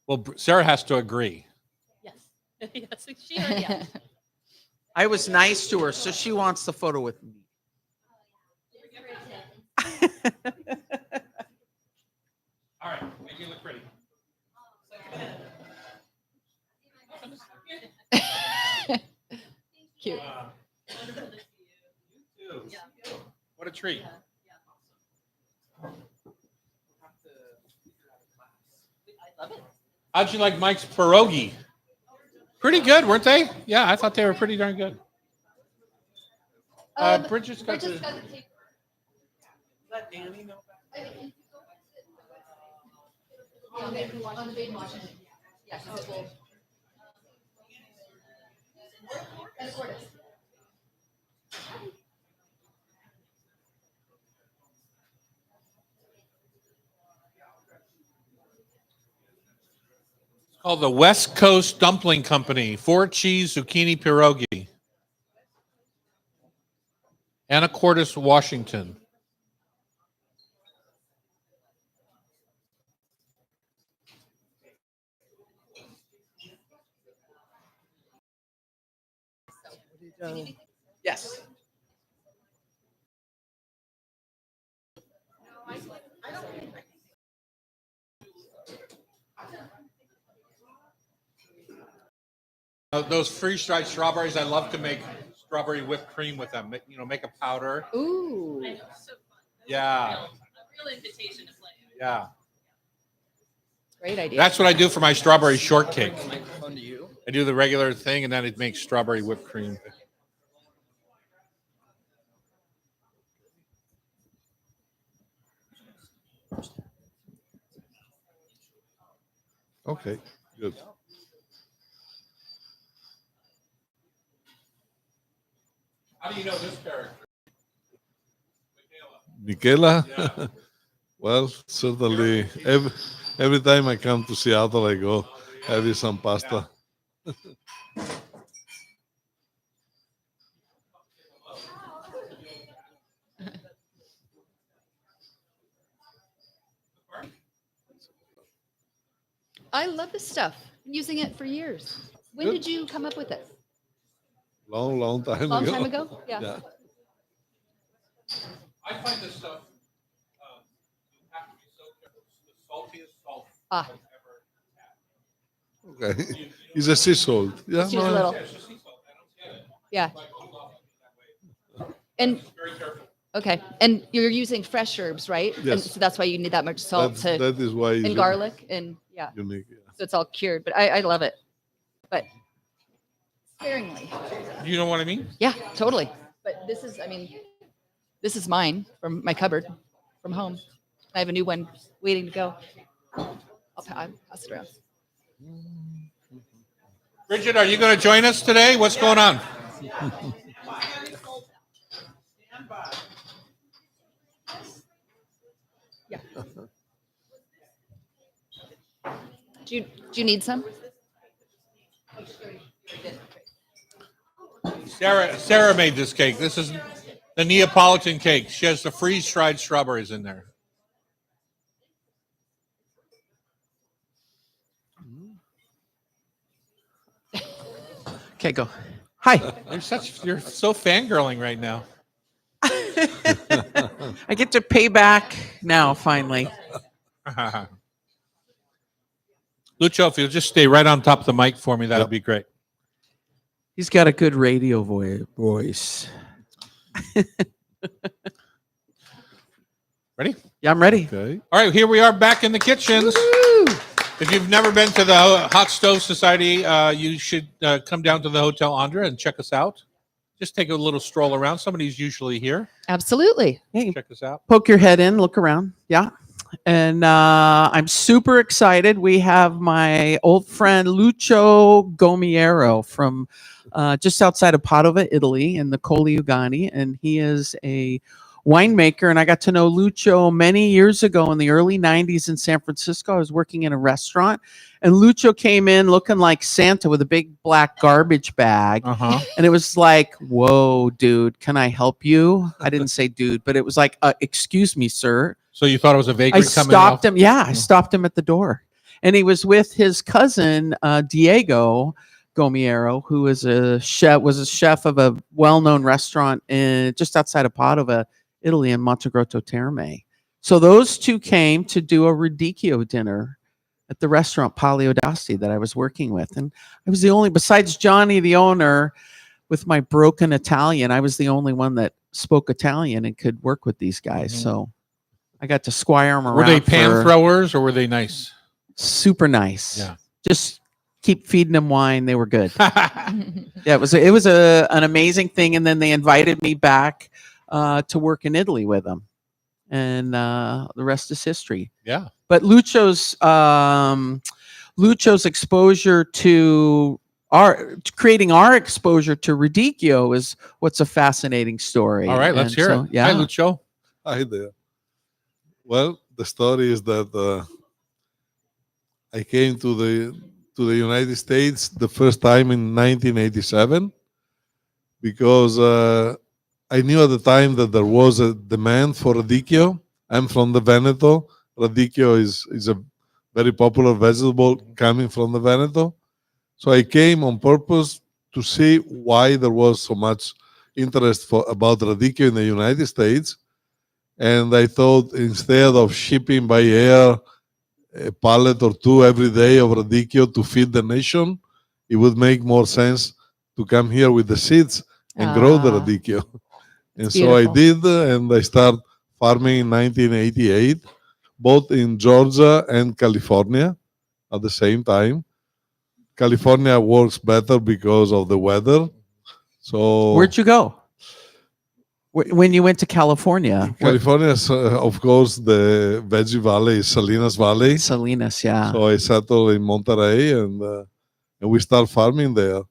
Speaker 1: Well, Sarah has to agree.
Speaker 6: Yes. Yes. She already asked.
Speaker 3: I was nice to her, so she wants the photo with me.
Speaker 1: All right, make you look pretty.
Speaker 2: Cute.
Speaker 1: You too. What a treat. How'd you like Mike's pierogi? Pretty good, weren't they? Yeah, I thought they were pretty darn good. Bridget's got the. It's called the West Coast Dumpling Company, 4-cheese zucchini pierogi. Anacortes, Washington.
Speaker 3: Yes.
Speaker 1: Those freeze-dried strawberries, I love to make strawberry whipped cream with them. Make a powder.
Speaker 2: Ooh.
Speaker 1: Yeah,
Speaker 6: A real invitation to play.
Speaker 1: yeah.
Speaker 2: Great idea.
Speaker 1: That's what I do for my strawberry shortcake. I do the regular thing, and then it makes strawberry whipped cream.
Speaker 9: Okay, good.
Speaker 1: How do you know this character?
Speaker 9: Michaela? Well, certainly, every time I come to Seattle, I go have some pasta.
Speaker 2: I love this stuff. Been using it for years. When
Speaker 9: Good.
Speaker 2: did you come up with it?
Speaker 9: Long time
Speaker 2: Long
Speaker 9: ago.
Speaker 2: time ago? Yeah.
Speaker 9: Yeah.
Speaker 1: I find this stuff, you have to be so careful. It's the saltiest salt
Speaker 2: Ah.
Speaker 1: I've ever had.
Speaker 9: Okay. It's a sea salt. Yeah.
Speaker 2: Just use a
Speaker 9: no,
Speaker 2: little.
Speaker 1: Yeah, it's just sea salt. I don't get it.
Speaker 2: Yeah.
Speaker 1: If I cool off, I do that way.
Speaker 2: And
Speaker 1: Very careful.
Speaker 2: okay, and you're using fresh herbs, right? And
Speaker 9: Yes.
Speaker 2: so that's why you need that much salt
Speaker 9: that is why it's
Speaker 2: and garlic and yeah,
Speaker 9: unique. Yeah.
Speaker 2: so it's all cured. But I love it, but sparingly.
Speaker 1: You know what I mean?
Speaker 2: Yeah, totally. But this is, I mean, this is mine from my cupboard from home. I have a new one waiting to go. I'll pass it around.
Speaker 1: Bridget, are you going to join us today? What's going on?
Speaker 2: Yeah. Do you need some?
Speaker 1: Sarah made this cake. This is the Neapolitan cake. She has the freeze-dried strawberries in there.
Speaker 3: Okay, go. Hi.
Speaker 1: You're so fangirling right now.
Speaker 3: I get to pay back now, finally.
Speaker 1: Lucho, if you'll just stay right on top of the mic for me, that'd be great.
Speaker 3: He's got a good radio voice.
Speaker 1: Ready?
Speaker 3: Yeah, I'm ready.
Speaker 9: Okay.
Speaker 1: All right, here we are back in the kitchens. If you've never been to the Hot Stove Society, you should come down to the Hotel Andra and check us out. Just take a little stroll around. Somebody's usually here.
Speaker 2: Absolutely.
Speaker 3: Hey,
Speaker 1: Check us out.
Speaker 3: poke your head in, look around. Yeah. And I'm super excited. We have my old friend Lucio Gomiero from just outside of Padova, Italy, in the Colli Ugani. And he is a winemaker. And I got to know Lucio many years ago in the early 90s in San Francisco. I was working in a restaurant. And Lucio came in looking like Santa with a big black garbage bag.
Speaker 1: Uh-huh.
Speaker 3: And it was like, whoa, dude, can I help you? I didn't say dude, but it was like, excuse me, sir.
Speaker 1: So you thought it was a
Speaker 3: I
Speaker 1: vagrant coming
Speaker 3: stopped
Speaker 1: off?
Speaker 3: him. Yeah, I stopped him at the door. And he was with his cousin, Diego Gomiero, who is was a chef of a well-known restaurant just outside of Padova, Italy, in Montegrotto Terme. So those two came to do a radicchio dinner at the restaurant Palio d'Asti that I was working with. And I was the only, besides Johnny, the owner, with my broken Italian, I was the only one that spoke Italian and could work with these guys.
Speaker 1: Mhm.
Speaker 3: So I got to squire them around.
Speaker 1: Were they pan
Speaker 3: for-
Speaker 1: throwers or were they nice?
Speaker 3: Super nice.
Speaker 1: Yeah.
Speaker 3: Just keep feeding them wine. They were good. Yeah, it was an amazing thing. And then they invited me back to work in Italy with them. And the rest is history.
Speaker 1: Yeah.
Speaker 3: But Lucio's exposure to creating our exposure to Radicchio is what's a fascinating story.
Speaker 1: All right, let's
Speaker 3: And
Speaker 1: hear
Speaker 3: so,
Speaker 1: it.
Speaker 3: Yeah.
Speaker 1: Hi, Lucio.
Speaker 9: Hi there. Well, the story is that I came to the United States the first time in 1987 because I knew at the time that there was a demand for radicchio. I'm from the Veneto. Radicchio is a very popular vegetable coming from the Veneto. So I came on purpose to see why there was so much interest about radicchio in the United States. And I thought instead of shipping by air a pallet or two every day of radicchio to feed the nation, it would make more sense to come here with the seeds and grow the radicchio. And so I did, and I started farming in 1988, both in Georgia and California at the same time. California works better because of the weather. So
Speaker 3: Where'd you go? When you went to California?
Speaker 9: California is, of course, the Veggie Valley, Salinas Valley.
Speaker 3: Salinas, yeah.
Speaker 9: So I settled in Monterey, and we start farming there.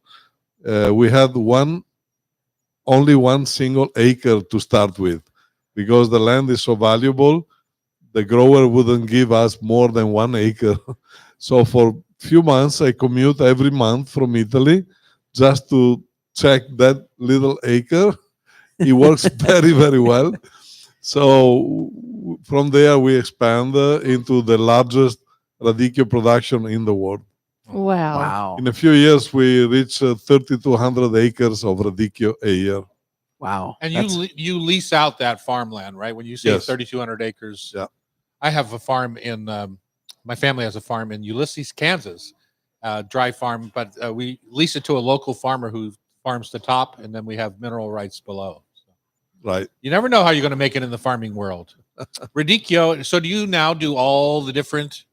Speaker 9: We had only one single acre to start with, because the land is so valuable. The grower wouldn't give us more than 1 acre. So for a few months, I commute every month from Italy just to check that little acre. It works very, very well. So from there, we expand into the largest radicchio production in the world.
Speaker 2: Wow.
Speaker 9: In a few years, we reach 3,200 acres of radicchio a year.
Speaker 3: Wow.
Speaker 1: And
Speaker 3: That's-
Speaker 1: you lease out that farmland, right? When you say
Speaker 9: Yes.
Speaker 1: 3,200 acres.
Speaker 9: Yeah.
Speaker 1: I have a farm in my family has a farm in Ulysses, Kansas, dry farm, but we lease it to a local farmer who farms the top, and then we have mineral rights below.
Speaker 9: Right.
Speaker 1: You never know how you're going to make it in the farming world. Radicchio. So do you now do all the different?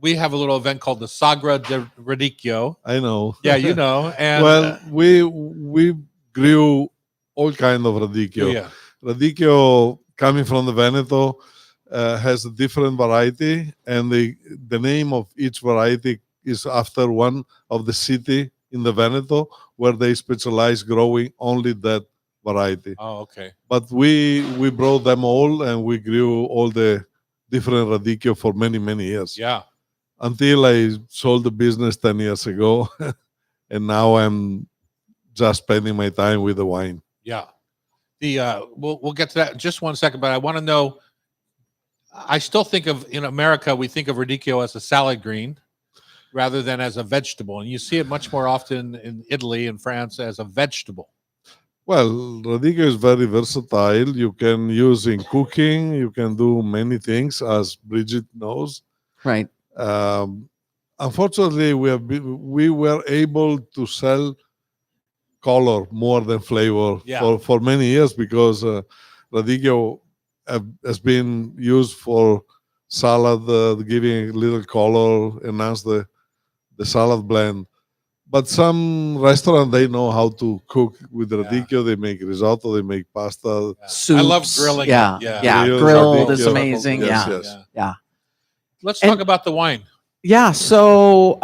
Speaker 1: We have a little event called the Sagra de Radicchio.
Speaker 9: I know.
Speaker 1: Yeah, you know. And
Speaker 9: Well, we grew all kind of radicchio.
Speaker 1: yeah,
Speaker 9: Radicchio coming from the Veneto has a different variety, and the name of each variety is after one of the city in the Veneto where they specialize growing only that variety.
Speaker 1: oh, okay.
Speaker 9: But we brought them all, and we grew all the different radicchio for many years.
Speaker 1: Yeah.
Speaker 9: Until I sold the business 10 years ago, and now I'm just spending my time with the wine.
Speaker 1: Yeah. The we'll get to that in just one second, but I want to know. I still think of in America we think of radicchio as a salad green rather than as a vegetable, and you see it much more often in Italy and France as a vegetable.
Speaker 9: Well, radicchio is very versatile. You can use in cooking. You can do many things, as Bridget knows.
Speaker 3: right.
Speaker 9: Unfortunately, we were able to sell color more than flavor
Speaker 1: Yeah.
Speaker 9: for many years because radicchio has been used for salad, giving a little color, enhance the salad blend. But some restaurant they know how to cook with radicchio. They make risotto, they make pasta.
Speaker 1: I love
Speaker 3: Soups.
Speaker 1: grilling.
Speaker 3: Yeah.
Speaker 1: it. Yeah.
Speaker 3: Yeah.
Speaker 9: Grilled
Speaker 3: Grilled is
Speaker 9: radicchio.
Speaker 3: amazing.
Speaker 9: Yes,
Speaker 3: Yeah.
Speaker 9: yes.
Speaker 3: Yeah.
Speaker 1: Let's
Speaker 3: And-
Speaker 1: talk about the wine.
Speaker 3: Yeah. So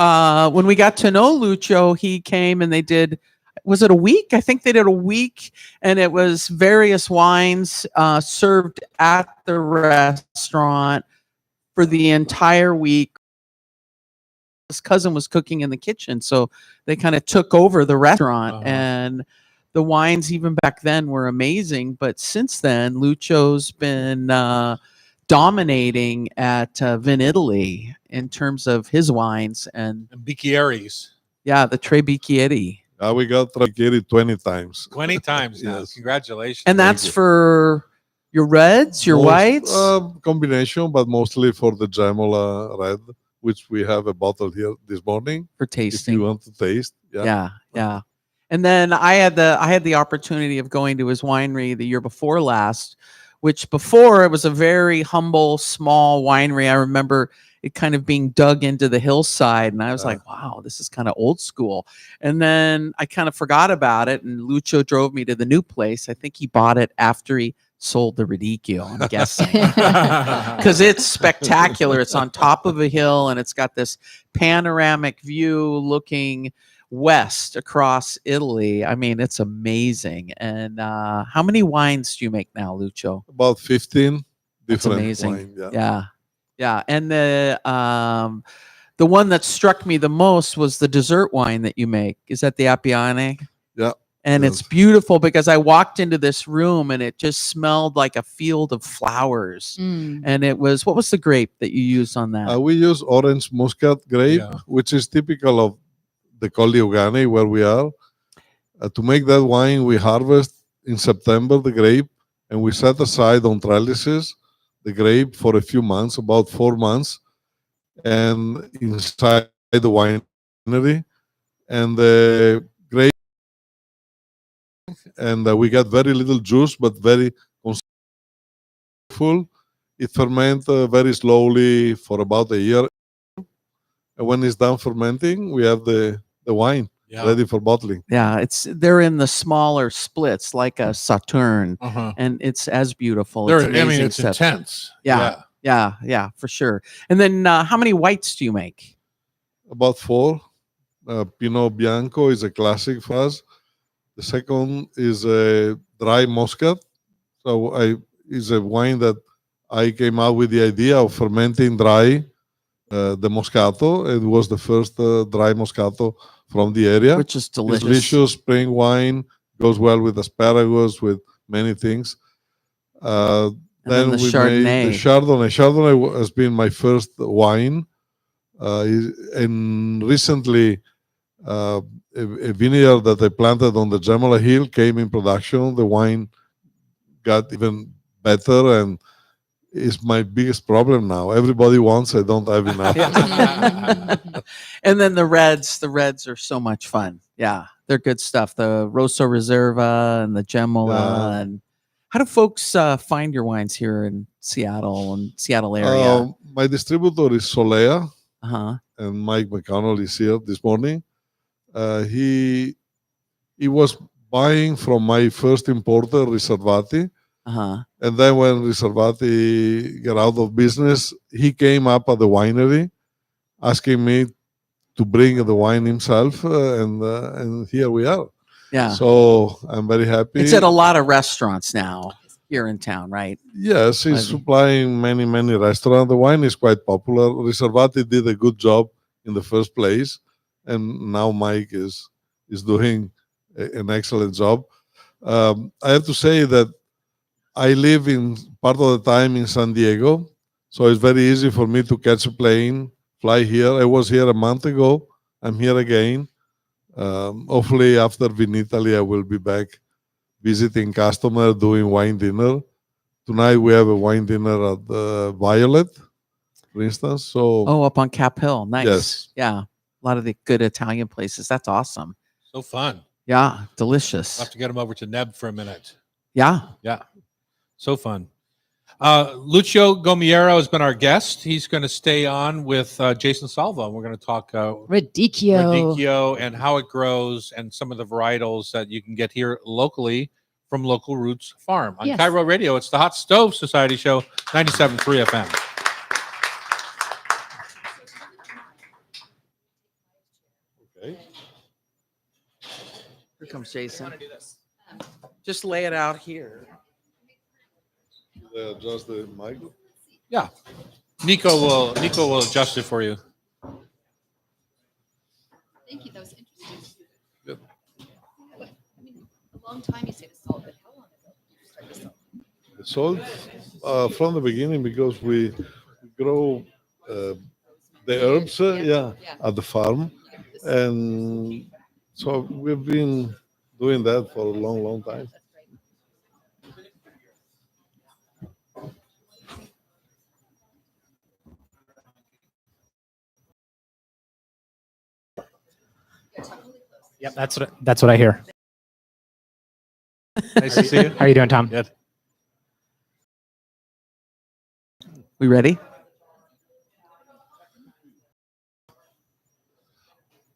Speaker 3: when we got to know Lucio, he came and they did, was it a week? I think they did a week, and it was various wines served at the restaurant for the entire week. His cousin was cooking in the kitchen, so they kind of took over the restaurant.
Speaker 1: Uh-huh.
Speaker 3: And the wines, even back then, were amazing. But since then, Lucio's been dominating at Vin Italy in terms of his wines, and
Speaker 1: And Bicchieris.
Speaker 3: yeah, the Tre Bicchieri.
Speaker 9: We got Trabicchieri 20 times.
Speaker 1: 20 times now.
Speaker 9: Yes.
Speaker 1: Congratulations.
Speaker 3: And that's
Speaker 9: you.
Speaker 3: for your reds, your whites.
Speaker 9: Combination, but mostly for the Gemola red, which we have a bottle here this morning.
Speaker 3: for
Speaker 9: If
Speaker 3: tasting.
Speaker 9: you want to taste,
Speaker 3: Yeah. And then I had the opportunity of going to his winery the year before last, which before it was a very humble, small winery. I remember it kind of being dug into the hillside, and I was like, wow, this is kind of old school. And then I kind of forgot about it, and Lucio drove me to the new place. I think he bought it after he sold the Radicchio, I'm guessing. Because it's spectacular. It's on top of a hill, and it's got this panoramic view looking west across Italy. I mean, it's amazing. And how many wines do you make now, Lucio?
Speaker 9: About 15
Speaker 3: That's
Speaker 9: different
Speaker 3: amazing.
Speaker 9: wine.
Speaker 3: Yeah. And the one that struck me the most was the dessert wine that you make. Is that the Appiane?
Speaker 9: Yeah.
Speaker 3: And it's beautiful because I walked into this room and it just smelled like a field of flowers.
Speaker 2: Mm.
Speaker 3: And it was, what was the grape that you used on that?
Speaker 9: We use orange muscat grape,
Speaker 1: Yeah.
Speaker 9: which is typical of the Colli Euganei where we are. To make that wine, we harvest in September the grape, and we set aside on trellises the grape for a few months, about 4 months, and inside the winery. And the grape, and we get very little juice, but very full. It ferments very slowly for about a year. And when it's done fermenting, we have the wine
Speaker 1: Yeah.
Speaker 9: ready for bottling.
Speaker 3: Yeah, they're in the smaller splits like a Sauterne,
Speaker 1: Uh-huh.
Speaker 3: and it's as beautiful.
Speaker 1: There,
Speaker 3: It's
Speaker 1: I mean,
Speaker 3: amazing
Speaker 1: it's
Speaker 3: stuff.
Speaker 1: intense.
Speaker 3: Yeah. Yeah, for sure. And then how many whites do you make?
Speaker 9: About 4. Pinot Bianco is a classic for us. The second is a dry Muscat. So is a wine that I came out with the idea of fermenting dry the Moscato. It was the first dry Moscato from the area.
Speaker 3: Which is
Speaker 9: It's
Speaker 3: delicious.
Speaker 9: delicious spring wine, goes well with asparagus, with many things.
Speaker 3: And then the
Speaker 9: we
Speaker 3: Chardonnay.
Speaker 9: made the Chardonnay. Has been my first wine. And recently a vineyard that I planted on the Gemala Hill came in production. The wine got even better, and is my biggest problem now. Everybody wants, I don't have enough.
Speaker 3: And then the reds are so much fun. Yeah, they're good stuff. The Rosso Reserva and the Gemola.
Speaker 9: Yeah.
Speaker 3: And how do folks find your wines here in Seattle and Seattle area?
Speaker 9: My distributor is Solea,
Speaker 3: Uh-huh.
Speaker 9: and Mike McConnell is here this morning. He was buying from my first importer, Riservati.
Speaker 3: Uh-huh.
Speaker 9: And then when Riservati got out of business, he came up at the winery asking me to bring the wine himself. And here we are.
Speaker 3: Yeah.
Speaker 9: So I'm very happy.
Speaker 3: It's at a lot of restaurants now here in town, right?
Speaker 9: Yes, he's
Speaker 3: Maybe.
Speaker 9: supplying many restaurants. The wine is quite popular. Riservati did a good job in the first place. And now Mike is doing an excellent job. I have to say that I live in part of the time in San Diego, so it's very easy for me to catch a plane, fly here. I was here a month ago. I'm here again. Hopefully after Vinitaly, I will be back visiting customer, doing wine dinner. Tonight we have a wine dinner at Violet, for instance. So
Speaker 3: Oh, up on Cap Hill. Nice.
Speaker 9: Yes.
Speaker 3: Yeah. A lot of the good Italian places. That's awesome.
Speaker 1: So fun.
Speaker 3: Yeah. Delicious.
Speaker 1: I'll have to get him over to Neb for a minute.
Speaker 3: Yeah.
Speaker 1: Yeah. So fun. Lucio Gomiero has been our guest. He's going to stay on with Jason Salvo. And we're going to talk
Speaker 2: Radicchio.
Speaker 1: Radicchio and how it grows and some of the varietals that you can get here locally from Local Roots Farm. On
Speaker 2: Yes.
Speaker 1: Cairo Radio, it's the Hot Stove Society Show, 97.3 FM.
Speaker 9: okay.
Speaker 3: Here comes Jason. Just lay it out here.
Speaker 9: Adjust the mic.
Speaker 1: Yeah. Nico will adjust it for you.
Speaker 2: Thank you. That was interesting.
Speaker 9: Good.
Speaker 2: I mean, a long time you say the salt, but how long ago did you start the salt?
Speaker 9: The salt from the beginning because we grow the herbs
Speaker 2: Yeah.
Speaker 9: at the farm,
Speaker 2: This-
Speaker 9: and so we've been doing that for a long time.
Speaker 2: That's great.
Speaker 10: Yep, that's what I hear.
Speaker 1: Nice to see you.
Speaker 10: How are you doing, Tom?
Speaker 1: Good.
Speaker 3: We ready?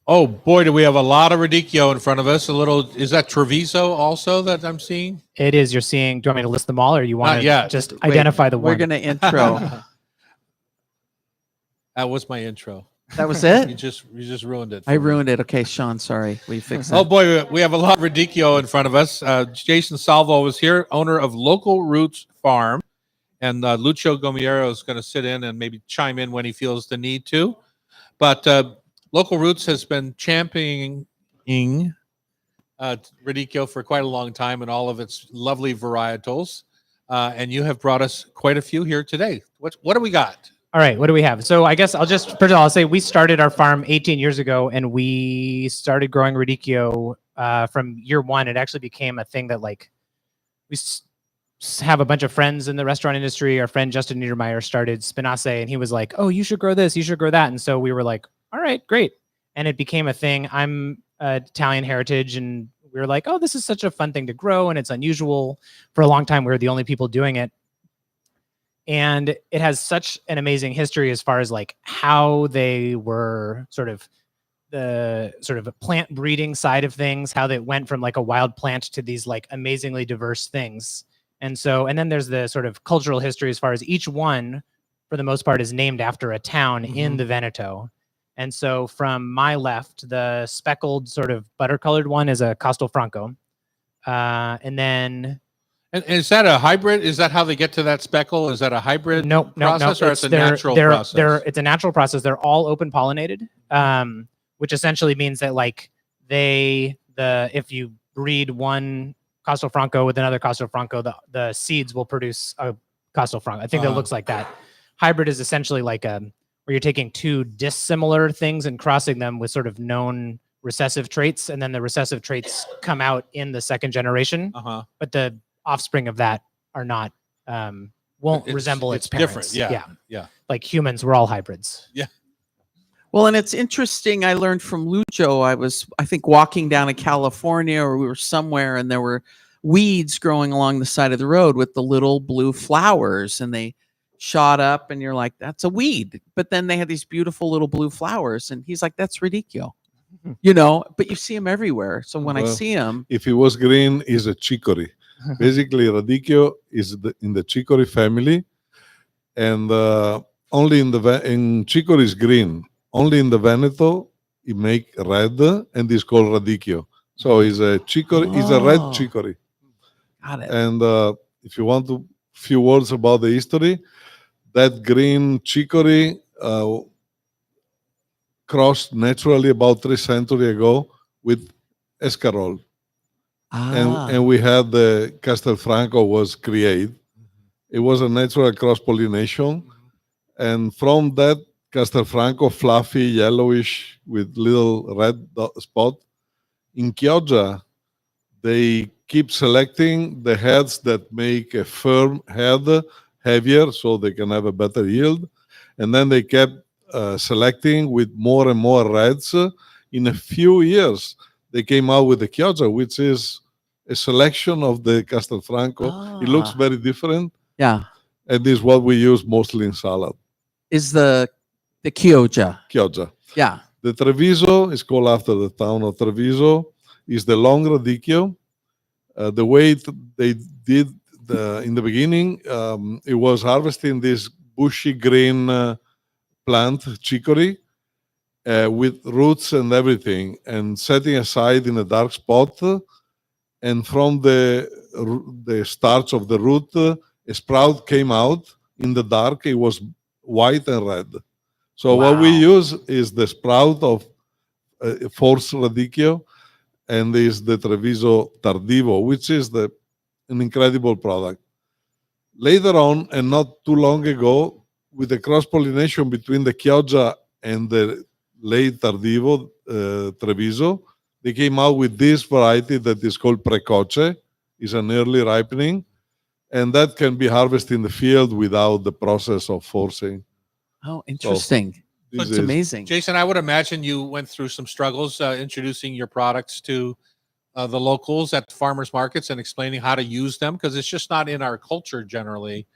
Speaker 1: Oh boy, do we have a lot of Radicchio in front of us. A little, is that Treviso also that I'm seeing?
Speaker 10: It is. You're seeing. Do you want me to list them all, or you want
Speaker 1: Not
Speaker 10: to
Speaker 1: yet.
Speaker 10: just
Speaker 3: Wait,
Speaker 10: identify the
Speaker 3: We're
Speaker 10: one?
Speaker 3: going to intro.
Speaker 1: That was my intro.
Speaker 3: That was
Speaker 1: You
Speaker 3: it?
Speaker 1: just ruined it.
Speaker 3: I
Speaker 1: for me.
Speaker 3: ruined it. Okay, Sean, sorry. We fixed that.
Speaker 1: Oh boy, we have a lot of Radicchio in front of us. Jason Salvo is here, owner of Local Roots Farm, and Lucio Gomiero is going to sit in and maybe chime in when he feels the need to. But Local Roots has been championing Radicchio for quite a long time and all of its lovely varietals. And you have brought us quite a few here today. What do we got?
Speaker 10: All right, what do we have? So I guess first of all, I'll say we started our farm 18 years ago, and we started growing Radicchio from year one. It actually became a thing that we have a bunch of friends in the restaurant industry. Our friend Justin Niedermeyer started Spinace, and he was like, "Oh, you should grow this, you should grow that." And so we were like, "All right, great." And it became a thing. I'm Italian heritage, and we were like, "Oh, this is such a fun thing to grow, and it's unusual." For a long time, we were the only people doing it. And it has such an amazing history as far as how they were the plant breeding side of things, how they went from a wild plant to these amazingly diverse things. And then there's the sort of cultural history as far as each one, for the most part, is named after a town in the Veneto. And so from my left, the speckled sort of butter-colored one is a Castelfranco. And then
Speaker 1: And is that a hybrid? Is that how they get to that speckle? Is that a hybrid
Speaker 10: no,
Speaker 1: process, or it's a natural
Speaker 10: they're,
Speaker 1: process?
Speaker 10: It's a natural process. They're all open pollinated, which essentially means that if you breed one Castelfranco with another Castelfranco, the seeds will produce a Castelfranco. I think that looks like that. Hybrid is essentially where you're taking two dissimilar things and crossing them with sort of known recessive traits, and then the recessive traits come out in the second generation,
Speaker 1: Uh-huh.
Speaker 10: but the offspring of that are not won't
Speaker 1: It's-
Speaker 10: resemble its
Speaker 1: it's different,
Speaker 10: parents.
Speaker 1: yeah, yeah.
Speaker 10: Like humans, we're all hybrids.
Speaker 3: Well, and it's interesting. I learned from Lucho. I think, walking down in California, or we were somewhere, and there were weeds growing along the side of the road with the little blue flowers, and they shot up, and you're like, that's a weed. But then they had these beautiful little blue flowers, and he's like, that's radicchio. But you see them everywhere. So when I
Speaker 9: Well,
Speaker 3: see them,
Speaker 9: If it was green, is a chicory. Basically, radicchio is in the chicory family, and only in chicory is green. Only in the Veneto it make red, and it's called radicchio. So it's a chicory. It's a red
Speaker 3: Oh.
Speaker 9: chicory.
Speaker 3: got it.
Speaker 9: And if you want to few words about the history, that green chicory crossed naturally about 3 centuries ago with escarole. And we had the Castelfranco was created. It was a natural cross pollination, and from that Castelfranco, fluffy, yellowish with little red spot. In Chioggia, they keep selecting the heads that make a firm head heavier, so they can have a better yield, and then they kept selecting with more and more reds. In a few years, they came out with the Chioggia, which is a selection of the Castelfranco. It looks
Speaker 3: Ah.
Speaker 9: very different,
Speaker 3: Yeah.
Speaker 9: and this is what we use mostly in salad.
Speaker 3: Is the Chioggia.
Speaker 9: Chioggia.
Speaker 3: Yeah.
Speaker 9: The Treviso is called after the town of Treviso. Is the long radicchio. The way they did in the beginning, it was harvesting this bushy green plant, chicory, with roots and everything, and setting aside in a dark spot. And from the starch of the root, a sprout came out in the dark. It was white and red. So what we
Speaker 3: Wow.
Speaker 9: use is the sprout of force radicchio, and is the Treviso Tardivo, which is an incredible product. Later on, and not too long ago, with the cross-pollination between the Chioggia and the late Tardivo Treviso, they came out with this variety that is called Precoce. It's an early ripening, and that can be harvested in the field without the process of forcing.
Speaker 3: Oh, interesting.
Speaker 9: This
Speaker 3: It's
Speaker 9: is-
Speaker 3: amazing.
Speaker 1: Jason, I would imagine you went through some struggles introducing your products to the locals at the farmers markets and explaining how to use them, because it's just not in our culture generally.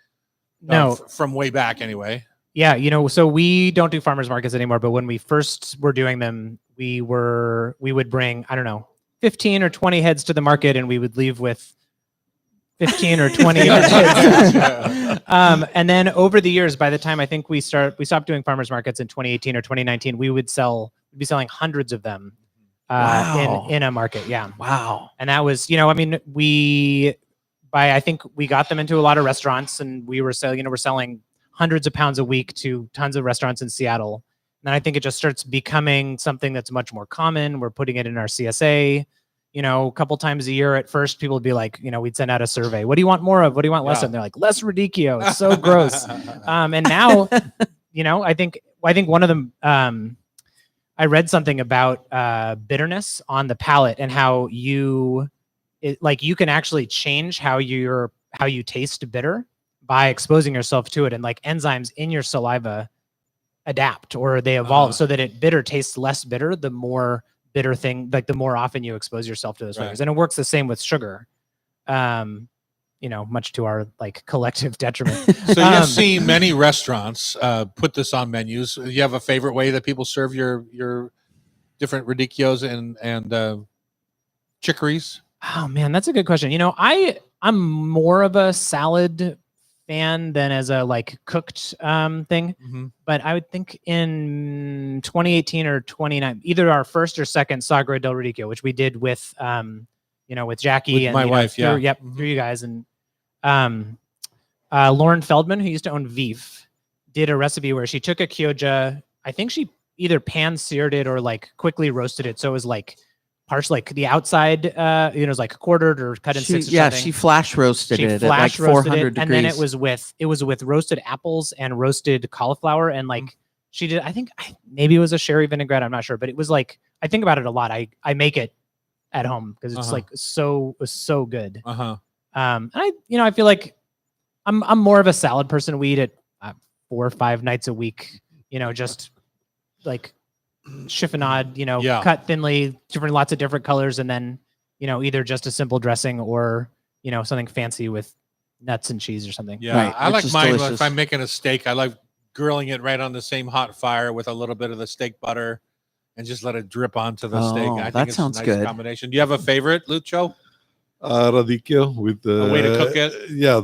Speaker 10: No.
Speaker 1: From way back anyway.
Speaker 10: Yeah, so we don't do farmers markets anymore, but when we first were doing them, we would bring, I don't know, 15 or 20 heads to the market, and we would leave with 15 or 20 kids. And then over the years, by the time I think we stopped doing farmers markets in 2018 or 2019, we'd be selling hundreds of them
Speaker 3: Wow.
Speaker 10: in a market. Yeah.
Speaker 3: Wow.
Speaker 10: And that was, I think we got them into a lot of restaurants, and we were selling, we're selling hundreds of pounds a week to tons of restaurants in Seattle. And then I think it just starts becoming something that's much more common. We're putting it in our CSA, a couple times a year. At first, people would be like, we'd send out a survey. What do you want more of? What do you want less of? And they're like, less radicchio. It's so gross. And now, I think one of them, I read something about bitterness on the palate, and how you can actually change how you taste bitter by exposing yourself to it, and like enzymes in your saliva adapt, or they evolve so that bitter tastes less bitter the more bitter thing, like the more often you expose yourself to those flavors. And it works the same with sugar, much to our collective detriment.
Speaker 1: So you've seen many restaurants put this on menus. You have a favorite way that people serve your different radicchios and chicories?
Speaker 10: Oh man, that's a good question. I'm more of a salad fan than as a cooked thing.
Speaker 1: Mhm.
Speaker 10: But I would think in 2018 or 2019, either our first or second Sagre del Radicchio, which we did with with Jackie
Speaker 1: With
Speaker 10: and
Speaker 1: my wife,
Speaker 10: through,
Speaker 1: yeah.
Speaker 10: through you guys, and Lauren Feldman, who used to own Veef, did a recipe where she took a Chioggia. I think she either pan seared it or quickly roasted it, so it was partially the outside, it was quartered or cut in six or something.
Speaker 3: She flash roasted it at
Speaker 10: flash
Speaker 3: 400 degrees.
Speaker 10: and then it was with roasted apples and roasted cauliflower, and she did, I think maybe it was a sherry vinaigrette, I'm not sure, but it was I think about it a lot. I make it at home because it's
Speaker 1: Uh-huh.
Speaker 10: like so good.
Speaker 1: Uh-huh.
Speaker 10: And I feel like I'm more of a salad person. We eat it 4 or 5 nights a week. Just like chiffonade,
Speaker 1: Yeah.
Speaker 10: cut thinly, lots of different colors, and then either just a simple dressing or something fancy with nuts and cheese or something.
Speaker 1: Yeah,
Speaker 3: Right,
Speaker 1: I
Speaker 3: which
Speaker 1: like
Speaker 3: is
Speaker 1: mine
Speaker 3: delicious.
Speaker 1: if I'm making a steak. I like grilling it right on the same hot fire with a little bit of the steak butter and just let it drip onto the steak.
Speaker 3: Oh,
Speaker 1: I think
Speaker 3: that
Speaker 1: it's
Speaker 3: sounds
Speaker 1: a nice
Speaker 3: good.
Speaker 1: combination. Do you have a favorite, Lucho?
Speaker 9: Radicchio with the
Speaker 1: A way to cook it?
Speaker 9: Yeah,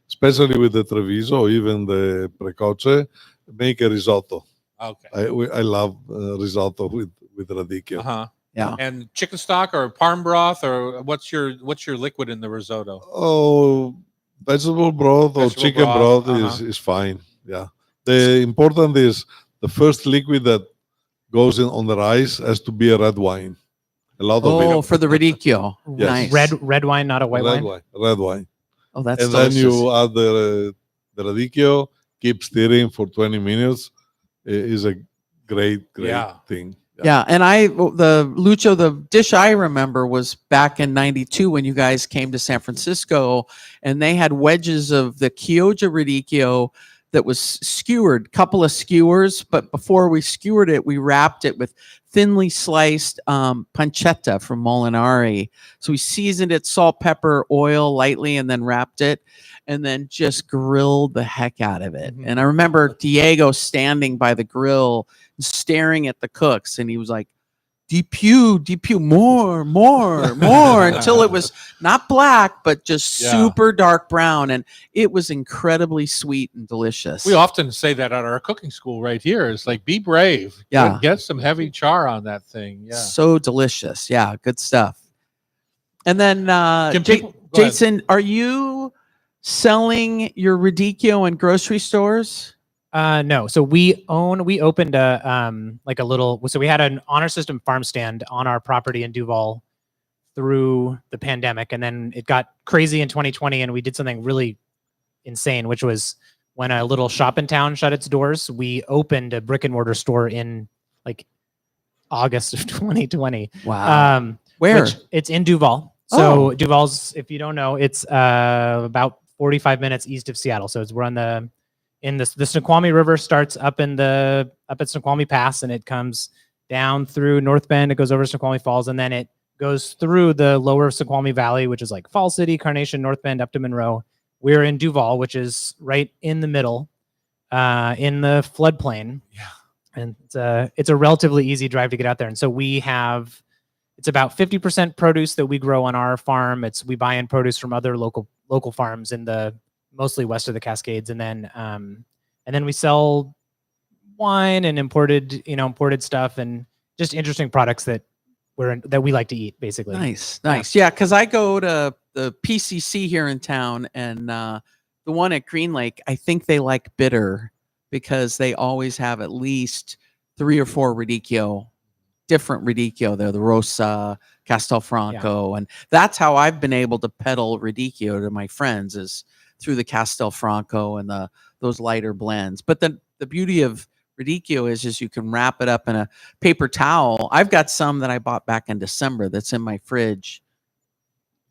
Speaker 9: especially with the Treviso, even the Precoce, make a risotto.
Speaker 1: Okay.
Speaker 9: I love risotto with radicchio.
Speaker 1: Uh-huh.
Speaker 3: Yeah.
Speaker 1: And chicken stock or parm broth, or what's your liquid in the risotto?
Speaker 9: Oh, vegetable broth or
Speaker 1: Vegetable
Speaker 9: chicken
Speaker 1: broth,
Speaker 9: broth is fine. Yeah. The important is the first liquid that goes in on the rice has to be a red wine. A lot of
Speaker 3: Oh,
Speaker 9: it.
Speaker 3: for the radicchio.
Speaker 9: Yes.
Speaker 3: Nice.
Speaker 10: Red wine, not a white wine.
Speaker 9: Red wine.
Speaker 3: Oh, that's
Speaker 9: And
Speaker 3: delicious.
Speaker 9: then you add the radicchio, keep stirring for 20 minutes. It is a great
Speaker 1: Yeah.
Speaker 9: thing.
Speaker 3: Yeah, and the Lucho, the dish I remember was back in '92 when you guys came to San Francisco, and they had wedges of the Chioggia radicchio that was skewered, couple of skewers, but before we skewered it, we wrapped it with thinly sliced pancetta from Molinari. So we seasoned it, salt, pepper, oil lightly, and then wrapped it, and then just grilled the heck out of it.
Speaker 1: Mhm.
Speaker 3: And I remember Diego standing by the grill, staring at the cooks, and he was like, DPU, more, until it was not black, but just
Speaker 1: Yeah.
Speaker 3: super dark brown. And it was incredibly sweet and delicious.
Speaker 1: We often say that at our cooking school right here. It's like, be brave.
Speaker 3: Yeah.
Speaker 1: Get some heavy char on that thing. Yeah.
Speaker 3: So delicious. Yeah, good stuff. And then
Speaker 1: Can people- go ahead.
Speaker 3: Jason, are you selling your radicchio in grocery stores?
Speaker 10: No. So we opened we had an honor system farm stand on our property in Duval through the pandemic. And then it got crazy in 2020 and we did something really insane, which was when a little shop in town shut its doors, we opened a brick and mortar store in like August of 2020.
Speaker 3: Wow. Where?
Speaker 10: It's in Duval. So Duval's, if you don't know, it's about 45 minutes east of Seattle. So we're on the Snoqualmie River starts up at Snoqualmie Pass, and it comes down through North Bend. It goes over Snoqualmie Falls, and then it goes through the lower Snoqualmie Valley, which is like Fall City, Carnation, North Bend, up to Monroe. We're in Duval, which is right in the middle, in the floodplain.
Speaker 1: Yeah.
Speaker 10: And it's a relatively easy drive to get out there. And so it's about 50% produce that we grow on our farm. We buy in produce from other local farms in the mostly west of the Cascades, and then we sell wine and imported stuff and just interesting products that we like to eat, basically.
Speaker 3: Nice. Yeah, because I go to the PCC here in town, and the one at Green Lake, I think they like bitter because they always have at least 3 or 4 different radicchio there, the Rosa, Castelfranco, and that's how I've been able to peddle radicchio to my friends is through the Castelfranco and those lighter blends. But the beauty of radicchio is you can wrap it up in a paper towel. I've got some that I bought back in December that's in my fridge,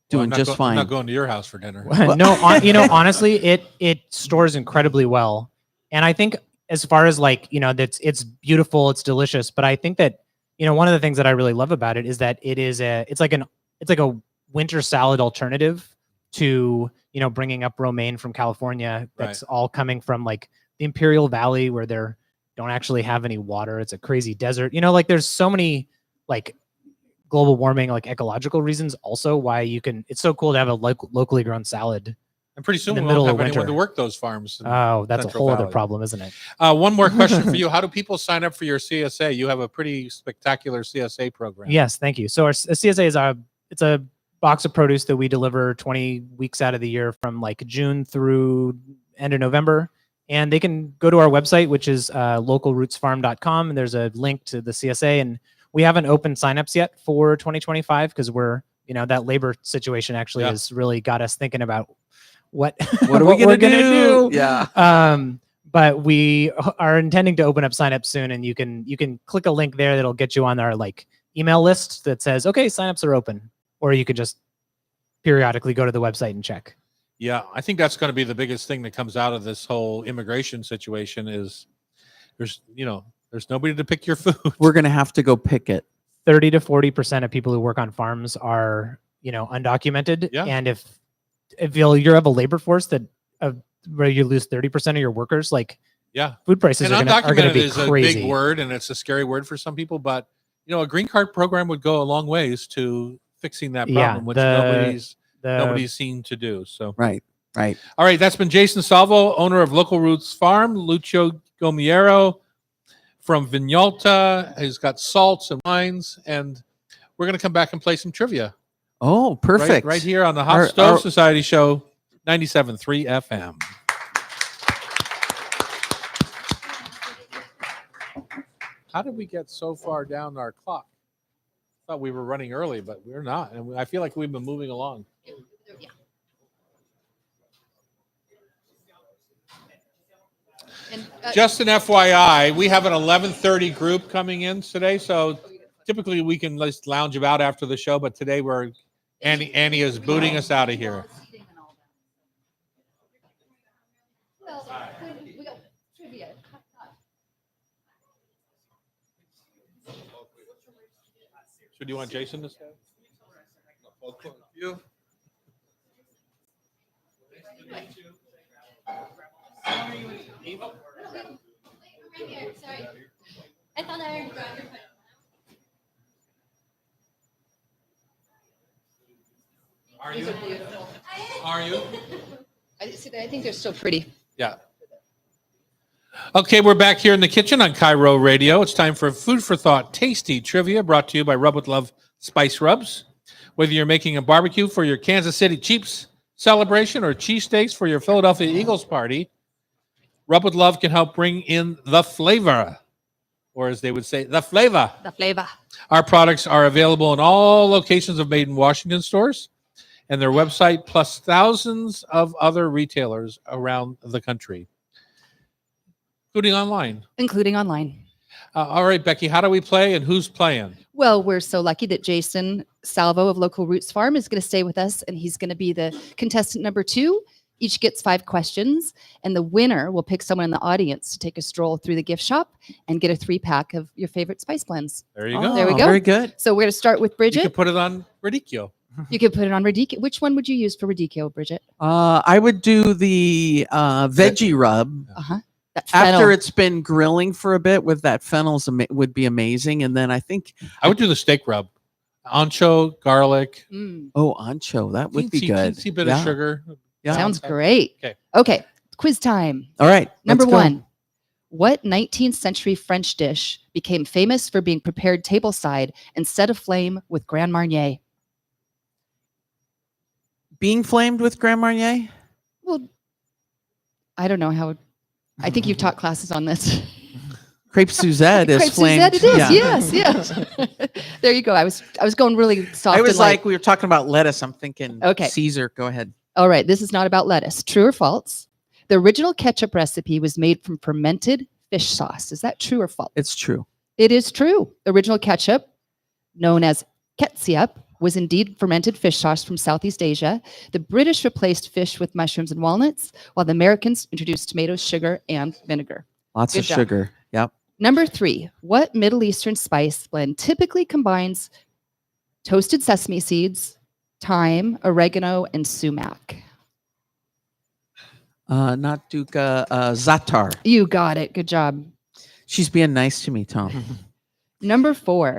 Speaker 3: doing just fine.
Speaker 1: I'm not going to your house for dinner.
Speaker 10: No, honestly, it stores incredibly well. And I think as far as it's beautiful, it's delicious. But I think that, one of the things that I really love about it is that it's like a winter salad alternative to, bringing up romaine from California. That's all coming from like the Imperial Valley where they don't actually have any water. It's a crazy desert. There's so many like global warming, like ecological reasons also why it's so cool to have a locally grown salad.
Speaker 1: And pretty soon
Speaker 10: in the
Speaker 1: we won't
Speaker 10: middle
Speaker 1: have
Speaker 10: of
Speaker 1: anyone
Speaker 10: winter.
Speaker 1: to work those farms. in
Speaker 10: Oh, that's a
Speaker 1: Central
Speaker 10: whole other
Speaker 1: Valley.
Speaker 10: problem, isn't it?
Speaker 1: One more question for you. How do people sign up for your CSA? You have a pretty spectacular CSA program.
Speaker 10: Yes, thank you. So our CSA is it's a box of produce that we deliver 20 weeks out of the year from like June through end of November. And they can go to our website, which is localrootsfarm.com. And there's a link to the CSA. And we haven't opened signups yet for 2025 because we're, that labor situation actually has really got us thinking about what
Speaker 3: What are we
Speaker 10: we're
Speaker 3: gonna do? Yeah.
Speaker 10: but we are intending to open up signups soon, and you can click a link there that'll get you on our like email list that says, okay, signups are open, or you can just periodically go to the website and check.
Speaker 1: Yeah, I think that's going to be the biggest thing that comes out of this whole immigration situation is there's nobody to pick your food.
Speaker 3: We're gonna have to go pick it.
Speaker 10: 30 to 40% of people who work on farms are, undocumented.
Speaker 1: Yeah.
Speaker 10: And if you have a labor force that where you lose 30% of your workers, like
Speaker 1: Yeah.
Speaker 10: food prices
Speaker 1: And
Speaker 10: are going to
Speaker 1: undocumented
Speaker 10: be
Speaker 1: is
Speaker 10: crazy.
Speaker 1: a big word, and it's a scary word for some people, but a green card program would go a long ways to fixing that
Speaker 10: Yeah,
Speaker 1: problem, which
Speaker 10: the-
Speaker 1: nobody's seen to do. So
Speaker 3: Right.
Speaker 1: all right, that's been Jason Salvo, owner of Local Roots Farm. Lucio Gomiero from Vignalta. He's got salts and wines, and we're going to come back and play some trivia.
Speaker 3: Oh, perfect.
Speaker 1: Right here on the Hot
Speaker 3: Our-
Speaker 1: Stove
Speaker 3: our-
Speaker 1: Society Show, 97.3 FM. How did we get so far down our clock? Thought we were running early, but we're not. And I feel like we've been moving along.
Speaker 2: And,
Speaker 1: Just an FYI, we have an 11:30 group coming in today, so typically we can just lounge about after the show, but today Annie is booting us out of here.
Speaker 2: we got trivia.
Speaker 1: So do you want Jason to stay? You?
Speaker 7: Sorry. I thought I
Speaker 1: Are you? Are you?
Speaker 2: I think they're so pretty.
Speaker 1: Yeah. Okay, we're back here in the kitchen on Cairo Radio. It's time for Food for Thought Tasty Trivia, brought to you by Rub with Love Spice Rubs. Whether you're making a barbecue for your Kansas City Chiefs celebration or cheesesteaks for your Philadelphia Eagles party, Rub with Love can help bring in the flavor, or as they would say, the flavor.
Speaker 2: The flavor.
Speaker 1: Our products are available in all locations of Made in Washington stores and their website, plus thousands of other retailers around the country, including online.
Speaker 8: Including online.
Speaker 1: All right, Becky, how do we play and who's playing?
Speaker 8: Well, we're so lucky that Jason Salvo of Local Roots Farm is going to stay with us, and he's going to be the contestant number 2. Each gets 5 questions, and the winner will pick someone in the audience to take a stroll through the gift shop and get a 3-pack of your favorite spice blends.
Speaker 1: There you go.
Speaker 8: There we
Speaker 3: Oh,
Speaker 8: go.
Speaker 3: Very good.
Speaker 8: So we're going to start with
Speaker 1: You
Speaker 8: Bridget.
Speaker 1: can put it on Radicchio.
Speaker 8: You could put it on Radicchio. Which one would you use for Radicchio, Bridget?
Speaker 3: I would do the veggie rub.
Speaker 8: That fennel.
Speaker 3: After it's been grilling for a bit with that fennel would be amazing. And then I think,
Speaker 1: I would do the steak rub. Ancho, garlic,
Speaker 3: ancho, that would be good.
Speaker 1: teensy bit
Speaker 3: Yeah.
Speaker 1: of sugar.
Speaker 3: Yeah.
Speaker 8: Sounds great.
Speaker 1: Okay.
Speaker 8: Okay. Quiz time.
Speaker 3: All right.
Speaker 8: Number
Speaker 3: let's go.
Speaker 8: 1. What 19th century French dish became famous for being prepared tableside and set aflame with Grand Marnier?
Speaker 3: Being flamed with Grand Marnier?
Speaker 8: Well, I don't know how. I think you've taught classes on this.
Speaker 3: Crepe Suzette is
Speaker 8: Crepe
Speaker 3: flamed.
Speaker 8: Suzette it is.
Speaker 3: yeah.
Speaker 8: Yes. There you go. I was going really soft.
Speaker 3: I was
Speaker 8: and light.
Speaker 3: like, we were talking about lettuce. I'm thinking
Speaker 8: Okay.
Speaker 3: Caesar. Go ahead.
Speaker 8: All right, this is not about lettuce. True or false? The original ketchup recipe was made from fermented fish sauce. Is that true or false?
Speaker 3: It's true.
Speaker 8: It is true. The original ketchup, known as ketchup, was indeed fermented fish sauce from Southeast Asia. The British replaced fish with mushrooms and walnuts, while the Americans introduced tomatoes, sugar, and vinegar.
Speaker 3: Lots
Speaker 8: Good
Speaker 3: of
Speaker 8: job.
Speaker 3: sugar. Yep.
Speaker 8: Number 3, what Middle Eastern spice blend typically combines toasted sesame seeds, thyme, oregano, and sumac?
Speaker 3: Not Duca, Zatar.
Speaker 8: You got it. Good job.
Speaker 3: She's being nice to me, Tom.
Speaker 8: Number 4.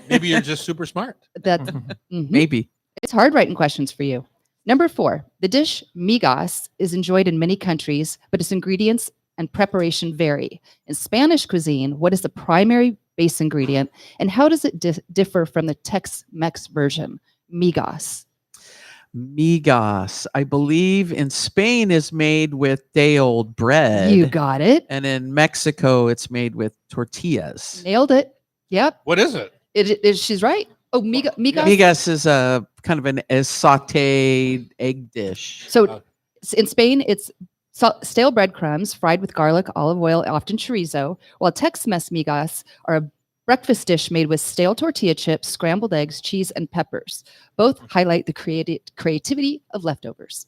Speaker 1: Maybe you're just super smart.
Speaker 8: That Mhm.
Speaker 3: Maybe.
Speaker 8: It's hard writing questions for you. Number 4. The dish migas is enjoyed in many countries, but its ingredients and preparation vary. In Spanish cuisine, what is the primary base ingredient, and how does it differ from the Tex-Mex version? Migas.
Speaker 3: Migas, I believe in Spain is made with day-old bread.
Speaker 8: You got it.
Speaker 3: And in Mexico, it's made with tortillas.
Speaker 8: Nailed it. Yep.
Speaker 1: What is it?
Speaker 8: She's right. Oh, migas.
Speaker 3: Migas is a kind of a sautéed egg dish.
Speaker 8: So in Spain, it's Stale breadcrumbs fried with garlic, olive oil, often chorizo, while Tex-Mex migas are a breakfast dish made with stale tortilla chips, scrambled eggs, cheese, and peppers. Both highlight the creativity of leftovers.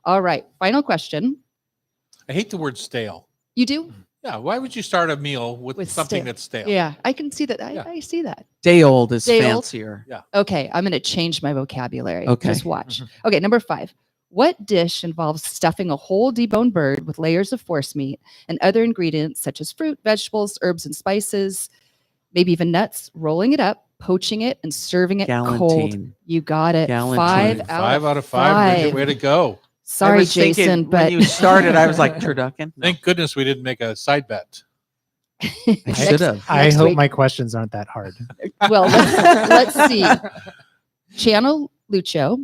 Speaker 8: All right, final question.
Speaker 1: I hate the word stale.
Speaker 8: You do?
Speaker 1: Yeah. Why would you start a meal with,
Speaker 8: With
Speaker 1: something
Speaker 8: stale.
Speaker 1: that's stale?
Speaker 8: Yeah, I can see that.
Speaker 1: Yeah.
Speaker 8: I see that.
Speaker 3: Day old is
Speaker 8: Day old?
Speaker 3: fancier.
Speaker 8: Okay, I'm going to change my vocabulary.
Speaker 3: Okay.
Speaker 8: Just watch. Okay, number 5. What dish involves stuffing a whole deboned bird with layers of forcemeat and other ingredients such as fruit, vegetables, herbs, and spices, maybe even nuts, rolling it up, poaching it, and serving it cold?
Speaker 3: Galantine.
Speaker 8: You got it.
Speaker 3: Galantine.
Speaker 8: 5 out,
Speaker 1: 5 out of 5. Bridget, way to go.
Speaker 8: Sorry,
Speaker 3: I was thinking
Speaker 8: Jason,
Speaker 3: when
Speaker 8: but
Speaker 3: you started, I was like turducken. No,
Speaker 1: Thank goodness we didn't make a side bet.
Speaker 3: I should have.
Speaker 10: I
Speaker 8: Next
Speaker 10: hope
Speaker 8: week.
Speaker 10: my questions aren't that hard.
Speaker 8: Well, let's see. Channel Lucio.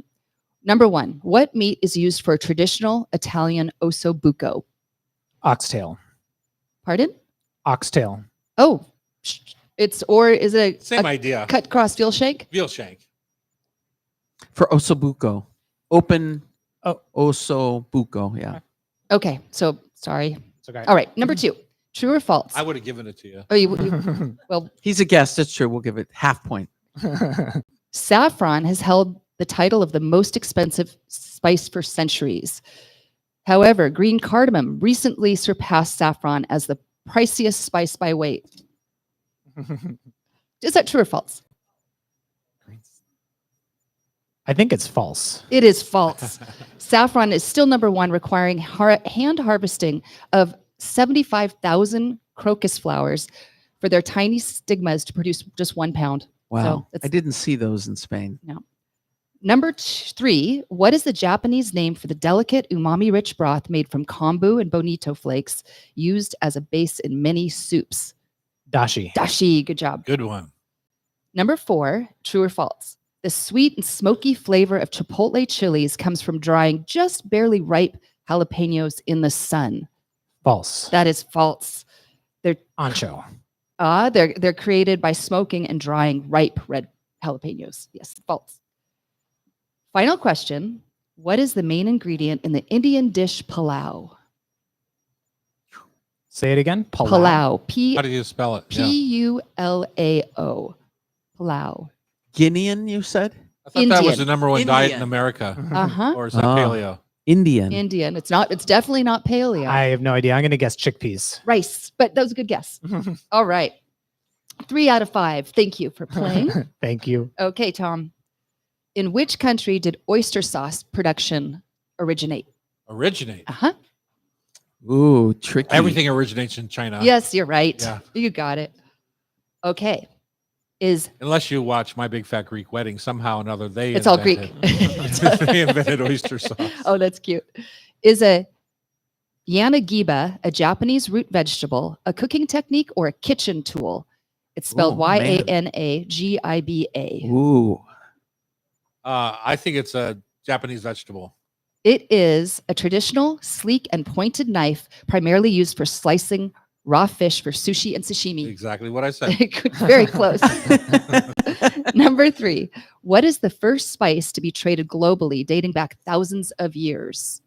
Speaker 8: Number 1. What meat is used for a traditional Italian osso buco?
Speaker 10: Oxtail.
Speaker 8: Pardon?
Speaker 10: Oxtail.
Speaker 8: Oh, or is it
Speaker 1: Same
Speaker 8: a
Speaker 1: idea.
Speaker 8: cut cross veal shank?
Speaker 1: Veal shank.
Speaker 3: For osobuco. Open
Speaker 10: Oh.
Speaker 3: osobuco. Yeah.
Speaker 8: Okay, so sorry.
Speaker 10: It's okay.
Speaker 8: All right, number 2. True or false?
Speaker 1: I would have given it to you.
Speaker 8: Oh, well,
Speaker 3: He's a guest. It's true. We'll give it half point.
Speaker 8: saffron has held the title of the most expensive spice for centuries. However, green cardamom recently surpassed saffron as the priciest spice by weight. Is that true or false?
Speaker 10: I think it's false.
Speaker 8: It is false. Saffron is still number 1, requiring hand harvesting of 75,000 crocus flowers for their tiny stigmas to produce just 1 pound.
Speaker 3: Wow.
Speaker 8: it's-
Speaker 3: I didn't see those in Spain.
Speaker 8: Number 3, what is the Japanese name for the delicate umami-rich broth made from kombu and bonito flakes used as a base in many soups?
Speaker 10: Dashi.
Speaker 8: Dashi, good job.
Speaker 1: Good one.
Speaker 8: Number 4, true or false? The sweet and smoky flavor of chipotle chilies comes from drying just barely ripe jalapenos in the sun.
Speaker 10: False.
Speaker 8: That is false.
Speaker 10: Ancho.
Speaker 8: They're created by smoking and drying ripe red jalapenos. Yes, false. Final question. What is the main ingredient in the Indian dish palau?
Speaker 10: Say it again. Palau.
Speaker 8: Palau.
Speaker 1: How do you spell it? Yeah.
Speaker 8: P-U-L-A-O. Palau.
Speaker 3: Guinean, you said?
Speaker 1: I thought that was
Speaker 8: Indian.
Speaker 1: the number 1 diet in
Speaker 3: Indian.
Speaker 1: America.
Speaker 8: Uh-huh.
Speaker 1: Or is that
Speaker 3: Oh.
Speaker 1: paleo?
Speaker 3: Indian.
Speaker 8: Indian. It's not. It's definitely not paleo.
Speaker 10: I have no idea. I'm going to guess chickpeas.
Speaker 8: Rice, but that was a good guess. All right. 3 out of 5. Thank you for playing.
Speaker 10: Thank you.
Speaker 8: Okay, Tom. In which country did oyster sauce production originate?
Speaker 1: Originate.
Speaker 8: Uh-huh.
Speaker 3: Ooh, tricky.
Speaker 1: Everything originates in China.
Speaker 8: Yes, you're right.
Speaker 1: Yeah.
Speaker 8: You got it. Okay.
Speaker 1: Unless you watch My Big Fat Greek Wedding, somehow or another they
Speaker 8: It's all Greek.
Speaker 1: they invented oyster sauce.
Speaker 8: Oh, that's cute. Is a yanagiba a Japanese root vegetable, a cooking technique, or a kitchen tool? It's spelled
Speaker 3: Ooh, man.
Speaker 8: Y-A-N-A-G-I-B-A.
Speaker 3: Ooh.
Speaker 1: I think it's a Japanese vegetable.
Speaker 8: It is a traditional, sleek, and pointed knife primarily used for slicing raw fish for sushi and sashimi.
Speaker 1: Exactly what I said.
Speaker 8: Very close. Number 3. What is the first spice to be traded globally dating back thousands of years?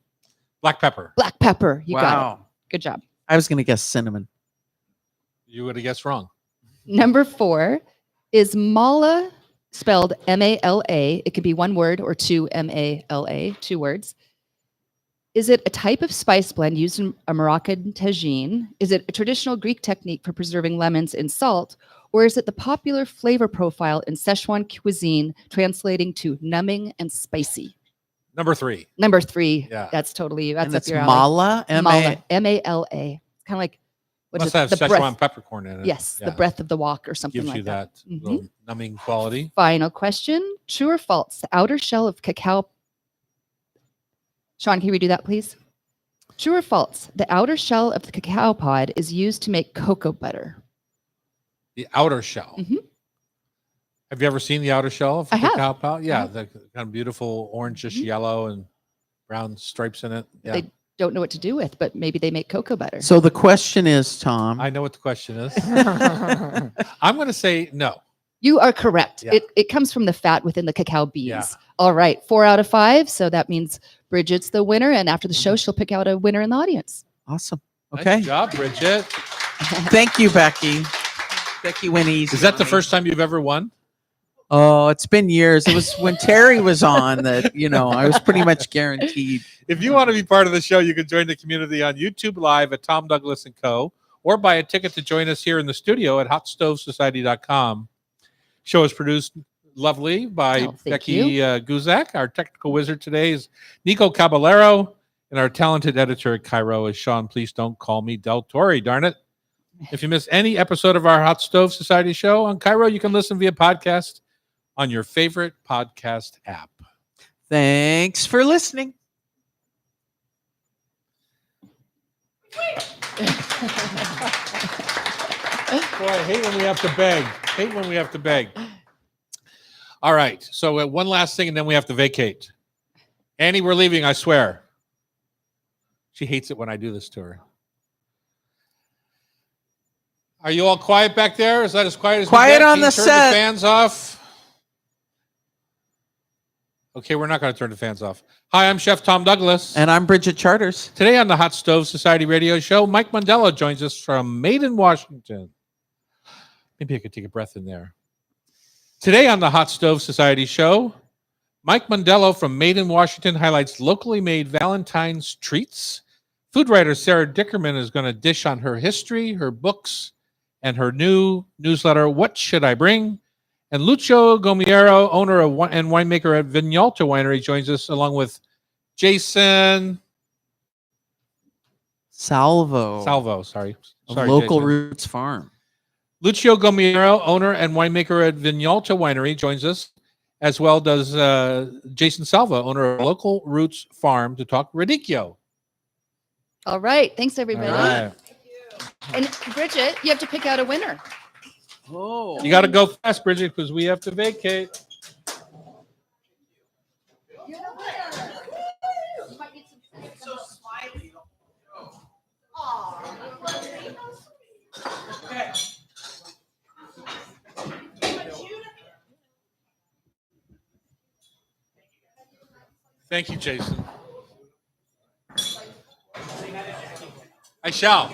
Speaker 1: Black pepper.
Speaker 8: Black pepper. You got it.
Speaker 3: Wow.
Speaker 8: Good job.
Speaker 3: I was going to guess cinnamon.
Speaker 1: You would have guessed wrong.
Speaker 8: Number 4 is mala, spelled M-A-L-A. It could be 1 word or 2 M-A-L-A, 2 words. Is it a type of spice blend used in a Moroccan tagine? Is it a traditional Greek technique for preserving lemons in salt? Or is it the popular flavor profile in Szechuan cuisine, translating to numbing and spicy?
Speaker 1: Number 3.
Speaker 8: Number 3.
Speaker 1: Yeah.
Speaker 8: That's totally you. That's
Speaker 3: And
Speaker 8: up
Speaker 3: it's
Speaker 8: your alley.
Speaker 3: mala.
Speaker 8: Mala, M-A-L-A. Kind of like, what
Speaker 1: Must
Speaker 8: is it?
Speaker 1: have
Speaker 8: The
Speaker 1: Szechuan
Speaker 8: breath.
Speaker 1: peppercorn in it.
Speaker 8: Yes,
Speaker 1: Yeah.
Speaker 8: the breath of the walk or something
Speaker 1: Gives
Speaker 8: like
Speaker 1: you
Speaker 8: that.
Speaker 1: that
Speaker 8: Mhm.
Speaker 1: little numbing quality.
Speaker 8: Final question. True or false? The outer shell of cacao. Sean, can you redo that, please? True or false? The outer shell of the cacao pod is used to make cocoa butter.
Speaker 1: The outer shell.
Speaker 8: Mhm.
Speaker 1: Have you ever seen the outer shell of
Speaker 8: I have.
Speaker 1: cacao powder? Yeah,
Speaker 8: have.
Speaker 1: the kind of beautiful orangish
Speaker 8: Mhm.
Speaker 1: yellow and brown stripes in it. Yeah,
Speaker 8: They don't know what to do with, but maybe they make cocoa butter.
Speaker 3: So the question is, Tom.
Speaker 1: I know what the question is. I'm going to say no.
Speaker 8: You are correct.
Speaker 1: Yeah.
Speaker 8: It comes from the fat within the cacao beans.
Speaker 1: Yeah.
Speaker 8: All right, 4 out of 5. So that means Bridget's the winner, and after the show, she'll pick out a winner in the audience.
Speaker 3: Awesome. Okay.
Speaker 1: Nice job, Bridget.
Speaker 3: Thank you, Becky. Becky Winnie's.
Speaker 1: Is that the first time you've ever won?
Speaker 3: Oh, it's been years. It was when Terry was on that, I was pretty much guaranteed.
Speaker 1: If you want to be part of the show, you can join the community on YouTube Live at Tom Douglas & Co. or buy a ticket to join us here in the studio at hotstovesociety.com. Show is produced lovely by
Speaker 8: Oh, thank
Speaker 1: Becky
Speaker 8: you.
Speaker 1: Guzak. Our technical wizard today is Nico Caballero, and our talented editor at Cairo is Sean. Please don't call me Del Torre, darn it. If you miss any episode of our Hot Stove Society show on Cairo, you can listen via podcast on your favorite podcast app.
Speaker 3: Thanks for listening.
Speaker 1: Boy, I hate when we have to beg. All right. So one last thing, and then we have to vacate. Annie, we're leaving, I swear. She hates it when I do this to her. Are you all quiet back there? Is that as quiet as we
Speaker 3: Quiet
Speaker 1: get?
Speaker 3: on
Speaker 1: Can you
Speaker 3: the
Speaker 1: turn
Speaker 3: set.
Speaker 1: the fans off? Okay, we're not going to turn the fans off. Hi, I'm Chef Tom Douglas.
Speaker 3: And I'm Bridget Charters.
Speaker 1: Today on the Hot Stove Society radio show, Mike Mondello joins us from Maiden, Washington. Maybe I could take a breath in there. Today on the Hot Stove Society show, Mike Mondello from Maiden, Washington highlights locally made Valentine's treats. Food writer Sarah Dickerman is going to dish on her history, her books, and her new newsletter, What Should I Bring? And Lucio Gomiero, owner of and winemaker at Vignalta Winery, joins us along with Jason
Speaker 3: Salvo.
Speaker 1: Sorry,
Speaker 3: Of Local
Speaker 1: Jason.
Speaker 3: Roots Farm.
Speaker 1: Lucio Gomiero, owner and winemaker at Vignalta Winery, joins us, as well does Jason Salvo, owner of Local Roots Farm, to talk radicchio.
Speaker 8: All right. Thanks, everybody.
Speaker 1: All right.
Speaker 8: And Bridget, you have to pick out a winner.
Speaker 3: Oh.
Speaker 1: You got to go fast, Bridget, because we have to vacate. Thank you, Jason. I shall.